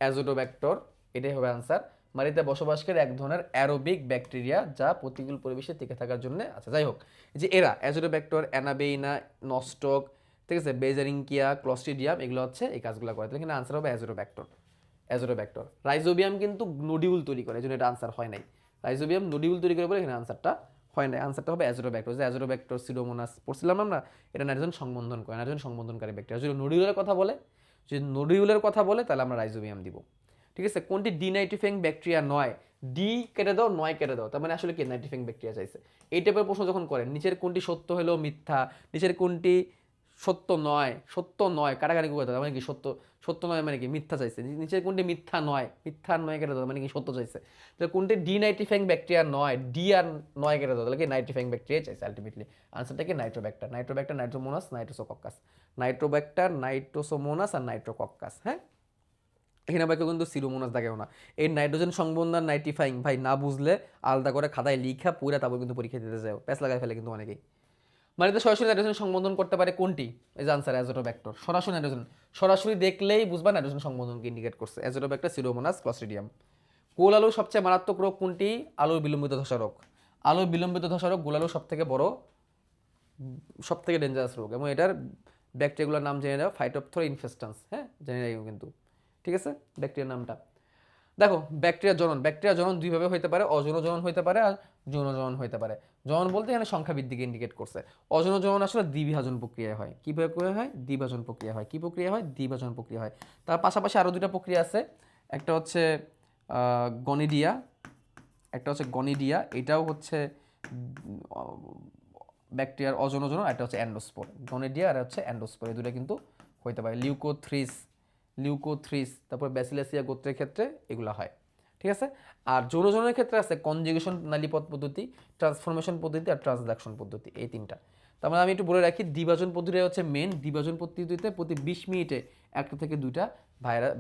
অ্যাজিটোব্যাক্টর, এটাই হবে আনসার। মাটিতে বসবাসকারী এক ধরনের অ্যারোবিক ব্যাকটেরিয়া যা প্রতিকূল পরিবেশে টিকে থাকার জন্য আছে। যাই হোক, যে এরা অ্যাজোটোব্যাক্টর, অ্যানাবেইনা, নস্টক, ঠিক আছে, বেজারিঙ্কিয়া, ক্লস্ট্রিডিয়াম, এগুলো হচ্ছে এই কাজগুলো করে। তাহলে কিন্তু আনসার হবে অ্যাজোটোব্যাক্টর। অ্যাজোটোব্যাক্টর। রাইজোবিয়াম কিন্তু নোডিউল তৈরি করে, এই জন্য এটা আনসার হয় নাই। রাইজোবিয়াম নোডিউল তৈরি করে বলে এখানে আনসারটা হয় নাই। আনসারটা হবে অ্যাজোটোব্যাক্টর। যে অ্যাজোটোব্যাক্টর, সিডোমোনাস পড়ছিলাম আমরা, এটা নাইট্রোজেন সংবন্ধন করে, নাইট্রোজেন সংবন্ধনকারী ব্যাকটেরিয়া। যদি নোডিউলের কথা বলে, যদি নোডিউলের কথা বলে তাহলে আমরা রাইজোবিয়াম দিব। ঠিক আছে, কোনটি ডিনাইট্রিফাইং ব্যাকটেরিয়া নয়? ডি কেটে দাও, নয় কেটে দাও, তার মানে আসলে কি নাইট্রিফাইং ব্যাকটেরিয়া চাইছে। এই টাইপের প্রশ্ন যখন করেন, নিচের কোনটি সত্য হলেও মিথ্যা, নিচের কোনটি সত্য নয়, সত্য নয় কাটাকাটি করতে মানে কি সত্য, সত্য নয় মানে কি মিথ্যা চাইছে। নিচের কোনটি মিথ্যা নয়, মিথ্যা নয় কেটে দাও মানে কি সত্য চাইছে। তাহলে কোনটি ডিনাইট্রিফাইং ব্যাকটেরিয়া নয়, ডি আর নয় কেটে দাও, তাহলে কি নাইট্রিফাইং ব্যাকটেরিয়া চাইছে আলটিমেটলি। আনসারটা কি নাইট্রোব্যাক্টার। নাইট্রোব্যাক্টার, নাইট্রোমোনাস, নাইট্রোসোকক্কাস। নাইট্রোব্যাক্টার, নাইট্রোসোমোনাস আর নাইট্রোকক্কাস। হ্যাঁ, এখানে আবার কেউ কিন্তু সিরোমোনাস দেখেও না। এই নাইট্রোজেন সংবন্ধন নাইট্রিফাইং ভাই না বুঝলে আলাদা করে খাতায় লিখা পুরা তারপর কিন্তু পরীক্ষা দিতে যাও, প্যাস লাগাই ফেলে কিন্তু অনেকেই। মাটিতে সরাসরি নাইট্রোজেন সংবন্ধন করতে পারে কোনটি? এই যে আনসার অ্যাজোটোব্যাক্টর। সরাসরি নাইট্রোজেন, সরাসরি দেখলেই বুঝবা নাইট্রোজেন সংবন্ধনকে ইন্ডিকেট করছে। অ্যাজোটোব্যাক্টর, সিরোমোনাস, ক্লস্ট্রিডিয়াম। গোল আলুর সবচেয়ে মারাত্মক রোগ কোনটি? আলুর বিলম্বিত ধসা রোগ। আলুর বিলম্বিত ধসা রোগ গোল আলুর সবথেকে বড়, সবথেকে ডেঞ্জারাস রোগ, এবং এটার ব্যাকটেরিয়াগুলোর নাম জেনে নাও, ফাইটোপথোরা ইনফেস্টান্স। হ্যাঁ, জেনে রাখো কিন্তু। ঠিক আছে, ব্যাকটেরিয়ার নামটা দেখো। ব্যাকটেরিয়া জনন, ব্যাকটেরিয়া জনন দুইভাবে হইতে পারে, অযৌন জনন হইতে পারে আর যৌন জনন হইতে পারে। জনন বলতে এখানে সংখ্যা বৃদ্ধিকে ইন্ডিকেট করছে। অযৌন জনন আসলে দ্বিবিভাজন প্রক্রিয়া হয়। কি প্রক্রিয়া হয়? দ্বিভাজন প্রক্রিয়া হয়। কি প্রক্রিয়া হয়? দ্বিভাজন প্রক্রিয়া হয়। তার পাশাপাশি আরও দুটা প্রক্রিয়া আছে, একটা হচ্ছে গনিডিয়া, একটা হচ্ছে গনিডিয়া, এটাও হচ্ছে ব্যাকটেরিয়ার অযৌন জনন, একটা হচ্ছে অ্যান্ডোস্পোর। গনিডিয়া আর হচ্ছে অ্যান্ডোস্পোর, এই দুটো কিন্তু হইতে পারে। লিউকোথ্রিস, তারপর ব্যাসিলাসিয়া গোত্রের ক্ষেত্রে এগুলো হয়। ঠিক আছে, আর যৌন জননের ক্ষেত্রে আছে কনজুগেশন নালীপথ পদ্ধতি, ট্রান্সফরমেশন পদ্ধতি আর ট্রান্সডাকশন পদ্ধতি, এই তিনটা। তার মানে আমি একটু বলে রাখি, দ্বিভাজন পদ্ধতি হচ্ছে মেন। দ্বিভাজন পদ্ধতিতে প্রতি 20 মিনিটে একটা থেকে দুইটা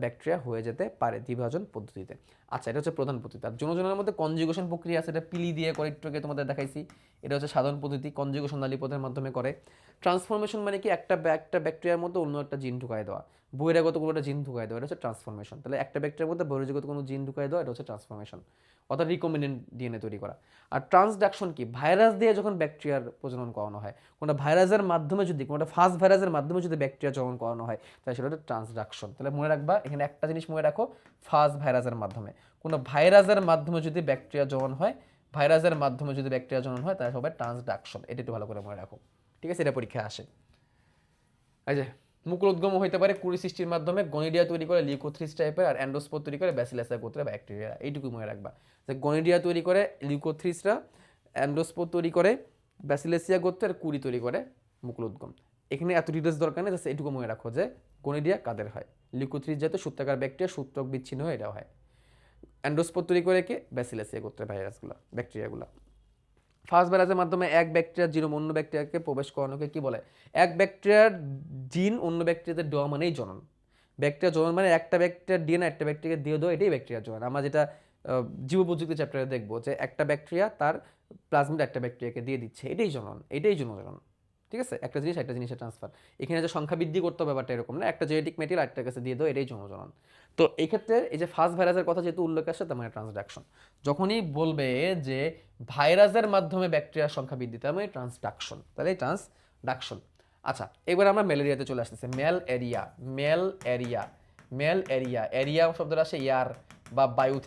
ব্যাকটেরিয়া হয়ে যেতে পারে দ্বিভাজন পদ্ধতিতে। আচ্ছা, এটা হচ্ছে প্রধান পদ্ধতি। আর যৌন জননের মধ্যে কনজুগেশন প্রক্রিয়া আছে, এটা পিলি দিয়ে করে, একটু আগে তোমাদের দেখাইছি। এটা হচ্ছে সাধারণ পদ্ধতি, কনজুগেশন নালীপথের মাধ্যমে করে। ট্রান্সফরমেশন মানে কি একটা ব্যাকটেরিয়ার মধ্যে অন্য একটা জিন ঢুকাই দেওয়া, বহিরাগত কোনো একটা জিন ঢুকাই দেওয়া, এটা হচ্ছে ট্রান্সফরমেশন। তাহলে একটা ব্যাকটেরিয়ার মধ্যে বহিরাগত কোনো জিন ঢুকাই দেওয়া, এটা হচ্ছে ট্রান্সফরমেশন, অর্থাৎ রিকম্বিনেন্ট ডিএনএ তৈরি করা। আর ট্রান্সডাকশন কি? ভাইরাস দিয়ে যখন ব্যাকটেরিয়ার প্রজনন করানো হয়, কোনটা ভাইরাসের মাধ্যমে যদি, কোনটা ফাস্ট ভাইরাসের মাধ্যমে যদি ব্যাকটেরিয়া জনন করানো হয়, তাহলে সেটা হচ্ছে ট্রান্সডাকশন। তাহলে মনে রাখবা এখানে একটা জিনিস মনে রাখো, ফাস্ট ভাইরাসের মাধ্যমে, কোনো ভাইরাসের মাধ্যমে যদি ব্যাকটেরিয়া জনন হয়, ভাইরাসের মাধ্যমে যদি ব্যাকটেরিয়া জনন হয়, তাহলে হবে ট্রান্সডাকশন। এটা একটু ভালো করে মনে রাখো। ঠিক আছে, এটা পরীক্ষায় আসে। এই যে মুকুলোদ্গম হইতে পারে কুড়ি সৃষ্টির মাধ্যমে, গনিডিয়া তৈরি করে লিউকোথ্রিস টাইপের, আর অ্যান্ডোস্পোর তৈরি করে ব্যাসিলাসিয়া গোত্রের ব্যাকটেরিয়া। এইটুকু মনে রাখবা যে গনিডিয়া তৈরি করে লিউকোথ্রিসরা, অ্যান্ডোস্পোর তৈরি করে ব্যাসিলাসিয়া গোত্রের, কুড়ি তৈরি করে মুকুলোদ্গম। এখানে এত ডিটেলস দরকার নেই, জাস্ট এইটুকু মনে রাখো যে গনিডিয়া কাদের হয়? লিউকোথ্রিস জাতীয় সূত্রাকার ব্যাকটেরিয়া, সূত্রক বিচ্ছিন্ন হয়ে এটাও হয়। অ্যান্ডোস্পোর তৈরি করে কে? ব্যাসিলাসিয়া গোত্রের ভাইরাসগুলো, ব্যাকটেরিয়াগুলো। ফার্স্ট ভাইরাসের মাধ্যমে এক ব্যাকটেরিয়ার জিনোম অন্য ব্যাকটেরিয়াকে প্রবেশ করানোকে কি বলে? এক ব্যাকটেরিয়ার জিন অন্য ব্যাকটেরিয়াতে দেওয়া মানেই জনন। ব্যাকটেরিয়া জনন মানে একটা ব্যাকটেরিয়ার ডিএনএ একটা ব্যাকটেরিয়াকে দিয়ে দেওয়া, এটাই ব্যাকটেরিয়া জনন। আমরা যেটা জীব প্রযুক্তি চ্যাপ্টারে দেখবো যে একটা ব্যাকটেরিয়া তার প্লাজমিড একটা ব্যাকটেরিয়াকে দিয়ে দিচ্ছে, এটাই জনন, এটাই জনন। ঠিক আছে, একটা জিনিস একটা জিনিসের ট্রান্সফার। এখানে যে সংখ্যা বৃদ্ধি করতে হবে ব্যাপারটা এরকম না, একটা জেনেটিক মেটেরিয়াল আরেকটার কাছে দিয়ে দাও, এটাই জনন। তো এই ক্ষেত্রে এই যে ফার্স্ট ভাইরাসের কথা যেহেতু উল্লেখ আসে, তার মানে ট্রান্সডাকশন। যখনই বলবে যে ভাইরাসের মাধ্যমে ব্যাকটেরিয়ার সংখ্যা বৃদ্ধি, তার মানে ট্রান্সডাকশন, তাহলে ট্রান্সডাকশন। আচ্ছা, এবার আমরা ম্যালেরিয়াতে চলে আসতেছি। ম্যালেরিয়া, এরিয়া শব্দটা আসে এয়ার বা বায়ু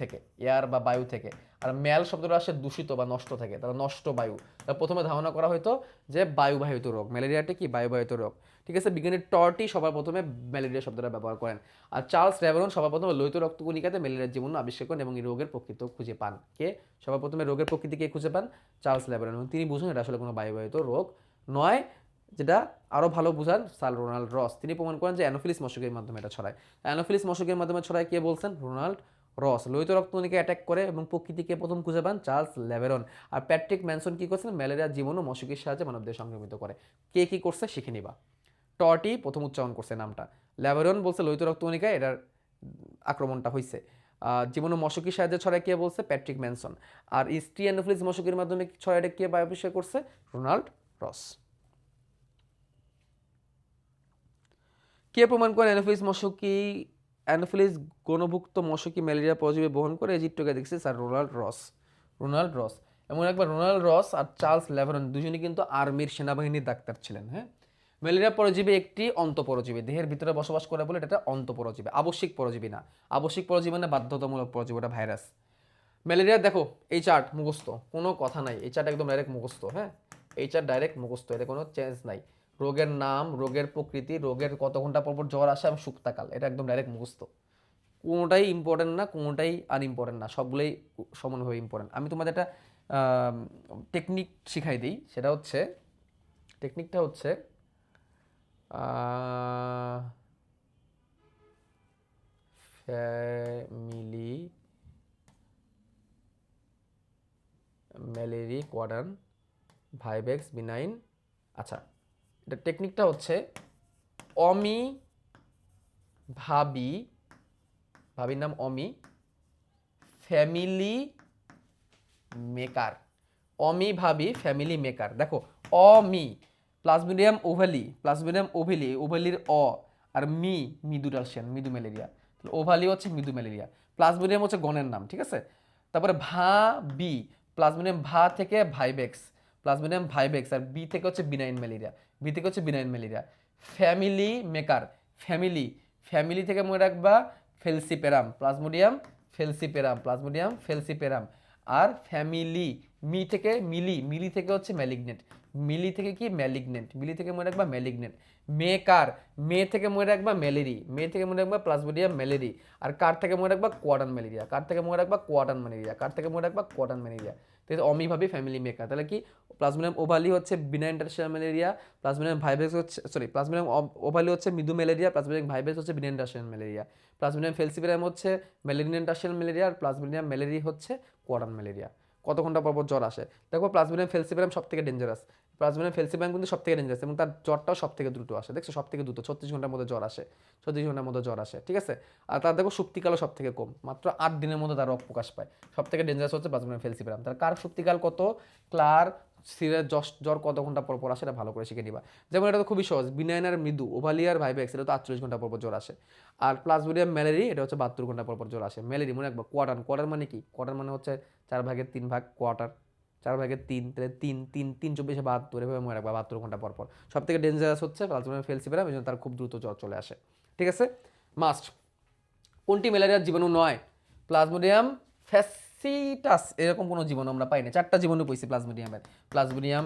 থেকে, আর ম্যাল শব্দটা আসে দূষিত বা নষ্ট থেকে, তাহলে নষ্ট বায়ু। তাহলে প্রথমে ধারণা করা হয়তো যে বায়ুবাহিত রোগ, ম্যালেরিয়াটা কি বায়ুবাহিত রোগ। ঠিক আছে, বিজ্ঞানী টর্টি সবার প্রথমে ম্যালেরিয়া শব্দটা ব্যবহার করেন, আর চার্লস রেভেরন সবার প্রথমে লোহিত রক্তকণিকাতে ম্যালেরিয়ার জীবাণু আবিষ্কার করেন এবং এই রোগের প্রকৃত খুঁজে পান। কে সবার প্রথমে রোগের প্রকৃতি কে খুঁজে পান? চার্লস রেভেরন। এবং তিনি বুঝেন এটা আসলে কোনো বায়ুবাহিত রোগ নয়। যেটা আরও ভালো বুঝান স্যার রোনাল্ড রস, তিনি প্রমাণ করেন যে অ্যানোফিলিস মশকের মাধ্যমে এটা ছড়ায়। অ্যানোফিলিস মশকের মাধ্যমে ছড়ায় কে বলছেন? রোনাল্ড রস। লোহিত রক্তকণিকা অ্যাটাক করে এবং প্রকৃতিকে প্রথম খুঁজে পান চার্লস লেভেরন। আর প্যাট্রিক ম্যানসন কি করছেন? ম্যালেরিয়ার জীবাণু মশকের সাহায্যে মানবদের সংক্রমিত করে। কে কি করছে শিখে নিবা। টটি প্রথম উচ্চারণ করছে নামটা, ল্যাভেরন বলছে লোহিত রক্তকণিকায় এটার আক্রমণটা হয়েছে। জীবাণু মশকের সাহায্যে ছড়ায় কে বলছে? Patrick Manson. আর স্ত্রী অ্যানোফিলিস মশকের মাধ্যমে ছড়ায় এটা কে আবিষ্কার করছে? রোনাল্ড রস। কে প্রমাণ করেন অ্যানোফিলিস মশকি অ্যানোফিলিস গণভুক্ত মশকি ম্যালেরিয়া পরজীবী বহন করে, এই চিত্রকে দেখছি স্যার রোনাল্ড রস। এমন একবার রোনাল্ড রস আর চার্লস ল্যাভরন দুজনই কিন্তু আর্মির সেনাবাহিনীর ডাক্তার ছিলেন। হ্যাঁ, ম্যালেরিয়া পরজীবী একটি অন্তঃপরজীবী, দেহের ভিতরে বসবাস করে বলে এটা একটা অন্তঃপরজীবী, আবশ্যিক পরজীবী না। আবশ্যিক পরজীবী মানে বাধ্যতামূলক পরজীবী, ওটা ভাইরাস। ম্যালেরিয়া দেখো এই চার্ট মুখস্থ, কোনো কথা নাই, এই চার্ট একদম ডাইরেক্ট মুখস্থ। হ্যাঁ, এই চার্ট ডাইরেক্ট মুখস্থ, এতে কোনো চেঞ্জ নাই। রোগের নাম, রোগের প্রকৃতি, রোগের কত ঘন্টা পর পর জ্বর আসে এবং শুক্তাকাল, এটা একদম ডাইরেক্ট মুখস্থ। কোনোটাই ইম্পর্টেন্ট না, কোনোটাই আনইম্পর্টেন্ট না, সবগুলোই সমানভাবে ইম্পর্টেন্ট। আমি তোমাদের একটা টেকনিক শিখাই দিই, সেটা হচ্ছে, টেকনিকটা হচ্ছে ফ্যামিলি ম্যালেরি কোয়াডান ভাইভেক্স বিনাইন। আচ্ছা, এটা টেকনিকটা হচ্ছে অমি ভাবি, ভাবির নাম অমি, ফ্যামিলি মেকার। অমি ভাবি ফ্যামিলি মেকার। দেখো অমি প্লাজমোডিয়াম ওভালি, প্লাজমোডিয়াম ওভেলি, ওভালির অ, আর মৃদু রাশিয়ান, মৃদু ম্যালেরিয়া। ওভালি হচ্ছে মৃদু ম্যালেরিয়া, প্লাজমোডিয়াম হচ্ছে গণের নাম, ঠিক আছে। তারপরে বি, প্লাজমোডিয়াম ভা থেকে ভাইবেক্স, প্লাজমোডিয়াম ভাইবেক্স, আর বি থেকে হচ্ছে বিনাইন ম্যালেরিয়া, বি থেকে হচ্ছে benign malaria. Family maker, family, family থেকে মনে রাখবা ফেলসিপেরাম, প্লাজমোডিয়াম ফেলসিপেরাম, প্লাজমোডিয়াম ফেলসিপেরাম। আর ফ্যামিলি মি থেকে মিলি, মিলি থেকে হচ্ছে ম্যালিগনেন্ট, মিলি থেকে কি ম্যালিগনেন্ট, মিলি থেকে মনে রাখবা ম্যালিগনেন্ট। মেকার, মে থেকে মনে রাখবা ম্যালেরি, মে থেকে মনে রাখবা প্লাজমোডিয়াম ম্যালেরি। আর কার থেকে মনে রাখবা কোয়াটান ম্যালেরিয়া, কার থেকে মনে রাখবা কোয়াটান ম্যালেরিয়া, কার থেকে মনে রাখবা কোয়াটান ম্যালেরিয়া। তো অমি ভাবি ফ্যামিলি মেকার, তাহলে কি প্লাজমোডিয়াম ওভালি হচ্ছে benign interstitial malaria, plasmodium vivax হচ্ছে, সরি, প্লাজমোডিয়াম ওভালি হচ্ছে মৃদু ম্যালেরিয়া, প্লাজমোডিয়াম ভাইভেক্স হচ্ছে বিনাইন ইন্টারস্টিশিয়াল ম্যালেরিয়া, প্লাজমোডিয়াম ফেলসিপেরাম হচ্ছে ম্যালেরিয়ান ইন্টারস্টিশিয়াল ম্যালেরিয়া, আর প্লাজমোডিয়াম ম্যালেরি হচ্ছে কোয়াটান ম্যালেরিয়া। কত ঘন্টা পর পর জ্বর আসে? দেখো প্লাজমোডিয়াম ফেলসিপেরাম সব থেকে ডেঞ্জারাস, প্লাজমোডিয়াম ফেলসিপেরাম কিন্তু সব থেকে ডেঞ্জারাস, এবং তার জ্বরটাও সব থেকে দ্রুত আসে। দেখছো, সব থেকে দ্রুত 36 ঘন্টার মধ্যে জ্বর আসে, 36 ঘন্টার মধ্যে জ্বর আসে, ঠিক আছে। আর তার দেখো শুক্তিকালও সব থেকে কম, মাত্র 8 দিনের মধ্যে তার রোগ প্রকাশ পায়। সব থেকে ডেঞ্জারাস হচ্ছে প্লাজমোডিয়াম ফেলসিপেরাম। তার কার শুক্তিকাল কত, ক্লার সিরের জ্বর কত ঘন্টা পর পর আসে, এটা ভালো করে শিখে নিবা। যেমন এটা তো খুবই সহজ, বিনাইন আর মৃদু, ওভালিয়ার ভাইভেক্স, এটা তো 48 ঘন্টা পর পর জ্বর আসে। আর প্লাজমোডিয়াম ম্যালেরি, এটা হচ্ছে 72 ঘন্টা পর পর জ্বর আসে। ম্যালেরি মনে রাখবা কোয়াটার, কোয়াটার মানে কি, কোয়াটার মানে হচ্ছে 4/3 কোয়াটার, 4/3, তাহলে 3 3 3 24 72, এভাবে মনে রাখবা 72 ঘন্টা পর পর। সব থেকে ডেঞ্জারাস হচ্ছে প্লাজমোডিয়াম ফেলসিপেরাম, এই জন্য তার খুব দ্রুত জ্বর চলে আসে, ঠিক আছে। মাস্ট, কোনটি ম্যালেরিয়ার জীবাণু নয়? প্লাজমোডিয়াম ফ্যাসিটাস, এরকম কোনো জীবাণু আমরা পাই না, 4টা জীবাণু পেয়েছি প্লাজমোডিয়ামের, plasmodium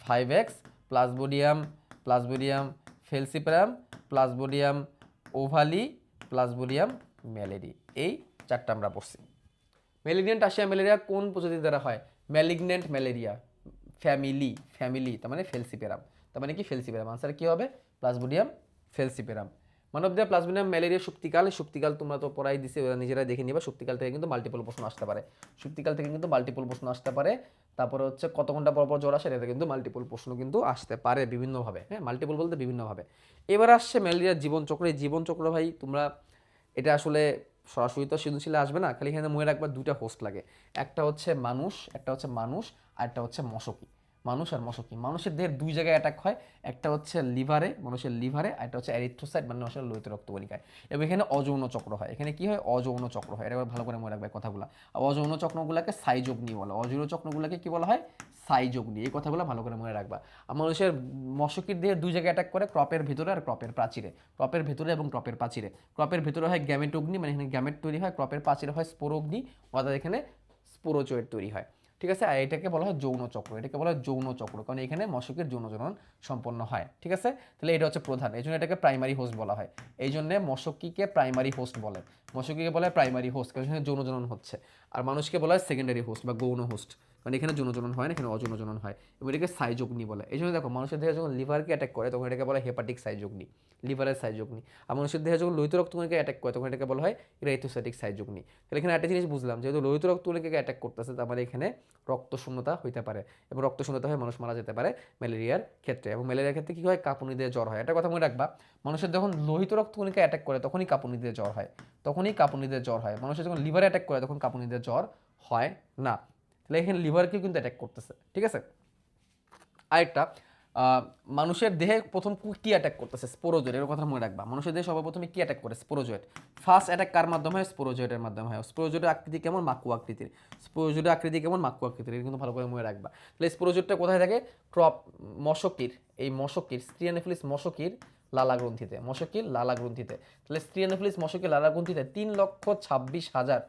vivax, plasmodium plasmodium falciparum, plasmodium ovale, plasmodium malariae, এই 4টা আমরা পড়ছি। ম্যালিগন্যান্ট আসিয়া ম্যালেরিয়া কোন প্রজাতি দ্বারা হয়? ম্যালিগন্যান্ট ম্যালেরিয়া ফ্যামিলি, ফ্যামিলি তার মানে ফেলসিপেরাম, তার মানে কি ফেলসিপেরাম, আনসার কি হবে প্লাজমোডিয়াম ফেলসিপেরাম। মানবদেহে প্লাজমোডিয়াম ম্যালেরিয়া সুপ্তিকাল, সুপ্তিকাল তোমরা তো পড়াই দিছে, ওরা নিজেরাই দেখে নিবা। সুপ্তিকাল থেকে কিন্তু মাল্টিপল প্রশ্ন আসতে পারে, সুপ্তিকাল থেকে কিন্তু মাল্টিপল প্রশ্ন আসতে পারে। তারপরে হচ্ছে কত ঘন্টা পর পর জ্বর আসে, এটা কিন্তু মাল্টিপল প্রশ্ন কিন্তু আসতে পারে বিভিন্নভাবে। হ্যাঁ, মাল্টিপল বলতে বিভিন্নভাবে। এবার আসছে ম্যালেরিয়ার জীবনচক্র। এই জীবনচক্র ভাই তোমরা এটা আসলে সরাসরি তো সৃজনশীলে আসবে না, খালি এখানে মনে রাখবা 2টা হোস্ট লাগে, একটা হচ্ছে মানুষ, একটা হচ্ছে মানুষ, আর একটা হচ্ছে মশকি। মানুষ আর মশকি, মানুষের দেহের 2 জায়গায় অ্যাটাক হয়, একটা হচ্ছে লিভারে, মানুষের লিভারে, আর একটা হচ্ছে এরিথ্রোসাইট মানে মানুষের লোহিত রক্তকণিকায়। এবং এখানে অযৌন চক্র হয়, এখানে কি হয়, অযৌন চক্র হয়। এটা ভালো করে মনে রাখবে কথাগুলো। অযৌন চক্রগুলোকে সাইযোগনি বলে, অযৌন চক্রগুলোকে কি বলা হয়, সাইযোগনি। এই কথাগুলো ভালো করে মনে রাখবা। আর মানুষের মশকির দেহে 2 জায়গায় অ্যাটাক করে, ক্রপের ভিতরে আর ক্রপের প্রাচীরে, ক্রপের ভিতরে এবং ক্রপের প্রাচীরে। ক্রপের ভিতরে হয় গ্যামেট অগ্নি, মানে এখানে গ্যামেট তৈরি হয়, ক্রপের প্রাচীরে হয় স্পোর অগ্নি, অর্থাৎ এখানে স্পোরোজোয়েট তৈরি হয়, ঠিক আছে। আর এটাকে বলা হয় যৌন চক্র, এটাকে বলা হয় যৌন চক্র, কারণ এখানে মশকের যৌন জনন সম্পন্ন হয়, ঠিক আছে। তাহলে এটা হচ্ছে প্রধান, এই জন্য এটাকে প্রাইমারি হোস্ট বলা হয়। এই জন্য মশকিকে প্রাইমারি হোস্ট বলে, মশকিকে বলা হয় প্রাইমারি হোস্ট, কারণ এখানে যৌন জনন হচ্ছে। আর মানুষকে বলা হয় সেকেন্ডারি হোস্ট বা গৌণ হোস্ট, কারণ এখানে যৌন জনন হয় না, এখানে অযৌন জনন হয়। এবং এটাকে সাইযোগনি বলে। এই জন্য দেখো মানুষের দেহে যখন লিভারকে অ্যাটাক করে তখন এটাকে বলা হয় হেপাটিক সাইযোগনি, লিভারের সাইযোগনি। আর মানুষের দেহে যখন লোহিত রক্তকণিকাকে অ্যাটাক করে তখন এটাকে বলা হয় ইরাইথোসাইটিক সাইযোগনি। তাহলে এখানে একটা জিনিস বুঝলাম, যেহেতু লোহিত রক্তকণিকাকে অ্যাটাক করতেছে, তার মানে এখানে রক্ত শূন্যতা হইতে পারে, এবং রক্ত শূন্যতা হয়ে মানুষ মারা যেতে পারে ম্যালেরিয়ার ক্ষেত্রে। এবং ম্যালেরিয়ার ক্ষেত্রে কী হয়, কাঁপুনি দিয়ে জ্বর হয়। একটা কথা মনে রাখবা, মানুষের যখন লোহিত রক্তকণিকা অ্যাটাক করে তখনই কাঁপুনি দিয়ে জ্বর হয়, তখনই কাঁপুনি দিয়ে জ্বর হয়। মানুষের যখন লিভার অ্যাটাক করে তখন কাঁপুনি দিয়ে জ্বর হয় না। তাহলে এখানে লিভারকেও কিন্তু অ্যাটাক করতেছে, ঠিক আছে। আরেকটা মানুষের দেহে প্রথম কি অ্যাটাক করতেছে? স্পোরোজয়েড, এর কথা মনে রাখবা। মানুষের দেহে সর্বপ্রথমে কি অ্যাটাক করে? স্পোরোজয়েড। ফার্স্ট অ্যাটাক কার মাধ্যমে হয়? স্পোরোজয়েডের মাধ্যমে হয়। স্পোরোজয়েডের আকৃতি কেমন? মাকু আকৃতির। স্পোরোজয়েডের আকৃতি কেমন? মাকু আকৃতির। এটা কিন্তু ভালো করে মনে রাখবা। তাহলে স্পোরোজয়েডটা কোথায় থাকে? মশকির, এই মশকির স্ত্রী অ্যানোফিলিস মশকির লালা গ্রন্থিতে, মশকির লালা গ্রন্থিতে। তাহলে স্ত্রী অ্যানোফিলিস মশকির লালা গ্রন্থিতে 3,26,000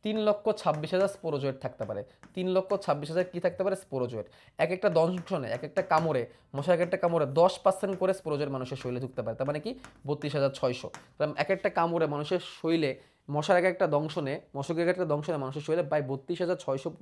3,26,000 স্পোরোজয়েড থাকতে পারে। 3,26,000 কি থাকতে পারে? স্পোরোজয়েড। এক একটা দংশনে, এক একটা কামড়ে, মশার এক একটা কামড়ে 10% করে স্পোরোজয়েড মানুষের শরীরে ঢুকতে পারে। তার মানে কি? 32,600। তাহলে এক একটা কামড়ে মানুষের শরীরে, মশার এক একটা দংশনে, মশকের এক একটা দংশনে মানুষের শরীরে প্রায় 32,600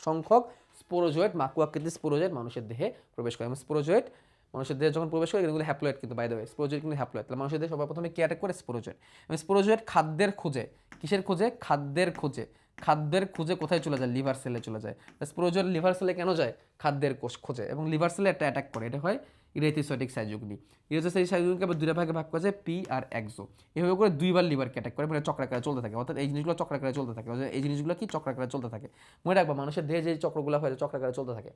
সংখ্যক স্পোরোজয়েড, মাকু আকৃতির স্পোরোজয়েড মানুষের দেহে প্রবেশ করে। এবং স্পোরোজয়েড মানুষের দেহে যখন প্রবেশ করে, এগুলো হ্যাপ্লয়েড কিন্তু, বাই দ্য ওয়ে স্পোরোজয়েড কিন্তু হ্যাপ্লয়েড। তাহলে মানুষের দেহে সবার প্রথমে কি অ্যাটাক করে? স্পোরোজয়েড। এবং স্পোরোজয়েড খাদ্যের খোঁজে, কিসের খোঁজে? খাদ্যের খোঁজে। খাদ্যের খোঁজে কোথায় চলে যায়? লিভার সেলে চলে যায়। স্পোরোজয়েড লিভার সেলে কেন যায়? খাদ্যের কোষ খোঁজে, এবং লিভার সেলে একটা অ্যাটাক করে, এটা হয় ইরেথিসোটিক সাইজোগনি। ইরেথিসোটিক সাইজোগনিকে আবার দুইটা ভাগে ভাগ করা যায়, পি আর এক্সো। এভাবে করে দুইবার লিভারকে অ্যাটাক করে, মানে চক্রাকারে চলতে থাকে। অর্থাৎ এই জিনিসগুলো চক্রাকারে চলতে থাকে। এই জিনিসগুলো কি? চক্রাকারে চলতে থাকে। মনে রাখবা, মানুষের দেহে যে চক্রগুলো হয় চক্রাকারে চলতে থাকে।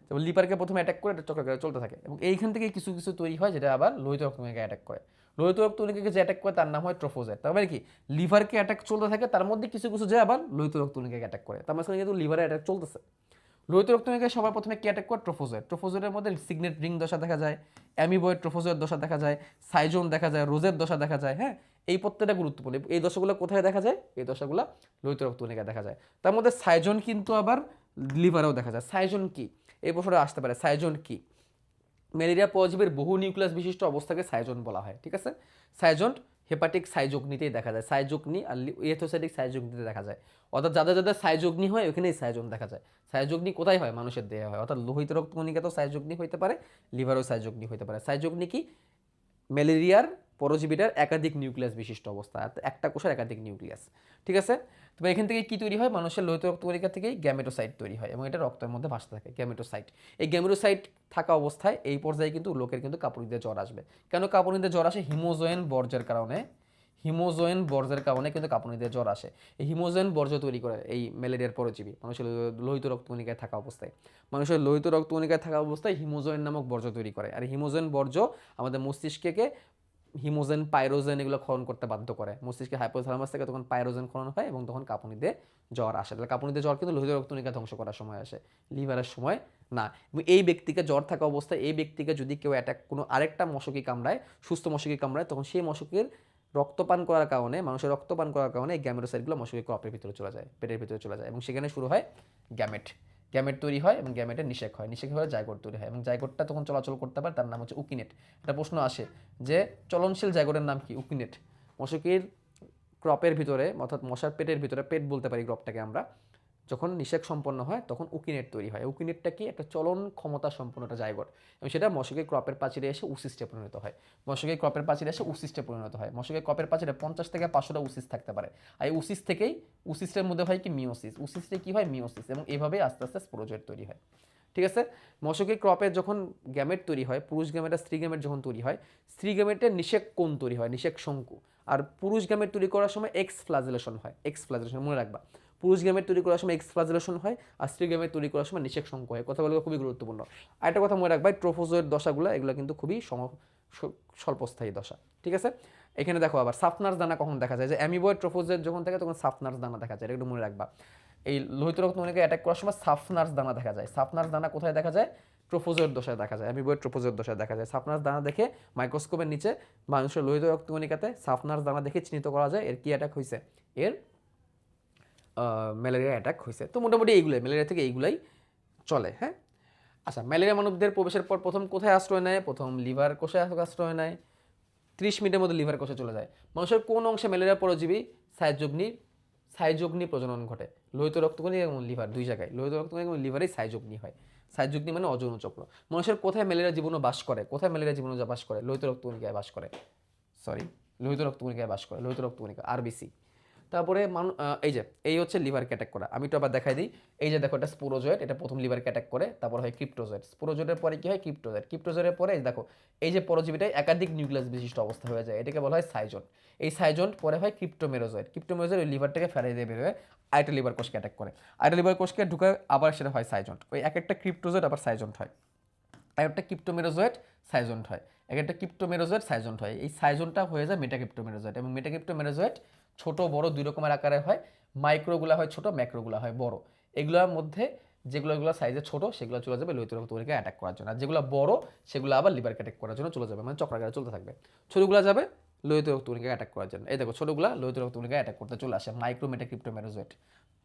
যেমন লিভারকে প্রথমে অ্যাটাক করে, এটা চক্রাকারে চলতে থাকে, এবং এইখান থেকে কিছু কিছু তৈরি হয় যেটা আবার লোহিত রক্তকণিকাকে অ্যাটাক করে। লোহিত রক্তকণিকাকে যে অ্যাটাক করে তার নাম হয় ট্রোফোজয়েড। তার মানে কি? লিভারকে অ্যাটাক চলতে থাকে, তার মধ্যে কিছু কিছু যে আবার লোহিত রক্তকণিকাকে অ্যাটাক করে। তার মাঝখানে কিন্তু লিভারে অ্যাটাক চলতেছে। লোহিত রক্তকণিকায় সবার প্রথমে কি অ্যাটাক করে? ট্রোফোজয়েড। ট্রোফোজয়েডের মধ্যে সিগনেট রিং দশা দেখা যায়, অ্যামিবয়েড ট্রোফোজয়েড দশা দেখা যায়, সাইজোন দেখা যায়, রোজের দশা দেখা যায়। হ্যাঁ, এই প্রত্যেকটা গুরুত্বপূর্ণ। এই দশাগুলো কোথায় দেখা যায়? এই দশাগুলো লোহিত রক্তকণিকায় দেখা যায়। তার মধ্যে সাইজোন কিন্তু আবার লিভারেও দেখা যায়। সাইজোন কি? এই প্রশ্নটা আসতে পারে, সাইজোন কি? ম্যালেরিয়া পরজীবীর বহু নিউক্লিয়াস বিশিষ্ট অবস্থাকে সাইজোন বলা হয়। ঠিক আছে? সাইজোন হেপাটিক সাইজোগনিতেই দেখা যায়। সাইজোগনি আর ইরেথ্রোসাইটিক সাইজোগনিতে দেখা যায়। অর্থাৎ যাদের যাদের সাইজোগনি হয় ওখানেই সাইজোন দেখা যায়। সাইজোগনি কোথায় হয়? মানুষের দেহে হয়। অর্থাৎ লোহিত রক্তকণিকাতেও সাইজোগনি হইতে পারে, লিভারও সাইজোগনি হইতে পারে। সাইজোগনি কি? ম্যালেরিয়ার পরজীবীটার একাধিক নিউক্লিয়াস বিশিষ্ট অবস্থা, একটা কোষের একাধিক নিউক্লিয়াস। ঠিক আছে? তবে এখান থেকে কি তৈরি হয়? মানুষের লোহিত রক্তকণিকা থেকেই গ্যামেটোসাইট তৈরি হয়, এবং এটা রক্তের মধ্যে ভাসতে থাকে গ্যামেটোসাইট। এই গ্যামেটোসাইট থাকা অবস্থায় এই পর্যায়ে কিন্তু লোকের কিন্তু কাঁপুনিতে জ্বর আসবে। কেন কাঁপুনিতে জ্বর আসে? হিমোজোয়েন বর্জ্যের কারণে। হিমোজোয়েন বর্জ্যের কারণে কিন্তু কাঁপুনিতে জ্বর আসে। এই হিমোজোয়েন বর্জ্য তৈরি করে এই ম্যালেরিয়ার পরজীবী মানুষের লোহিত রক্তকণিকায় থাকা অবস্থায়। মানুষের লোহিত রক্তকণিকায় থাকা অবস্থায় হিমোজোয়েন নামক বর্জ্য তৈরি করে। আর হিমোজোয়েন বর্জ্য আমাদের মস্তিষ্কে হিমোজেন, পাইরোজেন এগুলো ক্ষরণ করতে বাধ্য করে। মস্তিষ্কে হাইপোথ্যালামাস থেকে তখন পাইরোজেন ক্ষরণ হয়, এবং তখন কাঁপুনিতে জ্বর আসে। তাহলে কাঁপুনিতে জ্বর কিন্তু লোহিত রক্তকণিকা ধ্বংস করার সময় আসে, লিভারের সময় না। এবং এই ব্যক্তিকে জ্বর থাকা অবস্থায়, এই ব্যক্তিকে যদি কেউ অ্যাটাক, কোনো আরেকটা মশকি কামড়ায়, সুস্থ মশকি কামড়ায়, তখন সেই মশকের রক্তপান করার কারণে, মানুষের রক্তপান করার কারণে এই গ্যামেটোসাইটগুলো মশকের ক্রপের ভিতরে চলে যায়, পেটের ভিতরে চলে যায়, এবং সেখানে শুরু হয় গ্যামেট। গ্যামেট তৈরি হয়, এবং গ্যামেটের নিষেক হয়, নিষেক হয়ে জাইগোট তৈরি হয়, এবং জাইগোটটা তখন চলাচল করতে পারে, তার নাম হচ্ছে উকিনেট। একটা প্রশ্ন আসে যে চলনশীল জাইগোটের নাম কি? উকিনেট। মশকির ক্রপের ভিতরে, অর্থাৎ মশার পেটের ভিতরে, পেট বলতে পারি ক্রপটাকে আমরা, যখন নিষেক সম্পন্ন হয় তখন উকিনেট তৈরি হয়। উকিনেটটা কি? একটা চলন ক্ষমতা সম্পন্ন একটা জাইগোট, এবং সেটা মশকের ক্রপের প্রাচীরে এসে উসিস্টে পরিণত হয়। মশকের ক্রপের প্রাচীরে এসে উসিস্টে পরিণত হয়। মশকের ক্রপের প্রাচীরে 50 থেকে 500টা উসিস থাকতে পারে। আর এই উসিস থেকেই, উসিস্টের মধ্যে হয় কি? মিওসিস। উসিস্টে কি হয়? মিওসিস। এবং এভাবেই আস্তে আস্তে স্পোরোজয়েড তৈরি হয়। ঠিক আছে? মশকের ক্রপে যখন গ্যামেট তৈরি হয়, পুরুষ গ্যামেট আর স্ত্রী গ্যামেট যখন তৈরি হয়, স্ত্রী গ্যামেটের নিষেক কোণ তৈরি হয়, নিষেক শঙ্কু। আর পুরুষ গ্যামেট তৈরি করার সময় এক্স ফ্লাজেলেশন হয়। এক্স ফ্লাজেলেশন মনে রাখবা, পুরুষ গ্যামেট তৈরি করার সময় এক্স ফ্লাজেলেশন হয়, আর স্ত্রী গ্যামেট তৈরি করার সময় নিষেক শঙ্কু হয়। কথাগুলো খুবই গুরুত্বপূর্ণ। আর একটা কথা মনে রাখবা, ট্রোফোজয়েড দশাগুলো এগুলো কিন্তু খুবই স্বল্পস্থায়ী দশা। ঠিক আছে? এখানে দেখো আবার সাফনার্স দানা কখন দেখা যায়, যে অ্যামিবয়েড ট্রোফোজয়েড যখন থাকে তখন সাফনার্স দানা দেখা যায়, এটা একটু মনে রাখবা। এই লোহিত রক্তকণিকাকে অ্যাটাক করার সময় সাফনার্স দানা দেখা যায়। সাফনার্স দানা কোথায় দেখা যায়? ট্রোফোজয়েড দশায় দেখা যায়, অ্যামিবয়েড ট্রোফোজয়েড দশায় দেখা যায়। সাফনার্স দানা দেখে মাইক্রোস্কোপের নিচে মানুষের লোহিত রক্তকণিকাতে সাফনার্স দানা দেখে চিহ্নিত করা যায় এর কি অ্যাটাক হয়েছে, এর ম্যালেরিয়া অ্যাটাক হয়েছে। তো মোটামুটি এইগুলোই, ম্যালেরিয়া থেকে এইগুলাই চলে। হ্যাঁ, আচ্ছা, ম্যালেরিয়া মানবদের প্রবেশের পর প্রথম কোথায় আশ্রয় নেয়? প্রথম লিভার কোষে আশ্রয় নেয়। 30 মিনিটের মধ্যে লিভার কোষে চলে যায়। মানুষের কোন অংশে ম্যালেরিয়া পরজীবী সাইজোগ্নি প্রজনন ঘটে? লোহিত রক্তকণিকা এবং লিভার, দুই জায়গায় লোহিত রক্তকণিকা এবং লিভারেই সাইজোগ্নি হয়। সাইজোগ্নি মানে অযৌন চক্র। মানুষের কোথায় ম্যালেরিয়া জীবাণু বাস করে? কোথায় ম্যালেরিয়া জীবাণু বাস করে? লোহিত রক্তকণিকায় বাস করে। লোহিত রক্তকণিকায় বাস করে, লোহিত রক্তকণিকা, আরবিসি। তারপরে এই হচ্ছে লিভারকে অ্যাটাক করা। আমি তো আবার দেখাই দিই। এই যে দেখো, এটা স্পোরোজয়েড, এটা প্রথম লিভারকে অ্যাটাক করে, তারপর হয় ক্রিপ্টোজয়েড। স্পোরোজয়েডের পরে কি হয়? ক্রিপ্টোজয়েড। ক্রিপ্টোজয়েডের পরে দেখো, এই যে পরজীবীটাই একাধিক নিউক্লিয়াস বিশিষ্ট অবস্থা হয়ে যায়, এটাকে বলা হয় সাইজোন। এই সাইজোন পরে হয় ক্রিপ্টোমেরোজয়েড। ক্রিপ্টোমেরোজয়েড ওই লিভারটাকে ফেরাই দিয়ে বের হয়ে আরেকটা লিভার কোষকে অ্যাটাক করে, আরেকটা লিভার কোষকে ঢুকে আবার সেটা হয় সাইজন্ট। ওই এক একটা ক্রিপ্টোজয়েড আবার সাইজন্ট হয়। একটা ক্রিপ্টোমেরোজয়েড সাইজন্ট হয়, এক একটা ক্রিপ্টোমেরোজয়েড সাইজন্ট হয়, এই সাইজনটা হয়ে যায় মেটাক্রিপ্টোমেরোজয়েড। এবং মেটাক্রিপ্টোমেরোজয়েড ছোট বড় দুই রকমের আকারে হয়, মাইক্রোগুলা হয় ছোট, ম্যাক্রোগুলা হয় বড়। এগুলোর মধ্যে যেগুলো সাইজে ছোট সেগুলো চলে যাবে লোহিত রক্তকণিকা অ্যাটাক করার জন্য, আর যেগুলো বড় সেগুলো আবার লিভারকে অ্যাটাক করার জন্য চলে যাবে, মানে চক্রাকারে চলতে থাকবে। ছোটগুলো যাবে লোহিত রক্তকণিকা অ্যাটাক করার জন্য। এই দেখো ছোটগুলা লোহিত রক্তকণিকা অ্যাটাক করতে চলে আসে, মাইক্রো মেটাক্রিপ্টোমেরোজয়েড।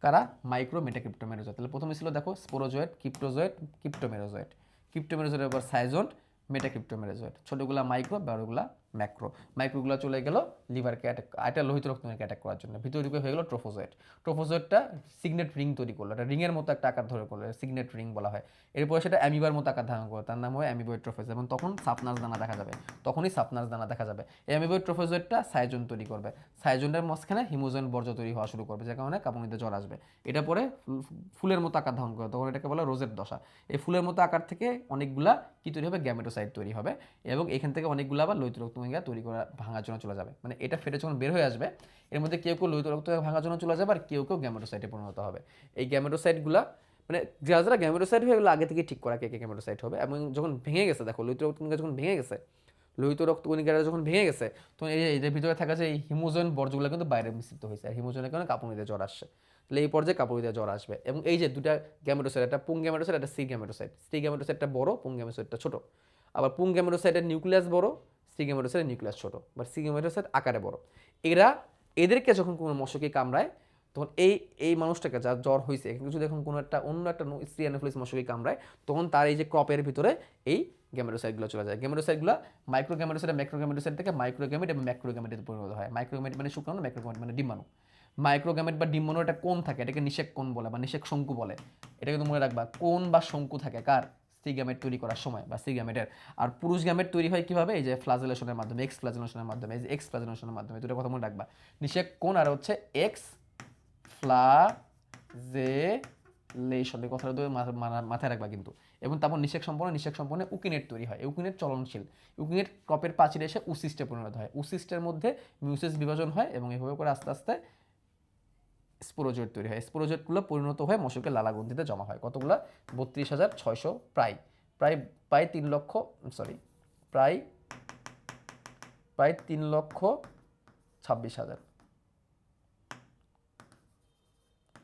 কারা? মাইক্রো মেটাক্রিপ্টোমেরোজয়েড। তাহলে প্রথমে ছিল দেখো স্পোরোজয়েড, ক্রিপ্টোজয়েড, ক্রিপ্টোমেরোজয়েড। ক্রিপ্টোমেরোজয়েড আবার সাইজন্ট, মেটাক্রিপ্টোমেরোজয়েড। ছোটগুলা micro, বড়গুলা macro. মাইক্রোগুলো চলে গেল লিভারকে অ্যাটাক, এটা লোহিত রক্তকণিকা অ্যাটাক করার জন্য। ভিতরে ঢুকে হয়ে গেল ট্রোফোজয়েড। ট্রোফোজয়েডটা সিগনেট রিং তৈরি করলো, এটা রিংয়ের মতো একটা আকার ধরে করলো, সিগনেট রিং বলা হয়। এরপরে সেটা অ্যামিবার মতো আকার ধারণ করবে, তার নাম হয় অ্যামিবয়েড ট্রোফোজ। এবং তখন সাপনাস দানা দেখা যাবে, তখনই সাপনাস দানা দেখা যাবে। এই অ্যামিবয়েড ট্রোফোজয়েডটা সাইজন তৈরি করবে, সাইজনের মাঝখানে হিমোজয়েন বর্জ্য তৈরি হওয়া শুরু করবে, যে কারণে কাঁপুনিতে জ্বর আসবে। এটা পরে ফুলের মতো আকার ধারণ করবে, তখন এটাকে বলা রোজের দশা। এই ফুলের মতো আকার থেকে অনেকগুলা কি তৈরি হবে? গ্যামেটোসাইট তৈরি হবে, এবং এখান থেকে অনেকগুলো আবার লোহিত রক্তকণিকা তৈরি করা ভাঙার জন্য চলে যাবে। মানে এটা ফেটে যখন বের হয়ে আসবে, এর মধ্যে কেউ কেউ লোহিত রক্তকণিকা ভাঙার জন্য চলে যাবে, আর কেউ কেউ গ্যামেটোসাইটে পরিণত হবে। এই গ্যামেটোসাইটগুলা মানে যারা যারা গ্যামেটোসাইট হয়ে গেলো আগে থেকে ঠিক করা কে কে গ্যামেটোসাইট হবে। এবং যখন ভেঙে গেছে, দেখো লোহিত রক্তকণিকা যখন ভেঙে গেছে, লোহিত রক্তকণিকাটা যখন ভেঙে গেছে, তখন এই এদের ভিতরে থাকা যে এই হিমোজয়েন বর্জ্যগুলো কিন্তু বাইরে মিশ্রিত হয়েছে, আর হিমোজয়েনের কারণে কাঁপুনিতে জ্বর আসছে। তাহলে এই পর্যায়ে কাঁপুনিতে জ্বর আসবে। এবং এই যে দুটা গ্যামেটোসাইট, একটা পুং গ্যামেটোসাইট, একটা সি গ্যামেটোসাইট। সি গ্যামেটোসাইটটা বড়, পুং গ্যামেটোসাইটটা ছোট। আবার পুং গ্যামেটোসাইটের নিউক্লিয়াস বড়, সি গ্যামেটোসাইটের নিউক্লিয়াস ছোট, বা সি গ্যামেটোসাইট আকারে বড়। এদেরকে যখন কোনো মশকে কামড়ায়, তখন এই মানুষটাকে যার জ্বর হয়েছে, যদি এখন কোনো একটা অন্য একটা স্ত্রী অ্যানোফিলিস মশকে কামড়ায়, তখন তার এই যে ক্রপের ভিতরে এই গ্যামেটোসাইটগুলো চলে যায়। গ্যামেটোসাইটগুলো মাইক্রো গ্যামেটোসাইট, ম্যাক্রো গ্যামেটোসাইট থেকে মাইক্রোগ্যামেট এবং ম্যাক্রোগ্যামেটে পরিণত হয়। মাইক্রোগ্যামেট মানে শুক্রাণু, ম্যাক্রোগ্যামেট মানে ডিম্বাণু। মাইক্রোগ্যামেট বা ডিম্বাণু একটা কোণ থাকে, এটাকে নিষেক কোণ বলে বা নিষেক শঙ্কু বলে। এটা কিন্তু মনে রাখবা, কোণ বা শঙ্কু থাকে কার? সি গ্যামেট তৈরি করার সময় বা সি গ্যামেটের। আর পুরুষ গ্যামেট তৈরি হয় কিভাবে? এই যে ফ্লাজেলেশনের মাধ্যমে, এক্স ফ্লাজেলেশনের মাধ্যমে। এই যে এক্স ফ্লাজেলেশনের মাধ্যমে, দুটো কথা মনে রাখবা, নিষেক কোণ আর হচ্ছে এক্স ফ্লাজেলেশন, এই কথাটা তো মাথায় রাখবা কিন্তু। এবং তারপর নিষেক সম্পন্ন উকিনেট তৈরি হয়। উকিনেট চলনশীল, উকিনেট ক্রপের প্রাচীরে এসে উসিস্টে পরিণত হয়। উসিস্টের মধ্যে মিউসিস বিভাজন হয়, এবং এভাবে করে আস্তে আস্তে স্পোরোজয়েড তৈরি হয়। স্পোরোজয়েডগুলো পরিণত হয়ে মশকের লালাগ্রন্থিতে জমা হয়। কতগুলো? 32,600, প্রায় প্রায় প্রায় 3 লক্ষ, সরি প্রায় প্রায় 3,26,000,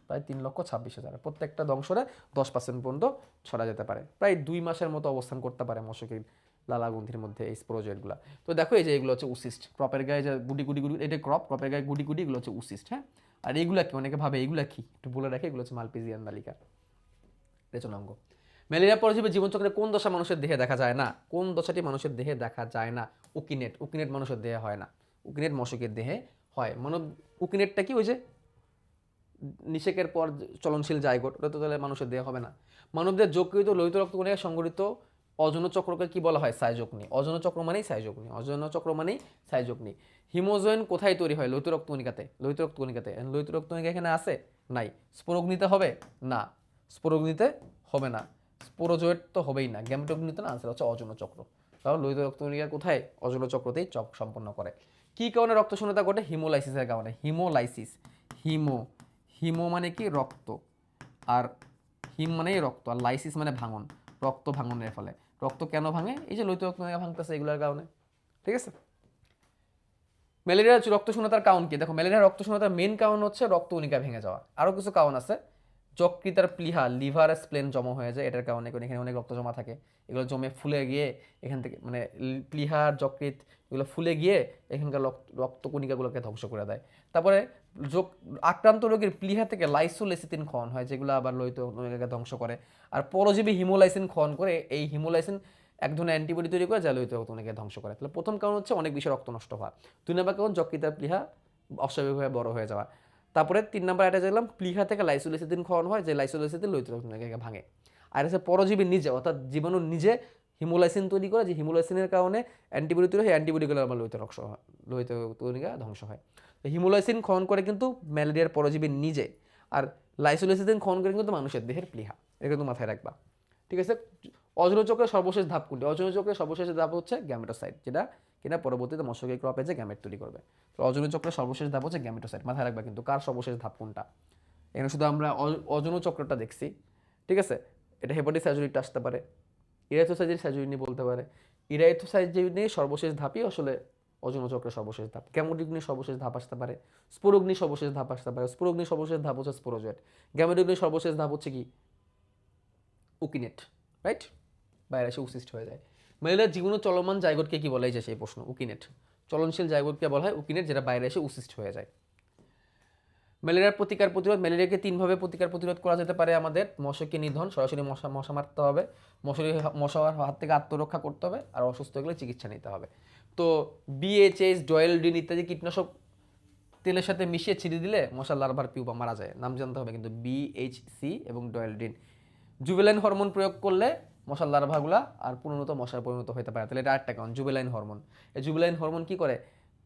প্রায় 3,26,000। প্রত্যেকটা দংশনে 10% পর্যন্ত ছড়া যেতে পারে। প্রায় 2 মাসের মতো অবস্থান করতে পারে মশকের লালাগ্রন্থির মধ্যে এই স্পোরোজয়েডগুলো। তো দেখো এই যে এগুলো হচ্ছে উসিস্ট, ক্রপের গায়ে যে গুটি গুটি গুটি, এটা ক্রপের গায়ে গুটি গুটি, এগুলো হচ্ছে উসিস্ট। হ্যাঁ, আর এইগুলা কি? অনেকে ভাবে এইগুলা কি, একটু বলে রাখে, এগুলো হচ্ছে মালপিজিয়ান নালিকা রেচনাঙ্গ। ম্যালেরিয়া পরজীবী জীবনচক্রে কোন দশা মানুষের দেহে দেখা যায় না? কোন দশাটি মানুষের দেহে দেখা যায় না? উকিনেট। উকিনেট মানুষের দেহে হয় না, উকিনেট মশকের দেহে হয়। উকিনেটটা কি? ওই যে নিষেকের পর চলনশীল জায়গোট, ওটা তো তাহলে মানুষের দেহে হবে না। মানবদের যকৃত লোহিত রক্তকণিকায় সংঘটিত অযৌন চক্রকে কি বলা হয়? সাইজোকনি। অযৌন চক্র মানেই সাইজোকনি, অযৌন চক্র মানেই সাইজোকনি। হিমোজয়েন কোথায় তৈরি হয়? লোহিত রক্তকণিকাতে। লোহিত রক্তকণিকাতে। লোহিত রক্তকণিকা এখানে আছে? নাই। স্পোরোগনিতে হবে না, স্পোরোগনিতে হবে না। স্পোরোজয়েড তো হবেই না। গ্যামেটোগনিতে না, আনসার হচ্ছে অযৌন চক্র। কারণ লোহিত রক্তকণিকা কোথায়? অযৌন চক্রতেই সম্পন্ন করে। কি কারণে রক্ত শূন্যতা ঘটে? হিমোলাইসিসের কারণে। হিমোলাইসিস, হিমো মানে কি? রক্ত, আর হিম মানেই রক্ত, আর লাইসিস মানে ভাঙন, রক্ত ভাঙনের ফলে। রক্ত কেন ভাঙে? এই যে লোহিত রক্তকণিকা ভাঙতেছে, এগুলোর কারণে। ঠিক আছে। ম্যালেরিয়ার রক্ত শূন্যতার কারণ কি? দেখো, ম্যালেরিয়ার রক্ত শূন্যতার মেন কারণ হচ্ছে রক্তকণিকা ভেঙে যাওয়া। আরও কিছু কারণ আছে। যকৃতার প্লীহা, লিভার স্প্লেন জমা হয়ে যায়, এটার কারণে। এখানে অনেক রক্ত জমা থাকে, এগুলো জমে ফুলে গিয়ে এখান থেকে মানে প্লীহার যকৃত এগুলো ফুলে গিয়ে এখানকার রক্তকণিকাগুলোকে ধ্বংস করে দেয়। তারপরে আক্রান্ত রোগীর প্লীহা থেকে লাইসোলেসিথিন ক্ষরণ হয়, যেগুলো আবার লোহিত কণিকাকে ধ্বংস করে। আর পরজীবী হিমোলাইসিন ক্ষরণ করে, এই হিমোলাইসিন এক ধরনের অ্যান্টিবডি তৈরি করে, যা লোহিত রক্তকণিকাকে ধ্বংস করে। তাহলে প্রথম কারণ হচ্ছে অনেক বেশি রক্ত নষ্ট হওয়া। 2 নম্বর কারণ যকৃতার প্লীহা অস্বাভাবিকভাবে বড় হয়ে যাওয়া। তারপরে 3 নাম্বার এটা দেখলাম, প্লীহা থেকে লাইসোলেসিথিন ক্ষরণ হয়, যে লাইসোলেসিথিন লোহিত রক্তকণিকাকে ভাঙে। আর হচ্ছে পরজীবী নিজে, অর্থাৎ জীবাণু নিজে হিমোলাইসিন তৈরি করে, যে হিমোলাইসিনের কারণে অ্যান্টিবডি তৈরি হয়, অ্যান্টিবডিগুলো আমার লোহিত রক্তকণিকা ধ্বংস হয়। তো হিমোলাইসিন ক্ষরণ করে কিন্তু ম্যালেরিয়ার পরজীবী নিজে, আর লাইসোলেসিথিন ক্ষরণ করে কিন্তু মানুষের দেহের প্লীহা। এটা কিন্তু মাথায় রাখবা। ঠিক আছে। অযৌন চক্রের সর্বশেষ ধাপ কোনটি? অযৌন চক্রের সর্বশেষ ধাপ হচ্ছে গ্যামেটোসাইট, যেটা কিনা পরবর্তীতে মশকের ক্রপে যে গ্যামেট তৈরি করবে। তো অযৌন চক্রের সর্বশেষ ধাপ হচ্ছে গ্যামেটোসাইট। মাথায় রাখবা কিন্তু, কার সর্বশেষ ধাপ কোনটা। এখানে শুধু আমরা অযৌন চক্রটা দেখছি। ঠিক আছে। এটা হেপাটিস অ্যাজুরিকটা আসতে পারে, ইরাইথোসাইজিনি বলতে পারে। ইরাইথোসাইজিনি সর্বশেষ ধাপই আসলে অযৌন চক্রের সর্বশেষ ধাপ। গ্যামেটোগ্নি সর্বশেষ ধাপ আসতে পারে, স্পোরোগ্নি সর্বশেষ ধাপ আসতে পারে। স্পোরোগ্নি সর্বশেষ ধাপ হচ্ছে স্পোরোজয়েড। গ্যামেটোগ্নি সর্বশেষ ধাপ হচ্ছে কি? উকিনেট, রাইট? বাইরে এসে উসিস্ট হয়ে যায়। ম্যালেরিয়ার জীবন চলমান জাইগোটকে কি বলা যায়? সেই প্রশ্ন, উকিনেট। চলনশীল জাইগোটকে বলা হয় উকিনেট, যেটা বাইরে এসে উসিস্ট হয়ে যায়। ম্যালেরিয়ার প্রতিকার প্রতিরোধ, ম্যালেরিয়াকে তিনভাবে প্রতিকার প্রতিরোধ করা যেতে পারে আমাদের। মশাকে নিধন, সরাসরি মশা মারতে হবে, মশার হাত থেকে আত্মরক্ষা করতে হবে, আর অসুস্থ হলে চিকিৎসা নিতে হবে। তো বিএইচএস, ডয়েলডিন ইত্যাদি কীটনাশক তেলের সাথে মিশিয়ে ছিটিয়ে দিলে মশার লার্ভার পিউপা মারা যায়। নাম জানতে হবে কিন্তু, বিএইচসি এবং ডয়েলডিন। জুবেলাইন হরমোন প্রয়োগ করলে মশার লার্ভাগুলা আর পরিণত মশায় পরিণত হতে পারে। তাহলে এটা আরেকটা কারণ, জুবেলাইন হরমোন। এই জুবেলাইন হরমোন কি করে?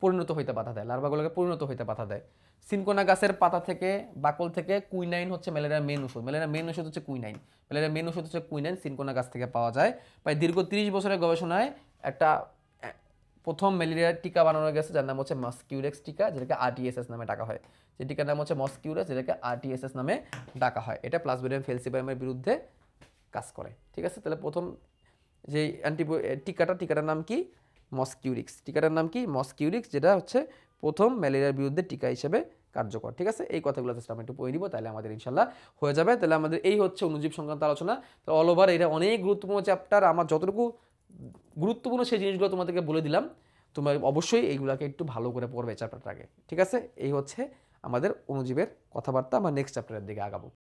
পরিণত হইতে বাধা দেয়, লার্ভাগুলোকে পরিণত হইতে বাধা দেয়। সিনকোনা গাছের পাতা থেকে, বাকল থেকে কুইনাইন হচ্ছে ম্যালেরিয়ার মেন ওষুধ। ম্যালেরিয়ার মেন ওষুধ হচ্ছে কুইনাইন। ম্যালেরিয়ার মেন ওষুধ হচ্ছে কুইনাইন, সিনকোনা গাছ থেকে পাওয়া যায়। প্রায় দীর্ঘ 30 বছরের গবেষণায় একটা প্রথম ম্যালেরিয়ার টিকা বানানো গেছে, যার নাম হচ্ছে মস্কিউরেক্স টিকা, যেটাকে আরটিএসএস নামে ডাকা হয়। যে টিকার নাম হচ্ছে মস্কিউরেক্স, যেটাকে আরটিএসএস নামে ডাকা হয়। এটা প্লাজমোডিয়াম ফেলসিপারামের বিরুদ্ধে কাজ করে। ঠিক আছে, তাহলে প্রথম যে টিকাটার নাম কি? মস্কিউরিক্স। টিকাটার নাম কি? মস্কিউরিক্স, যেটা হচ্ছে প্রথম ম্যালেরিয়ার বিরুদ্ধে টিকা হিসেবে কার্যকর। ঠিক আছে, এই কথাগুলো জাস্ট আমি একটু পড়ে দিব, তাহলে আমাদের ইনশাল্লাহ হয়ে যাবে। তাহলে আমাদের এই হচ্ছে অণুজীব সংক্রান্ত আলোচনা। তো অল ওভার এটা অনেক গুরুত্বপূর্ণ চ্যাপ্টার। আমার যতটুকু গুরুত্বপূর্ণ সেই জিনিসগুলো তোমাদেরকে বলে দিলাম। তোমরা অবশ্যই এইগুলোকে একটু ভালো করে পড়বে চ্যাপ্টারটাকে। ঠিক আছে, এই হচ্ছে আমাদের অণুজীবের কথাবার্তা। আমরা নেক্সট চ্যাপ্টারের দিকে আগাবো।